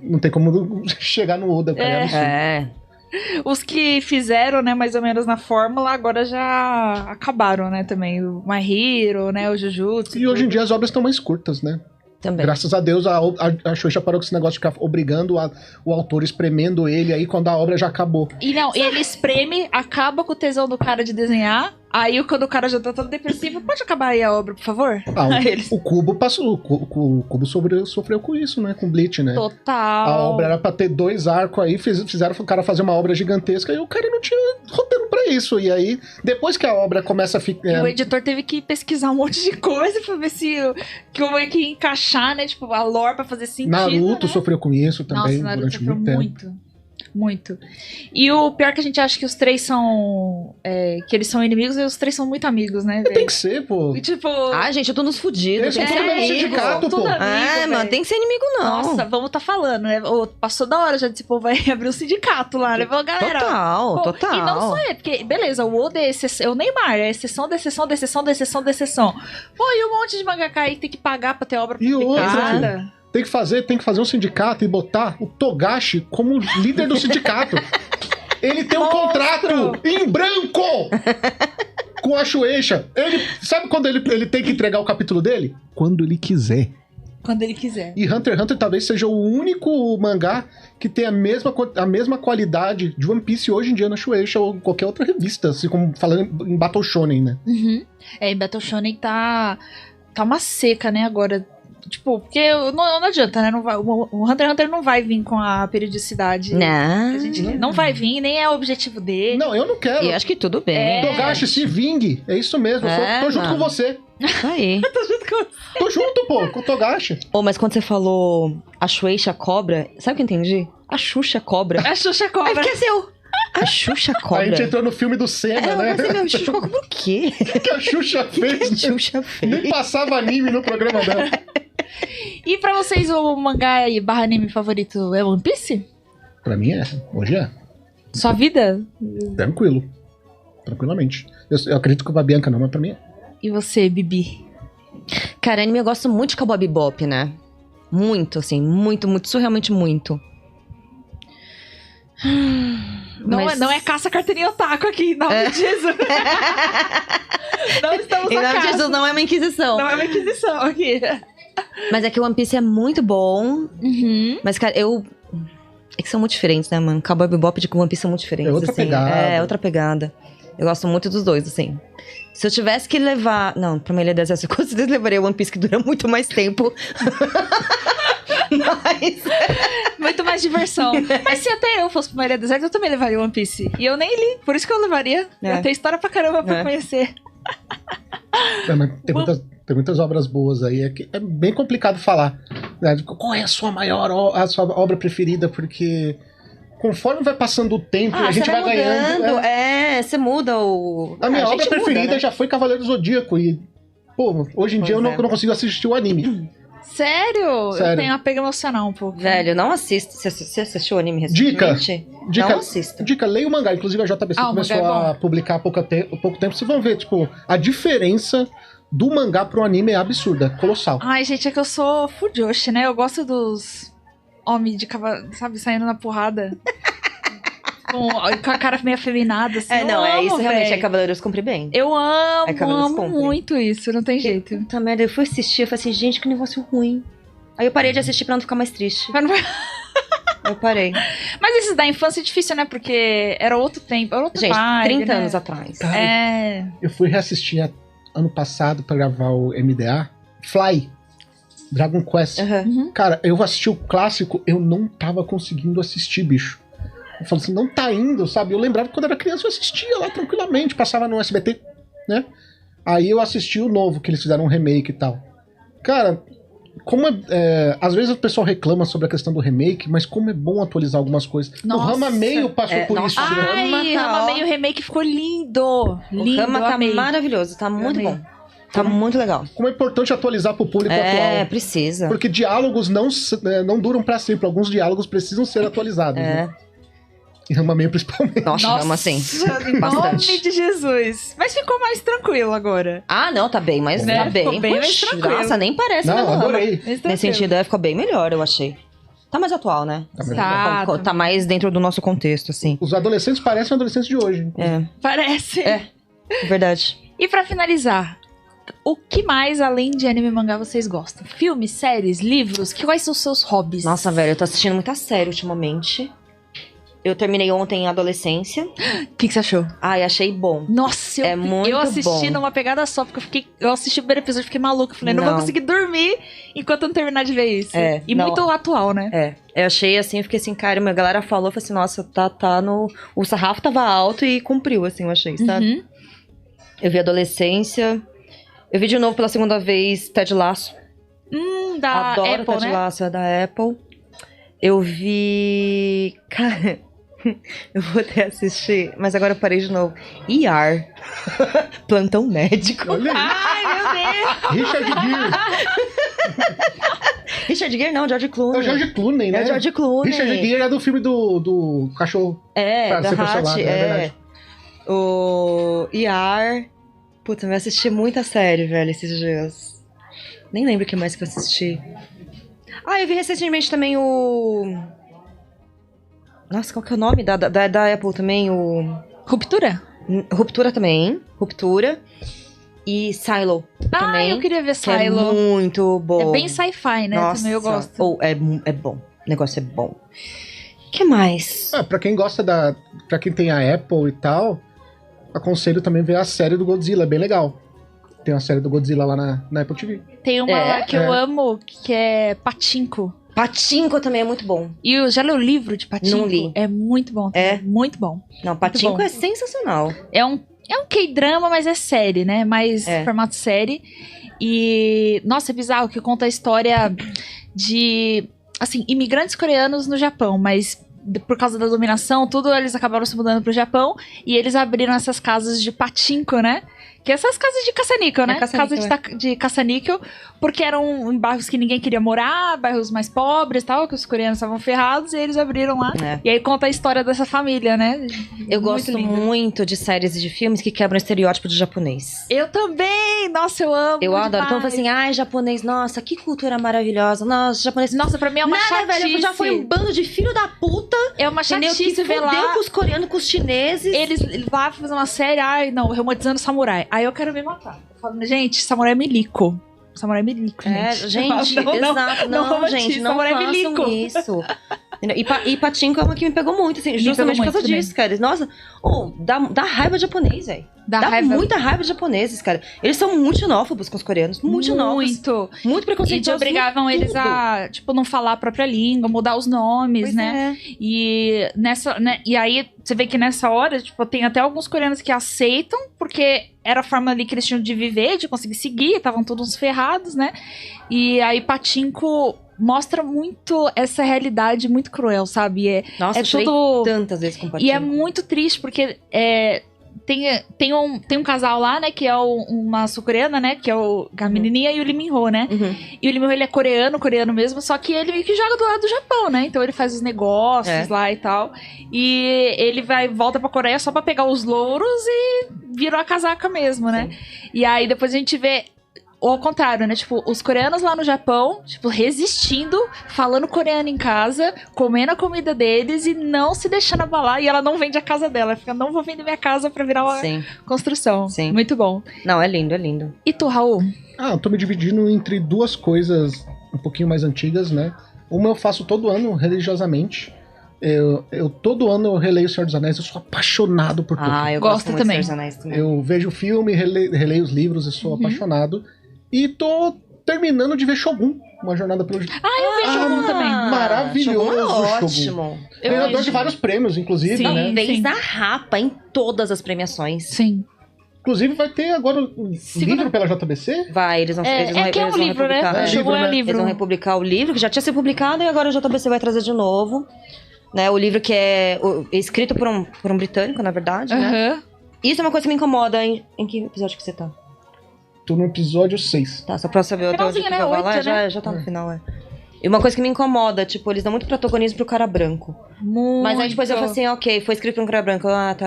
Não tem como chegar no Oda, cara, é absurdo. Os que fizeram, né, mais ou menos na fórmula, agora já acabaram, né, também. O My Hero, né, o Jujutsu. E hoje em dia as obras estão mais curtas, né? Também. Graças a Deus, a Shueisha parou com esse negócio de ficar obrigando o autor, espremendo ele aí quando a obra já acabou. E ele espreme, acaba com o tesão do cara de desenhar, aí quando o cara já tá todo depressivo, pode acabar aí a obra, por favor? O Kubo passou, o Kubo sofreu com isso, né? Com Bleach, né? Total. A obra era pra ter 2 arcos aí, fizeram o cara fazer uma obra gigantesca e o cara não tinha roteiro pra é isso. E aí, depois que a obra começa a E ficar... o editor teve que pesquisar um monte de coisa pra ver se como é que ia encaixar, né? Tipo, a lore pra fazer sentido. Naruto né? sofreu com isso também Nossa, Naruto durante sofreu muito tempo. muito. Muito. E o pior é que a gente acha que os três são. Que eles são inimigos e os três são muito amigos, né? Tem que ser, pô. E, tipo. Ah, gente, eu tô nos fudidos. Eles são todo mesmo sindicato, pô. tudo amigo, Mano, velho. tem que ser inimigo, não. Nossa, vamos tá falando, né? Ô, passou da hora já desse povo vai abrir o sindicato lá, né? Falou, galera. Total, pô, total. E não só porque, beleza, o Oda é exceção, o Neymar é exceção da exceção da exceção da exceção da exceção. Pô, e um monte de mangaka aí que tem que pagar pra ter obra E outra, publicada. Tem que fazer um sindicato e botar o Togashi como líder do sindicato. Ele tem um Monstro! contrato em branco com a Shueisha. Sabe quando ele tem que entregar o capítulo dele? Quando ele quiser. Quando ele quiser. E Hunter x Hunter talvez seja o único mangá que tem a mesma qualidade de One Piece hoje em dia na Shueisha ou qualquer outra revista, assim como falando em Battle Shonen, né? Uhum. Em Battle Shonen tá uma seca, né, agora. Tipo, porque não adianta, né? O Hunter x Hunter não vai vir com a periodicidade. Que a gente quer. Não vai vir, nem é o objetivo dele. Não, eu não quero. E acho que tudo bem. Togashi, se vingue. É isso mesmo. Tô junto com você. Isso aí. Tô junto com você. Tô junto, pô, com o Togashi. Mas quando você falou a Shueisha cobra, sabe o que eu entendi? A Xuxa cobra. A Xuxa Aí cobra. esqueceu. A Xuxa cobra. A gente entrou no filme do Senna, né? Eu pensei, meu, Xuxa cobra o quê? O que a Xuxa A fez? Xuxa fez. Nem passava anime no programa dela. E pra vocês, o mangá e barra anime favorito é One Piece? Pra mim é. Hoje é. Sua vida? Tranquilo. Tranquilamente. Eu acredito que o Babianca não, mas pra mim é. E você, Bibi? Cara, anime eu gosto muito de Cowboy Bebop, né? Muito, assim, muito, surrealmente muito. Não é caça carteirinha otaku aqui, em nome de Jesus. Não estamos Em na nome de caça. Jesus, não é uma inquisição. Não é uma inquisição aqui. Mas é que o One Piece é muito bom. Uhum. Mas, cara, é que são muito diferentes, né, mano? Cowboy Bebop e One Piece são muito diferentes. É outra assim. pegada. É, outra pegada. Eu gosto muito dos dois, assim. Se eu tivesse que levar... Não, pra uma Ilha Deserta, eu com certeza levaria One Piece, que dura muito mais tempo. Mas... Muito mais diversão. Mas se até eu fosse pra Maria Deserta, eu também levaria One Piece. E eu nem li, por isso que eu levaria. É. Eu tenho história pra caramba pra conhecer. Mas tem muitas obras boas aí. É bem complicado falar. Né? Qual é a sua a sua obra preferida? Porque conforme vai passando o tempo, a gente vai ganhando. Você muda o... A minha gente obra preferida muda, né? já foi Cavaleiro do Zodíaco. E, pô, hoje em dia eu Pois não consigo assistir o anime. Sério? Sério. Eu tenho apego emocional um pouco. Velho, não assista. Você assistiu o anime recentemente? Dica, Não assista. Dica, leia o mangá. Inclusive a JBC o começou mangá é a publicar há pouco tempo. Vocês vão ver, tipo, a diferença do mangá pro anime é absurda, colossal. Ai, gente, é que eu sou fujoshi, né? Eu gosto dos homens de cavalo, sabe, saindo na porrada. com a cara meio afeminada, assim. Eu amo, isso realmente véi. é Cavaleiros Cumpre Bem. Eu amo, É Cavaleiros amo Cumpre. muito isso, não tem jeito. Puta merda, eu fui assistir, eu falei assim, gente, que negócio ruim. Aí eu parei de assistir pra não ficar mais triste. Mas, Eu parei. mas esses da infância é difícil, né? Porque era outro tempo, era outro Gente, vibe, 30 né? anos atrás. Cara, É. eu fui reassistir ano passado pra gravar o MDA. Fly. Dragon Quest. Uhum. Cara, eu assisti o clássico, eu não tava conseguindo assistir, bicho. Eu falei assim, não tá indo, sabe? Eu lembrava que quando era criança eu assistia lá tranquilamente, passava no SBT, né? Aí eu assisti o novo, que eles fizeram um remake e tal. Cara, às vezes o pessoal reclama sobre a questão do remake, mas como é bom atualizar algumas coisas. Nossa. O Rama Meio passou por nossa. isso. né? Ai, Rama tá, Rama ó. Meio Remake ficou lindo. Lindo, O Rama tá amei. maravilhoso, tá muito amei. bom. Tá muito legal. Como é importante atualizar pro público É, atual. precisa. Porque diálogos não duram pra sempre. Alguns diálogos precisam ser atualizados. Né? E Rama Meio principalmente. Nossa, Rama sim. Em Bastante. nome de Jesus. Mas ficou mais tranquilo agora. Ah, não, tá bem, mas Né? tá bem. Ficou bem mais Puxa, tranquilo. nossa, nem parece Não, mesmo Rama. adorei. Mais tranquilo. Nesse sentido, ficou bem melhor, eu achei. Tá mais atual, né? Tá mais dentro do nosso contexto, assim. Os adolescentes parecem adolescentes de hoje. Parece. É. Verdade. E pra finalizar, o que mais, além de anime e mangá, vocês gostam? Filmes, séries, livros? Quais são os seus hobbies? Nossa, velho, eu tô assistindo muita série ultimamente. Eu terminei ontem Adolescência. O que você achou? Ai, achei bom. Nossa, eu assisti bom. numa pegada só, porque eu assisti o primeiro episódio e fiquei maluca. Falei, não vou conseguir dormir enquanto eu não terminar de ver isso. Muito atual, né? Eu achei assim, eu fiquei assim, cara, a galera falou, falei assim, nossa, tá no... O sarrafo tava alto e cumpriu, assim, eu achei, sabe? Eu vi Adolescência. Eu vi de novo pela segunda vez Ted Lasso. Da Adoro Apple, Ted né? Lasso, é da Apple. Eu vi... Cara... Eu vou até assistir, mas agora eu parei de novo. ER. Plantão Médico. Olha aí. Ai, meu Deus! Richard Gere. Richard Gere não, George Clooney. É o George Clooney, né? É o George Clooney. Richard Gere é do filme do cachorro. Da ser cancelado, Hatch, é verdade. O ER. Puta, eu assisti muita série, velho, esses dias. Nem lembro o que mais que eu assisti. Eu vi recentemente também o... Nossa, qual que é o nome da Apple também? O... Ruptura? Ruptura também. Ruptura. E Silo também. Eu queria ver Que é Silo. muito bom. É bem sci-fi, né? Nossa. Também eu gosto. É bom. O negócio é bom. O que mais? Pra quem gosta pra quem tem a Apple e tal, aconselho também ver a série do Godzilla, é bem legal. Tem uma série do Godzilla lá na Apple TV. Tem uma lá que eu amo, que é Pachinko. Pachinko também é muito bom. E eu já li o livro de Pachinko? Não li. É muito bom. É? Muito bom. Não, Pachinko bom. é sensacional. É um K-drama, mas é série, né? Mais formato série. E, nossa, é bizarro que conta a história de, assim, imigrantes coreanos no Japão, mas por causa da dominação, tudo, eles acabaram se mudando pro Japão e eles abriram essas casas de pachinko, né? Que essas casas de caça-níquel, né? Casas de caça-níquel, porque eram em bairros que ninguém queria morar, bairros mais pobres e tal, que os coreanos estavam ferrados, e eles abriram lá. E aí conta a história dessa família, né? Eu gosto muito de séries e de filmes que quebram o estereótipo de japonês. Eu também! Nossa, eu amo. Eu adoro. Então, assim, japonês, nossa, que cultura maravilhosa. Nossa, japonês. Nossa, pra mim é uma chatice. Velho, já foi um bando de filho da puta. É uma chatice que ver lá. Com os coreanos, com os chineses. Eles lá fazer uma série, romantizando samurai. Aí eu quero me matar. Eu falo, gente, samurai é milico. Samurai é milico, gente. Gente, exato. Não, gente, não façam isso. E Pachinko é uma que me pegou muito, assim, justamente por causa disso, cara. Nossa, dá raiva de japonês, velho. Dá muita raiva de japoneses, cara. Eles são muito xenófobos com os coreanos. Muito xenófobos. Muito preconceituosos. E obrigavam eles a, tipo, não falar a própria língua, mudar os nomes, né? E e aí, você vê que nessa hora, tipo, tem até alguns coreanos que aceitam, porque era a forma ali que eles tinham de viver, de conseguir seguir, estavam todos ferrados, né? E aí, Pachinko mostra muito essa realidade muito cruel, sabe? Nossa, eu tudo tantas vezes com Pachinko. E é muito triste, porque tem um casal lá, né, que é uma sul-coreana, né, que é a menininha e o Lee Min-ho, né? E o Lee Min-ho, ele é coreano mesmo, só que ele meio que joga do lado do Japão, né? Então ele faz os negócios lá e tal. E ele volta pra Coreia só pra pegar os louros e virou a casaca mesmo, né? E aí depois a gente vê ao contrário, né? Tipo, os coreanos lá no Japão, tipo, resistindo, falando coreano em casa, comendo a comida deles e não se deixando abalar. E ela não vende a casa dela. Ela fica, não vou vender minha casa pra virar uma construção. Sim. Muito bom. Não, é lindo, é lindo. E tu, Raul? Eu tô me dividindo entre duas coisas um pouquinho mais antigas, né? Uma eu faço todo ano, religiosamente. Todo ano eu releio O Senhor dos Anéis, eu sou apaixonado por Tolkien. Eu gosto muito também. Do Senhor dos Anéis também. Eu vejo o filme, releio os livros, eu sou apaixonado. E tô terminando de ver Shogun, Uma Jornada pelo... eu vejo Shogun também. Maravilhoso, Shogun. Ótimo. Ganhador de vários prêmios, inclusive, né? Fez a rapa em todas as premiações. Sim. Inclusive vai ter agora um livro pela JBC? Vai, eles vão que é um livro, né? Shogun é livro. Eles vão republicar o livro, que já tinha sido publicado, e agora a JBC vai trazer de novo. Né, o livro que é escrito por um britânico, na verdade, né? Isso é uma coisa que me incomoda. Em que episódio que você tá? Tô no episódio 6. Tá, só pra saber até onde né? 8, né? Já tá no final, E uma coisa que me incomoda, tipo, eles dão muito protagonismo pro cara branco. Muito. Mas aí depois eu falo assim, ok, foi escrito por um cara branco.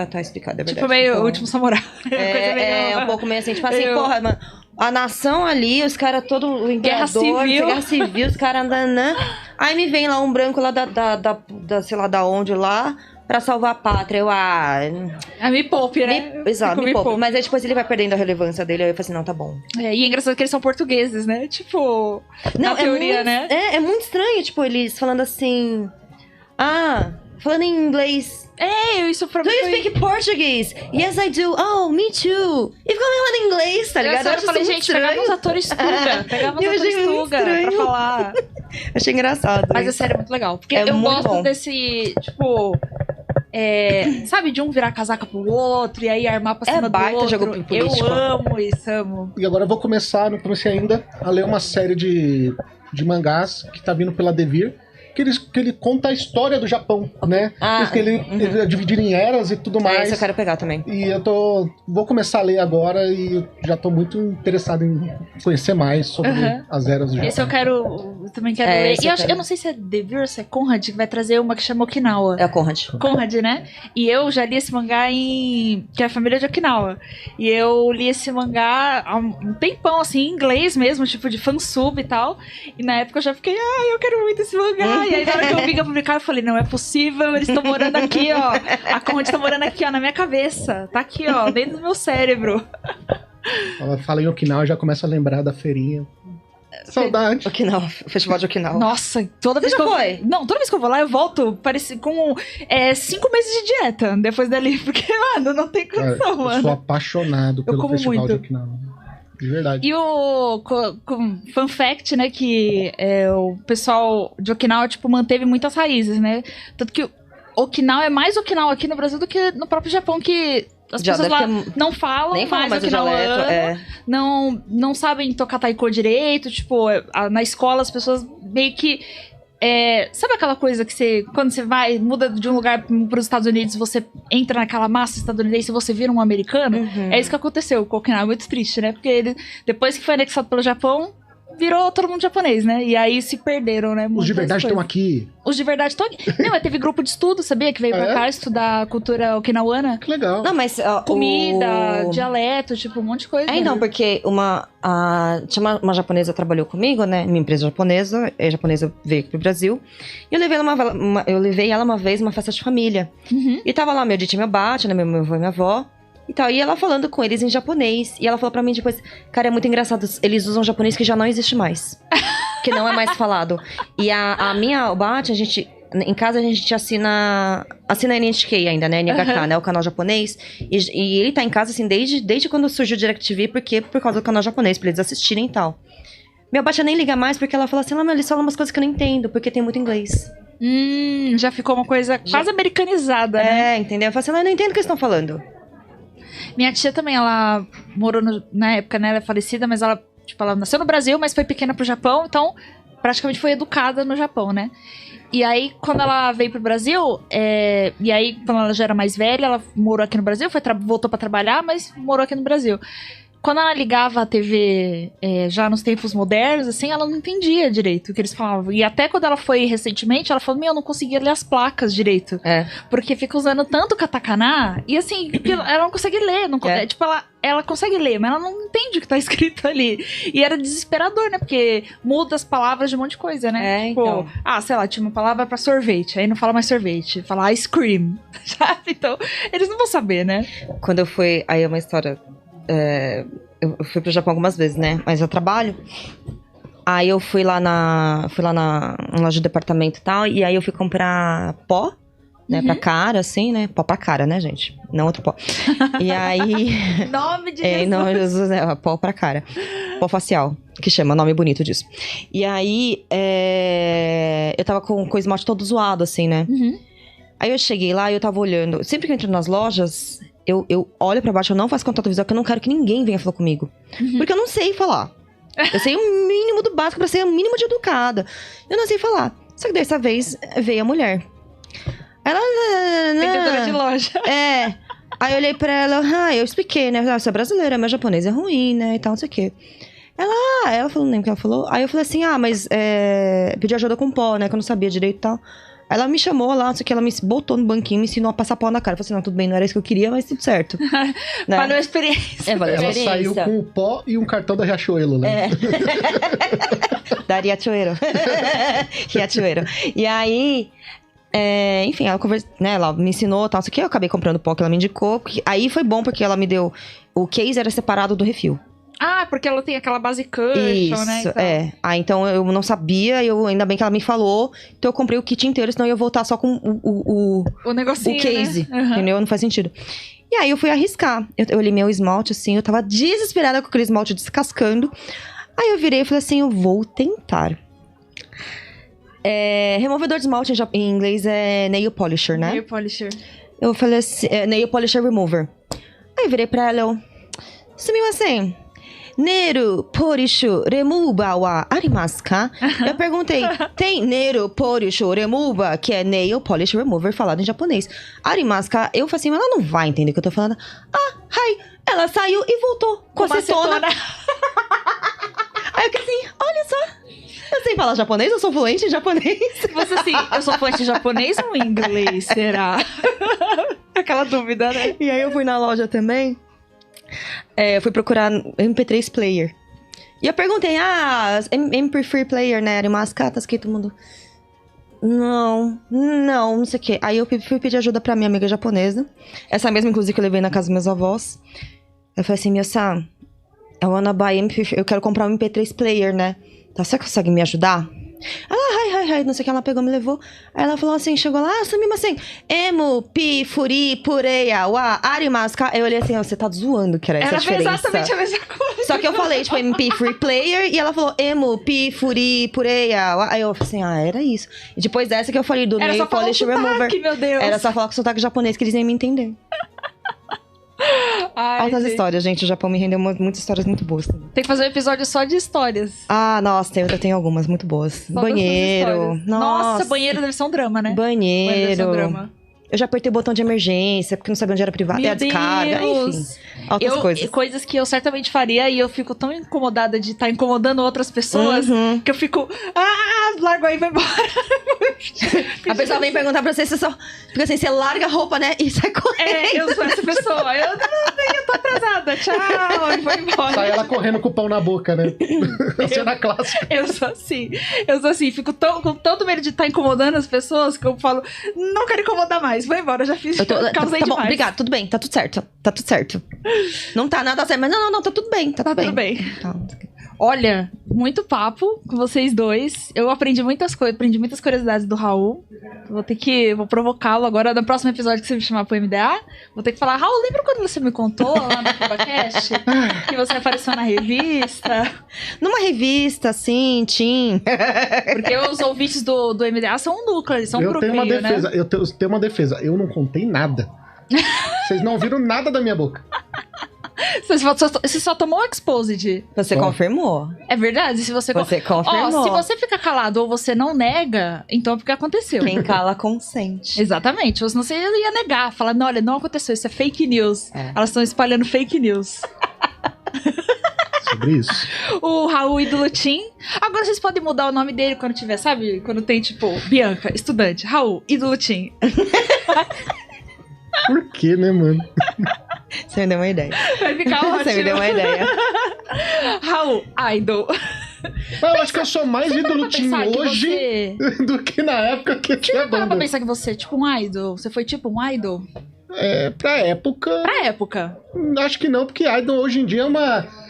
Tá explicado, é verdade. Tipo, meio o Último Samurai. Um pouco meio assim, tipo assim, porra, mano, a nação ali, os caras todo... Guerra Civil, os caras andando, né? Aí me vem lá um branco lá da sei lá da onde lá, pra salvar a pátria. Me poupe, né? Exato, me poupe. Mas aí depois ele vai perdendo a relevância dele, aí eu falo assim, não, tá bom. E é engraçado que eles são portugueses, né? Tipo, na teoria, né? É muito estranho, tipo, eles falando assim... falando em inglês. Isso pra mim Do you foi... speak Portuguese? Yes, I do. Oh, me too. E ficou falando em inglês, tá ligado? Eu falei, gente, pegava os atores Tuga. Pegava os Eu atores achei muito Tuga estranho. pra falar. Achei engraçado. Mas é isso. sério, é muito legal. Porque É eu muito gosto bom. desse, tipo... sabe, de um virar casaca pro outro e aí armar pra cima do baita outro. jogo político. Eu amo isso, amo. E agora eu vou começar, não comecei ainda, a ler uma série de mangás que tá vindo pela Devir, que ele conta a história do Japão, né? Que ele é dividido em eras e tudo mais. Isso eu quero pegar também. E eu vou começar a ler agora e já tô muito interessado em conhecer mais sobre as eras do Japão. Esse eu também quero ler. E eu não sei se é Devir ou se é Conrad que vai trazer uma que chama Okinawa. É a Conrad. Conrad, né? E eu já li esse mangá que é a família de Okinawa. E eu li esse mangá há um tempão, assim, em inglês mesmo, tipo de fansub e tal. E na época eu já fiquei, eu quero muito esse mangá. E aí na hora que eu vi que eu publicar, eu falei, não é possível, eles estão morando aqui, ó. A Conrad tá morando aqui, ó, na minha cabeça. Tá aqui, ó, dentro do meu cérebro. Ela fala em Okinawa, eu já começo a lembrar da feirinha. Saudade. Okinawa, o festival de Okinawa. Nossa, toda vez Você que já eu... foi? Não, toda vez que eu vou lá, eu volto com 5 meses de dieta depois dali. Porque, mano, não tem Cara, condição, eu mano. sou apaixonado pelo como festival muito. de Okinawa. De verdade. E o fun fact, né, que o pessoal de Okinawa, tipo, manteve muitas raízes, né? Tanto que Okinawa é mais Okinawa aqui no Brasil do que no próprio Japão, que as Já pessoas deve lá ter- não falam Nem fala mais o okinawano, dialeto. não sabem tocar taiko direito, tipo, na escola as pessoas meio que... sabe aquela coisa que quando você muda de um lugar para os Estados Unidos, você entra naquela massa estadunidense e você vira um americano? Uhum. É isso que aconteceu com o Okinawa, muito triste, né? Porque ele, depois que foi anexado pelo Japão, virou todo mundo japonês, né? E aí se perderam, né? Os de muitas verdade estão coisas. aqui. Os de verdade estão aqui. Não, mas teve grupo de estudo, sabia? Que veio pra cá estudar a cultura okinawana. Que legal. Não, mas... Comida, dialeto, tipo, um monte de coisa. Então, porque tinha uma japonesa que trabalhou comigo, né? Minha empresa japonesa, veio aqui pro Brasil. E eu levei ela uma vez numa festa de família. Uhum. E tava lá meu dito e meu bate, né? Meu avô e minha avó. E tal. E ela falando com eles em japonês. E ela falou pra mim depois, cara, é muito engraçado. Eles usam japonês que já não existe mais. Que não é mais falado. E o bate, em casa a gente assina NHK ainda, né? NHK, né? O canal japonês. E ele tá em casa, assim, desde quando surgiu o DirecTV, por causa do canal japonês, pra eles assistirem e tal. Meu bate nem liga mais, porque ela fala assim, mas eles falam umas coisas que eu não entendo, porque tem muito inglês. Já ficou uma coisa quase americanizada, né? Entendeu? Eu falo assim, eu não entendo o que eles estão falando. Minha tia também, ela morou na época, né? Ela é falecida, mas ela nasceu no Brasil, mas foi pequena pro Japão, então praticamente foi educada no Japão, né? E aí, quando ela veio pro Brasil, e aí, quando ela já era mais velha, ela morou aqui no Brasil, voltou pra trabalhar, mas morou aqui no Brasil. Quando ela ligava a TV já nos tempos modernos, assim, ela não entendia direito o que eles falavam. E até quando ela foi recentemente, ela falou, eu não conseguia ler as placas direito. Porque fica usando tanto katakana, e assim, ela não consegue ler. Tipo, ela consegue ler, mas ela não entende o que tá escrito ali. E era desesperador, né? Porque muda as palavras de um monte de coisa, né? Então. Sei lá, tinha uma palavra pra sorvete, aí não fala mais sorvete, fala ice cream, sabe? Então, eles não vão saber, né? Quando eu fui... Aí é uma história... eu fui pro Japão algumas vezes, né? Mas eu trabalho. Aí eu fui lá na loja de departamento e tal. E aí eu fui comprar pó, né? Pra cara, assim, né? Pó pra cara, né, gente? Não outro pó. E aí... Nome de Jesus. Nome de Jesus, pó pra cara. Pó facial, que chama, nome bonito disso. E aí, eu tava com o esmalte todo zoado, assim, né? Aí eu cheguei lá e eu tava olhando. Sempre que eu entro nas lojas... Eu olho pra baixo, eu não faço contato visual, porque eu não quero que ninguém venha falar comigo. Porque eu não sei falar. Eu sei o mínimo do básico pra ser o mínimo de educada. Eu não sei falar. Só que dessa vez veio a mulher. Ela... Vendedora de loja. Aí eu olhei pra ela, eu expliquei, né? Você é brasileira, meu japonês é ruim, né? E tal, não sei o quê. Ela falou, nem o que ela falou. Aí eu falei assim, mas pedi ajuda com pó, né? Que eu não sabia direito e tal. Ela me chamou lá, não sei o que, ela me botou no banquinho, me ensinou a passar pó na cara. Eu falei assim, não, tudo bem, não era isso que eu queria, mas tudo certo. Né? Valeu a experiência. Valeu a Ela experiência. saiu com o pó e um cartão da Riachuelo, né? Da Riachuelo. Riachuelo. E aí... enfim, ela né, ela me ensinou, tal, não sei o que, eu acabei comprando pó que ela me indicou. Aí foi bom, porque ela me deu... O case era separado do refil. Ah, porque ela tem aquela base cushion, Isso, né? Então. é. Ah, então eu não sabia, ainda bem que ela me falou. Então eu comprei o kit inteiro, senão eu ia voltar só com O negocinho, o case, né? Uhum. entendeu? Não faz sentido. E aí eu fui arriscar. Eu olhei meu esmalte, assim, eu tava desesperada com aquele esmalte descascando. Aí eu virei e falei assim, eu vou tentar. Removedor de esmalte em inglês é nail polisher, né? Nail polisher. Eu falei assim, nail polisher remover. Aí eu virei pra ela, sumiu assim. Neru polishu remuba wa arimasu ka? Eu perguntei, tem neru polishu remuba, que é nail polish remover falado em japonês. Arimasu ka? Eu falei assim, mas ela não vai entender o que eu tô falando. Hi. Ela saiu e voltou com acetona. Aí eu fiquei assim, olha só. Eu sei falar japonês, eu sou fluente em japonês. Você assim, eu sou fluente em japonês ou em inglês, será? Aquela dúvida, né? E aí eu fui na loja também. Eu fui procurar MP3 player. E eu perguntei, MP3 player, né? Arimasu ka, tá escrito todo mundo. Não sei o quê. Aí eu fui pedir ajuda pra minha amiga japonesa. Essa mesma, inclusive, que eu levei na casa dos meus avós. Eu falei assim, Mio-san, eu quero comprar um MP3 player, né? Tá, você consegue me ajudar? Ela, não sei o que, ela pegou, me levou. Aí ela falou assim, chegou lá, sumima assim, emu, pi, furi, pureia, wa, arimasu ka. Eu olhei assim, você tá zoando que era essa a diferença. Exatamente a mesma coisa. Só que eu falei, tipo, MP3 player, e ela falou, emu, pi, furi, pureia, wa. Aí eu falei assim, era isso. E depois dessa que eu falei do nail polish remover. Meu Deus. Era só falar com sotaque japonês que eles iam me entender. Altas histórias, gente. O Japão me rendeu muitas histórias muito boas. Tem que fazer um episódio só de histórias. Nossa, eu tenho algumas muito boas. Só banheiro. Nossa, banheiro deve ser um drama, né? Banheiro. Deve ser um drama. Eu já apertei o botão de emergência, porque não sabia onde era privado. Tem a descarga, enfim. Altas coisas. Coisas que eu certamente faria e eu fico tão incomodada de estar incomodando outras pessoas que eu fico... largo aí, vai embora. A pessoa vem perguntar pra você, você só... Fica assim, você larga a roupa, né? E sai correndo. Eu sou essa pessoa. Eu tô atrasada. Tchau. E vou embora. Sai ela correndo com o pão na boca, né? Cena clássica. Eu sou assim. Fico com tanto medo de estar incomodando as pessoas que eu falo, não quero incomodar mais. Vou embora, já fiz. Causei tá bom, demais. obrigado, tudo bem, tá tudo certo. Tá tudo certo. Não tá nada certo, mas não, tá tudo bem. Tá tudo bem. Tá. Olha, muito papo com vocês dois. Eu aprendi muitas coisas, muitas curiosidades do Raul. Vou provocá-lo agora no próximo episódio que você me chamar pro MDA. Vou ter que falar, Raul, lembra quando você me contou lá no CubaCast? Que você apareceu na revista? Numa revista, assim, Tim. Porque os ouvintes do MDA são um núcleo, eles são um grupinho, tenho uma defesa, né? Eu tenho uma defesa. Eu não contei nada. Vocês não ouviram nada da minha boca. Você só tomou exposed. Você confirmou. É verdade? Se você confirmou. Se você fica calado ou você não nega, então é porque aconteceu. Quem cala consente. Exatamente. Ou senão você ia negar, falar, não, olha, não aconteceu, isso é fake news. Elas estão espalhando fake news. Sobre isso. O Raul ídolo Tim. Agora vocês podem mudar o nome dele quando tiver, sabe? Quando tem, tipo, Bianca, estudante. Raul, ídolo Tim. Por que, né, mano? Você me deu uma ideia. Vai ficar ótimo. Você me deu uma ideia. Raul, idol. Eu acho que eu sou mais ídolo Tim hoje do que na época que eu tinha banda. Pra pensar que você é tipo um idol. Você foi tipo um idol? Pra época... Acho que não, porque idol hoje em dia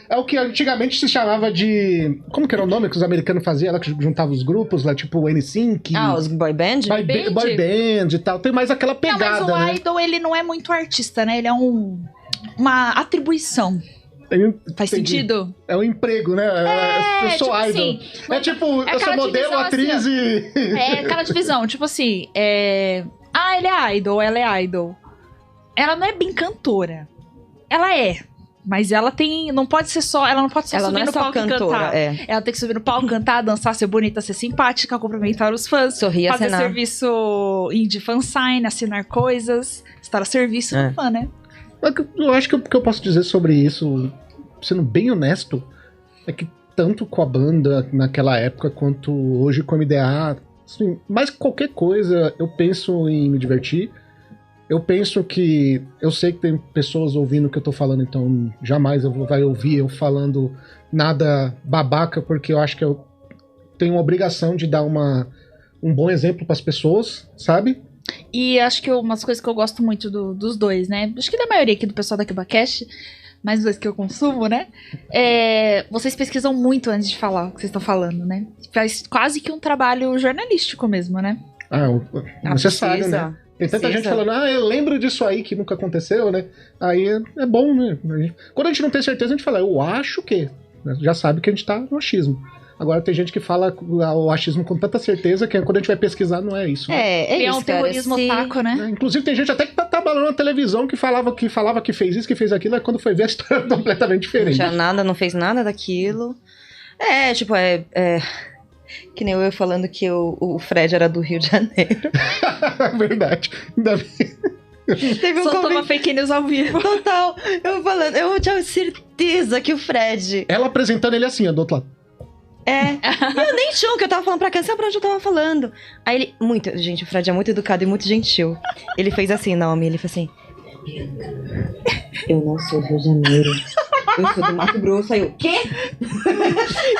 é o que antigamente se chamava de... Como que era o nome que os americanos faziam? Ela que juntava os grupos, lá, tipo o NSYNC. Os boy band? Boy band e tal. Tem mais aquela pegada, não, mas o idol, ele não é muito artista, né? Ele é uma atribuição. Faz sentido? É um emprego, né? Eu sou tipo idol. Assim, eu sou modelo, atriz assim, e... É aquela divisão, tipo assim... ele é idol, ela é idol. Ela não é bem cantora. Ela é. Mas ela tem... Não pode ser só... Ela não pode só subir no palco cantora, e cantar. Ela tem que subir no palco, cantar, dançar, ser bonita, ser simpática, cumprimentar os fãs. Sorrir, fazer assinar. Serviço indie fansign, assinar coisas. Estar a serviço do fã, né? Eu acho que o que eu posso dizer sobre isso, sendo bem honesto, é que tanto com a banda naquela época, quanto hoje com a MDA, assim, mais que qualquer coisa, eu penso em me divertir. Eu penso que... Eu sei que tem pessoas ouvindo o que eu tô falando, então jamais vai ouvir eu falando nada babaca, porque eu acho que eu tenho uma obrigação de dar um bom exemplo pras pessoas, sabe? E acho que umas coisas que eu gosto muito dos dois, né? Acho que da maioria aqui do pessoal da CubaCast, mais 2 que eu consumo, né? Vocês pesquisam muito antes de falar o que vocês estão falando, né? Faz quase que um trabalho jornalístico mesmo, né? Necessário, né? Tem tanta gente falando, eu lembro disso aí que nunca aconteceu, né? Aí é bom, né? Quando a gente não tem certeza, a gente fala, eu acho que. Já sabe que a gente tá no achismo. Agora tem gente que fala o achismo com tanta certeza que quando a gente vai pesquisar não é isso. Né? É um terrorismo otaku, né? Inclusive tem gente até que tá trabalhando na televisão que falava que fez isso, que fez aquilo, e quando foi ver a história é completamente diferente. Não tinha nada, não fez nada daquilo. Que nem eu falando que o Fred era do Rio de Janeiro. Verdade. Ainda bem. Teve Soltou uma fake news ao vivo. Total. Eu tinha certeza que o Fred... Ela apresentando ele assim, ó, do outro lado. E eu nem tinha o que eu tava falando pra cá, sabe pra onde eu tava falando? Aí ele... Gente, o Fred é muito educado e muito gentil. Ele fez assim, Naomi, ele fez assim... Eu não sou do Rio de Janeiro. Eu sou do Mato Grosso. Aí eu, quê?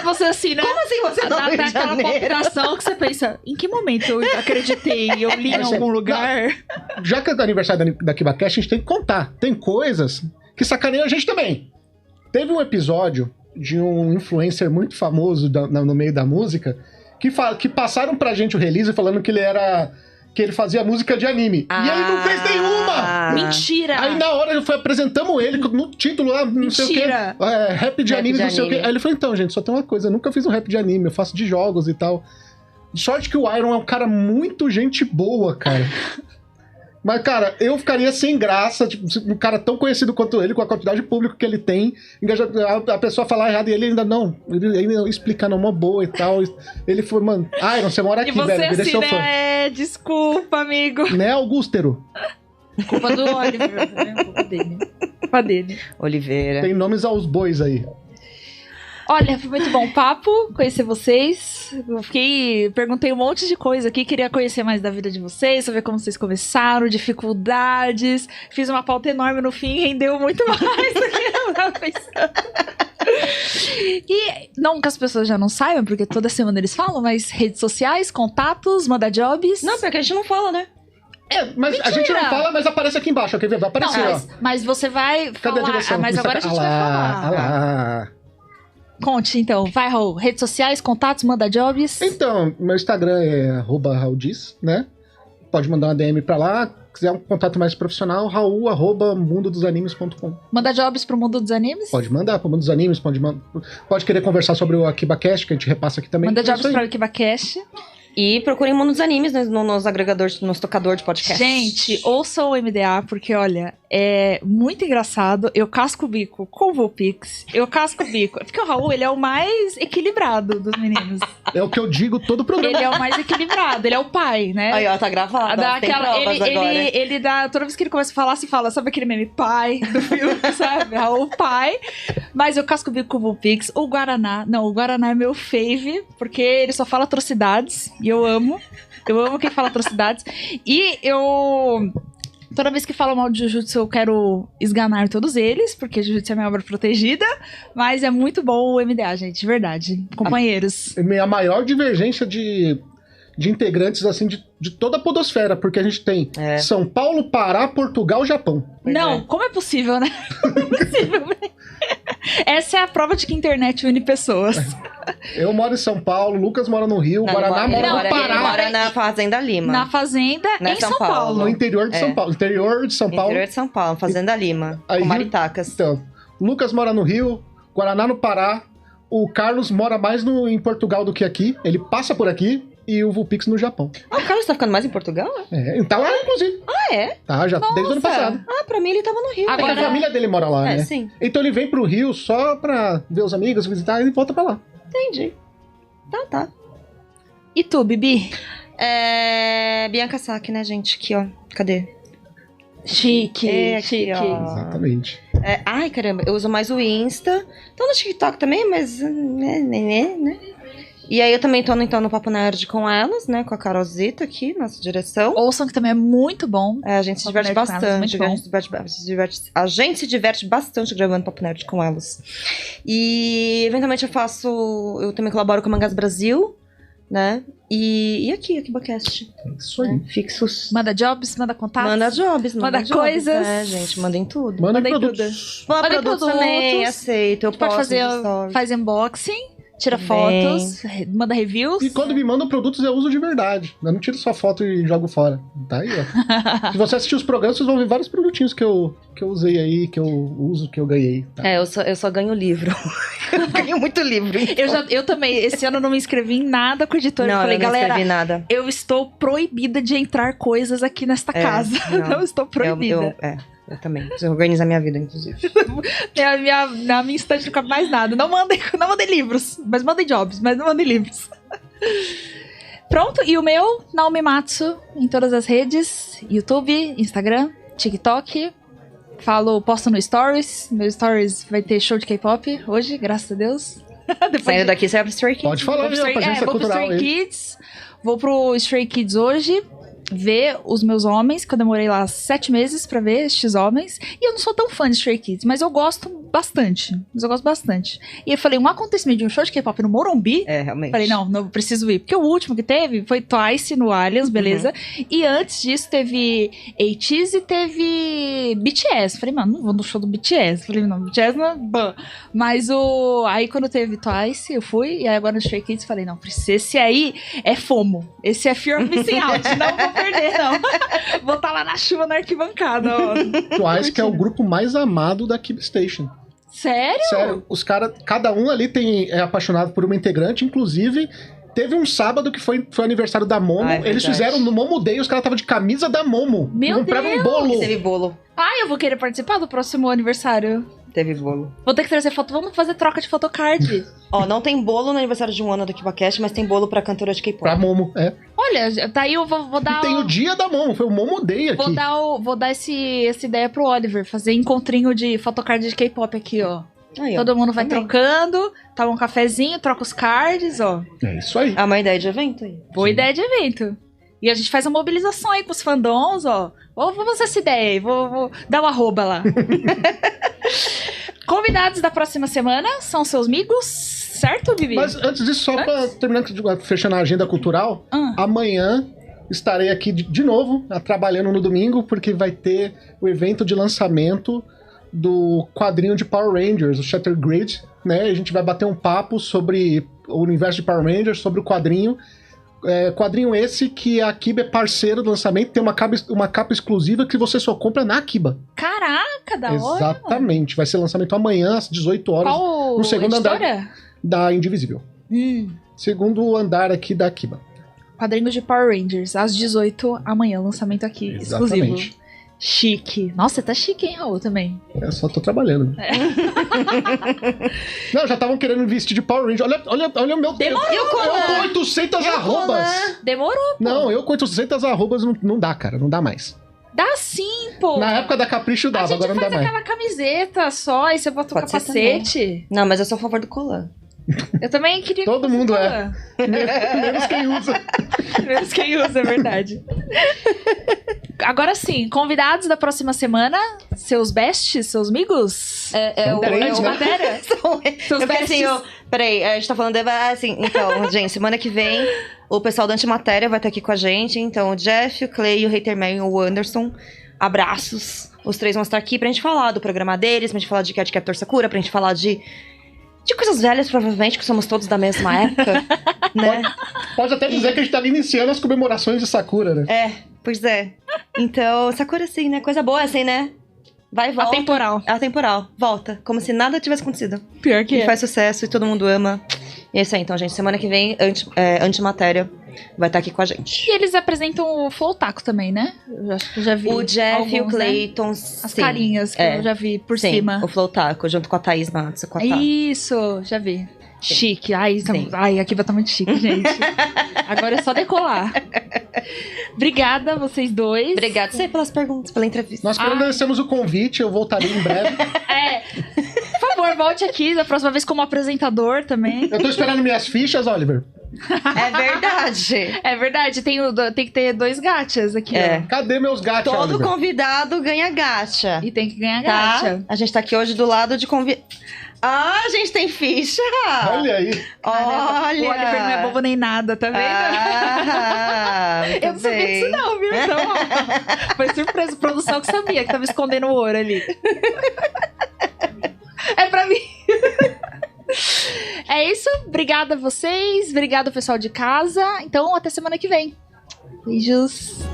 Você assim, né? Como assim você não é do Rio de aquela Janeiro? palpitação que você pensa, em que momento eu acreditei? Eu li em algum lugar? Já que é do aniversário da KibaCast, a gente tem que contar. Tem coisas que sacaneiam a gente também. Teve um episódio de um influencer muito famoso no meio da música que passaram pra gente o release falando que ele fazia música de anime. E ele não fez nenhuma! Mentira! Aí na hora apresentamos ele no título lá, não sei o quê. Rap de anime, não sei o quê. Aí ele falou, então, gente, só tem uma coisa, eu nunca fiz um rap de anime, eu faço de jogos e tal. De sorte que o Iron é um cara muito gente boa, cara. Mas, cara, eu ficaria sem graça, tipo, um cara tão conhecido quanto ele, com a quantidade de público que ele tem, a pessoa falar errado e ele ainda não. Ele explicando uma boa e tal. Ele foi, mano, Iron, você mora aqui, velho, virei seu fã. Desculpa, amigo. Né, Augústero? Culpa do Oliver, né? Culpa dele. Oliveira. Tem nomes aos bois aí. Olha, foi muito bom o papo, conhecer vocês. Perguntei um monte de coisa aqui, queria conhecer mais da vida de vocês, saber como vocês começaram, dificuldades. Fiz uma pauta enorme no fim, rendeu muito mais do que eu tava pensando. E não que as pessoas já não saibam, porque toda semana eles falam, mas redes sociais, contatos, manda jobs. Não, porque a gente não fala, né? Mas Mentira. a gente não fala, mas aparece aqui embaixo, quer ver? Vai aparecer, não, ó. mas você vai Cadê falar. a direção? Mas agora a gente vai falar. Lá. Conte, então. Vai, Raul. Redes sociais, contatos, manda jobs. Então, meu Instagram é @rauldiz, né? Pode mandar uma DM pra lá. Se quiser um contato mais profissional, raul@mundodosanimes.com. Manda jobs pro Mundo dos Animes? Pode mandar pro Mundo dos Animes, pode querer conversar sobre o AkibaCast, que a gente repassa aqui também. Manda jobs pro AkibaCast. E procurem Mundo dos Animes nos agregadores, nos tocadores de podcast. Gente, ouçam o MDA, porque, olha, é muito engraçado. Eu casco o bico com o Vulpix. Eu casco o bico. Porque o Raul, ele é o mais equilibrado dos meninos. É o que eu digo todo o programa. Ele é o mais equilibrado, ele é o pai, né? Aí, ó, tá gravado. Ele dá, toda vez que ele começa a falar, se fala, sabe aquele meme pai do filme, sabe? Raul, pai. Mas eu casco o bico com o Vulpix. O Guaraná é meu fave, porque ele só fala atrocidades. E eu amo quem fala atrocidades. E toda vez que falam mal de Jujutsu, eu quero esganar todos eles, porque Jujutsu é minha obra protegida. Mas é muito bom o MDA, gente, de verdade. Companheiros. A maior divergência de integrantes, assim, de toda a podosfera, porque a gente tem São Paulo, Pará, Portugal, Japão. Não, como é possível, né? Não é possível, né? Essa é a prova de que a internet une pessoas. Eu moro em São Paulo, Lucas mora no Rio, Guaraná mora no Pará. Ele mora na Fazenda Lima. Na Fazenda em São Paulo. No interior de São Paulo. Interior de São Paulo, Fazenda Lima. Aí, com Maritacas. Então, Lucas mora no Rio, Guaraná no Pará, o Carlos mora mais em Portugal do que aqui, ele passa por aqui, e o Vulpix no Japão. Ah, o Carlos tá ficando mais em Portugal? Ele tá lá, inclusive. Ah, é? Tá, já desde o ano passado. Ah, pra mim ele tava no Rio. Agora, a família dele mora lá, né? Sim. Então ele vem pro Rio só pra ver os amigos, visitar, e volta pra lá. Entendi. Tá. E tu, Bibi? Bianca Saki, né, gente? Aqui, ó. Cadê? Chique, aqui, chique. ó. Exatamente. Ai, caramba, eu uso mais o Insta. Tô no TikTok também, mas... né? E aí eu também tô então no Papo Nerd com elas, né? Com a Carolzita aqui, nossa direção. Ouçam que também é muito bom. A gente se diverte bastante. A gente se diverte bastante gravando Papo Nerd com elas. E eventualmente eu também colaboro com a Mangás Brasil. né? E aqui, AkibaCast. Isso aí. Né? Fixos. Manda jobs, manda contatos. Manda jobs, manda jobs, coisas. né, gente? Mandem tudo. Mandem Mandem produtos. Manda Mandem produtos também, aceito. Eu Pode posto fazer, nos stories. faz unboxing, tira Também. fotos, manda reviews. E quando me mandam produtos, eu uso de verdade. Eu não tiro só foto e jogo fora. Tá aí, ó. Se você assistir os programas, vocês vão ver vários produtinhos que eu usei aí, que eu uso, que eu ganhei. Tá? Eu só ganho livro. Eu ganho muito livro. Então. Eu também, esse ano eu não me inscrevi em nada com a editora. Não, Eu falei, eu não galera, escrevi nada. eu estou proibida de entrar coisas aqui nesta casa. Não estou proibida. Eu também. Preciso organizar minha vida, inclusive. Na minha estante não cabe mais nada. Não mandem livros, mas mandem jobs, mas não mandem livros. Pronto, e o meu, Naomi Matsu, em todas as redes, YouTube, Instagram, TikTok. Posto no Stories. Meu Stories vai ter show de K-pop hoje, graças a Deus. Saindo daqui, você vai pro Stray Kids. Pode falar, Vou aí, pra agência vou pro cultural. Stray Aí. Kids. Vou pro Stray Kids hoje. Ver os meus homens, que eu demorei lá 7 meses pra ver estes homens. E eu não sou tão fã de Stray Kids, mas eu gosto bastante. E eu falei, um acontecimento de um show de K-pop no Morumbi. Realmente. Falei, não preciso ir. Porque o último que teve foi Twice no Allianz, beleza? E antes disso teve ATEEZ e teve BTS. Falei, mano, não vou no show do BTS. Falei, não, BTS não é bom. Mas aí quando teve Twice, eu fui. E aí agora no Stray Kids, falei, não, esse aí é FOMO. Esse é Fear of Missing Out. Não vou perder, não. Vou estar lá na chuva, na arquibancada, ó. Twice, que é o grupo mais amado da Kibe Station. Sério? Sério, os caras, cada um ali é apaixonado por uma integrante, inclusive teve um sábado que foi aniversário da Momo, eles fizeram no Momo Day, os caras estavam de camisa da Momo. Meu compravam Deus! um bolo. Teve bolo. Eu vou querer participar do próximo aniversário. Teve bolo. Vou ter que trazer foto, vamos fazer troca de photocard. Ó, não tem bolo no aniversário de um ano do AkibaCast, mas tem bolo pra cantora de K-pop. Pra Momo, é. Olha, tá aí, eu vou dar... E tem o dia da Momo, foi o Momo Day aqui. Vou dar essa ideia pro Oliver, fazer encontrinho de photocard de K-pop aqui, ó. Aí, ó. Todo mundo vai Também. trocando, toma um cafezinho, troca os cards, ó. É isso aí. É uma ideia de evento aí. Boa ideia de evento. E a gente faz uma mobilização aí com os fandoms, ó. Vamos fazer essa ideia aí, vou dar o arroba lá. Convidados da próxima semana são seus amigos, certo, Bibi? Mas antes disso, só pra terminar, fechando a agenda cultural, amanhã estarei aqui de novo, trabalhando no domingo, porque vai ter o evento de lançamento do quadrinho de Power Rangers, o Shattered Grid, né? A gente vai bater um papo sobre o universo de Power Rangers, sobre o quadrinho. Quadrinho esse que a Akiba é parceira do lançamento, tem uma capa exclusiva que você só compra na Akiba. Caraca, da hora. Exatamente, vai ser lançamento amanhã às 18 horas. Qual no segundo editora? andar da Indivisível. Segundo andar aqui da Akiba. Quadrinhos de Power Rangers, às 18 amanhã, lançamento aqui, exclusivo. Exatamente. Chique. Nossa, você tá chique, hein, Raul, também. Eu só tô trabalhando. Não, já estavam querendo vestir de Power Ranger. Olha o meu... Demorou, eu com 800 arrobas. Demorou, pô. Não, eu com 800 arrobas não dá, cara. Não dá mais. Dá sim, pô. Na época da Capricho dava, agora não dá A gente mais. faz aquela camiseta só, e você bota o Pode ser capacete. Não, mas eu sou a favor do colar. Eu também queria... Todo que mundo fosse Menos quem usa. Menos quem usa, é verdade. Agora sim, convidados da próxima semana, seus bestes, seus amigos? São três, né? Matéria? Seus bestes. Peraí, a gente tá falando então, gente, semana que vem o pessoal da Antimatéria vai estar aqui com a gente, então o Jeff, o Clay, o Haterman e o Anderson, abraços, os três vão estar aqui pra gente falar do programa deles, pra gente falar de Cat Captor Sakura, pra gente falar de coisas velhas, provavelmente, que somos todos da mesma época, né? Pode até dizer que a gente tá iniciando as comemorações de Sakura, né? Pois é. Então, Sakura assim, né? Coisa boa assim, né? Vai e volta. Atemporal. Volta. Como se nada tivesse acontecido. Pior que E faz sucesso e todo mundo ama. E é isso aí, então, gente. Semana que vem, Antimatéria vai estar aqui com a gente. E eles apresentam o Flow Taco também, né? Eu acho que eu já vi. O Jeff e o alguns, né? Clayton, As carinhas que eu já vi por sim, cima. o Flow Taco, junto com a Thaís Matsu, com a Tá. Isso, já vi. Chique. Ai, aqui vai estar muito chique, gente. Agora é só decolar. Obrigada, vocês dois. Obrigada você pelas perguntas, pela entrevista. Nós que agradecemos o convite, eu voltarei em breve. Por favor, volte aqui da próxima vez como apresentador também. Eu tô esperando minhas fichas, Oliver. É verdade. É verdade, tem que ter 2 gachas aqui, ó. Cadê meus gatos, Todo Oliver? convidado ganha gacha. E tem que ganhar Tá? gacha. A gente tá aqui hoje do lado de convidado. Ah, a gente tem ficha! Olha aí. Olha! O Oliver não é bobo nem nada, tá vendo? Muito Eu não sabia bem. disso não, viu? Então, ó, foi surpresa. Produção que sabia que tava escondendo o ouro ali. É pra mim. É isso. Obrigada a vocês. Obrigada, pessoal de casa. Então, até semana que vem. Beijos.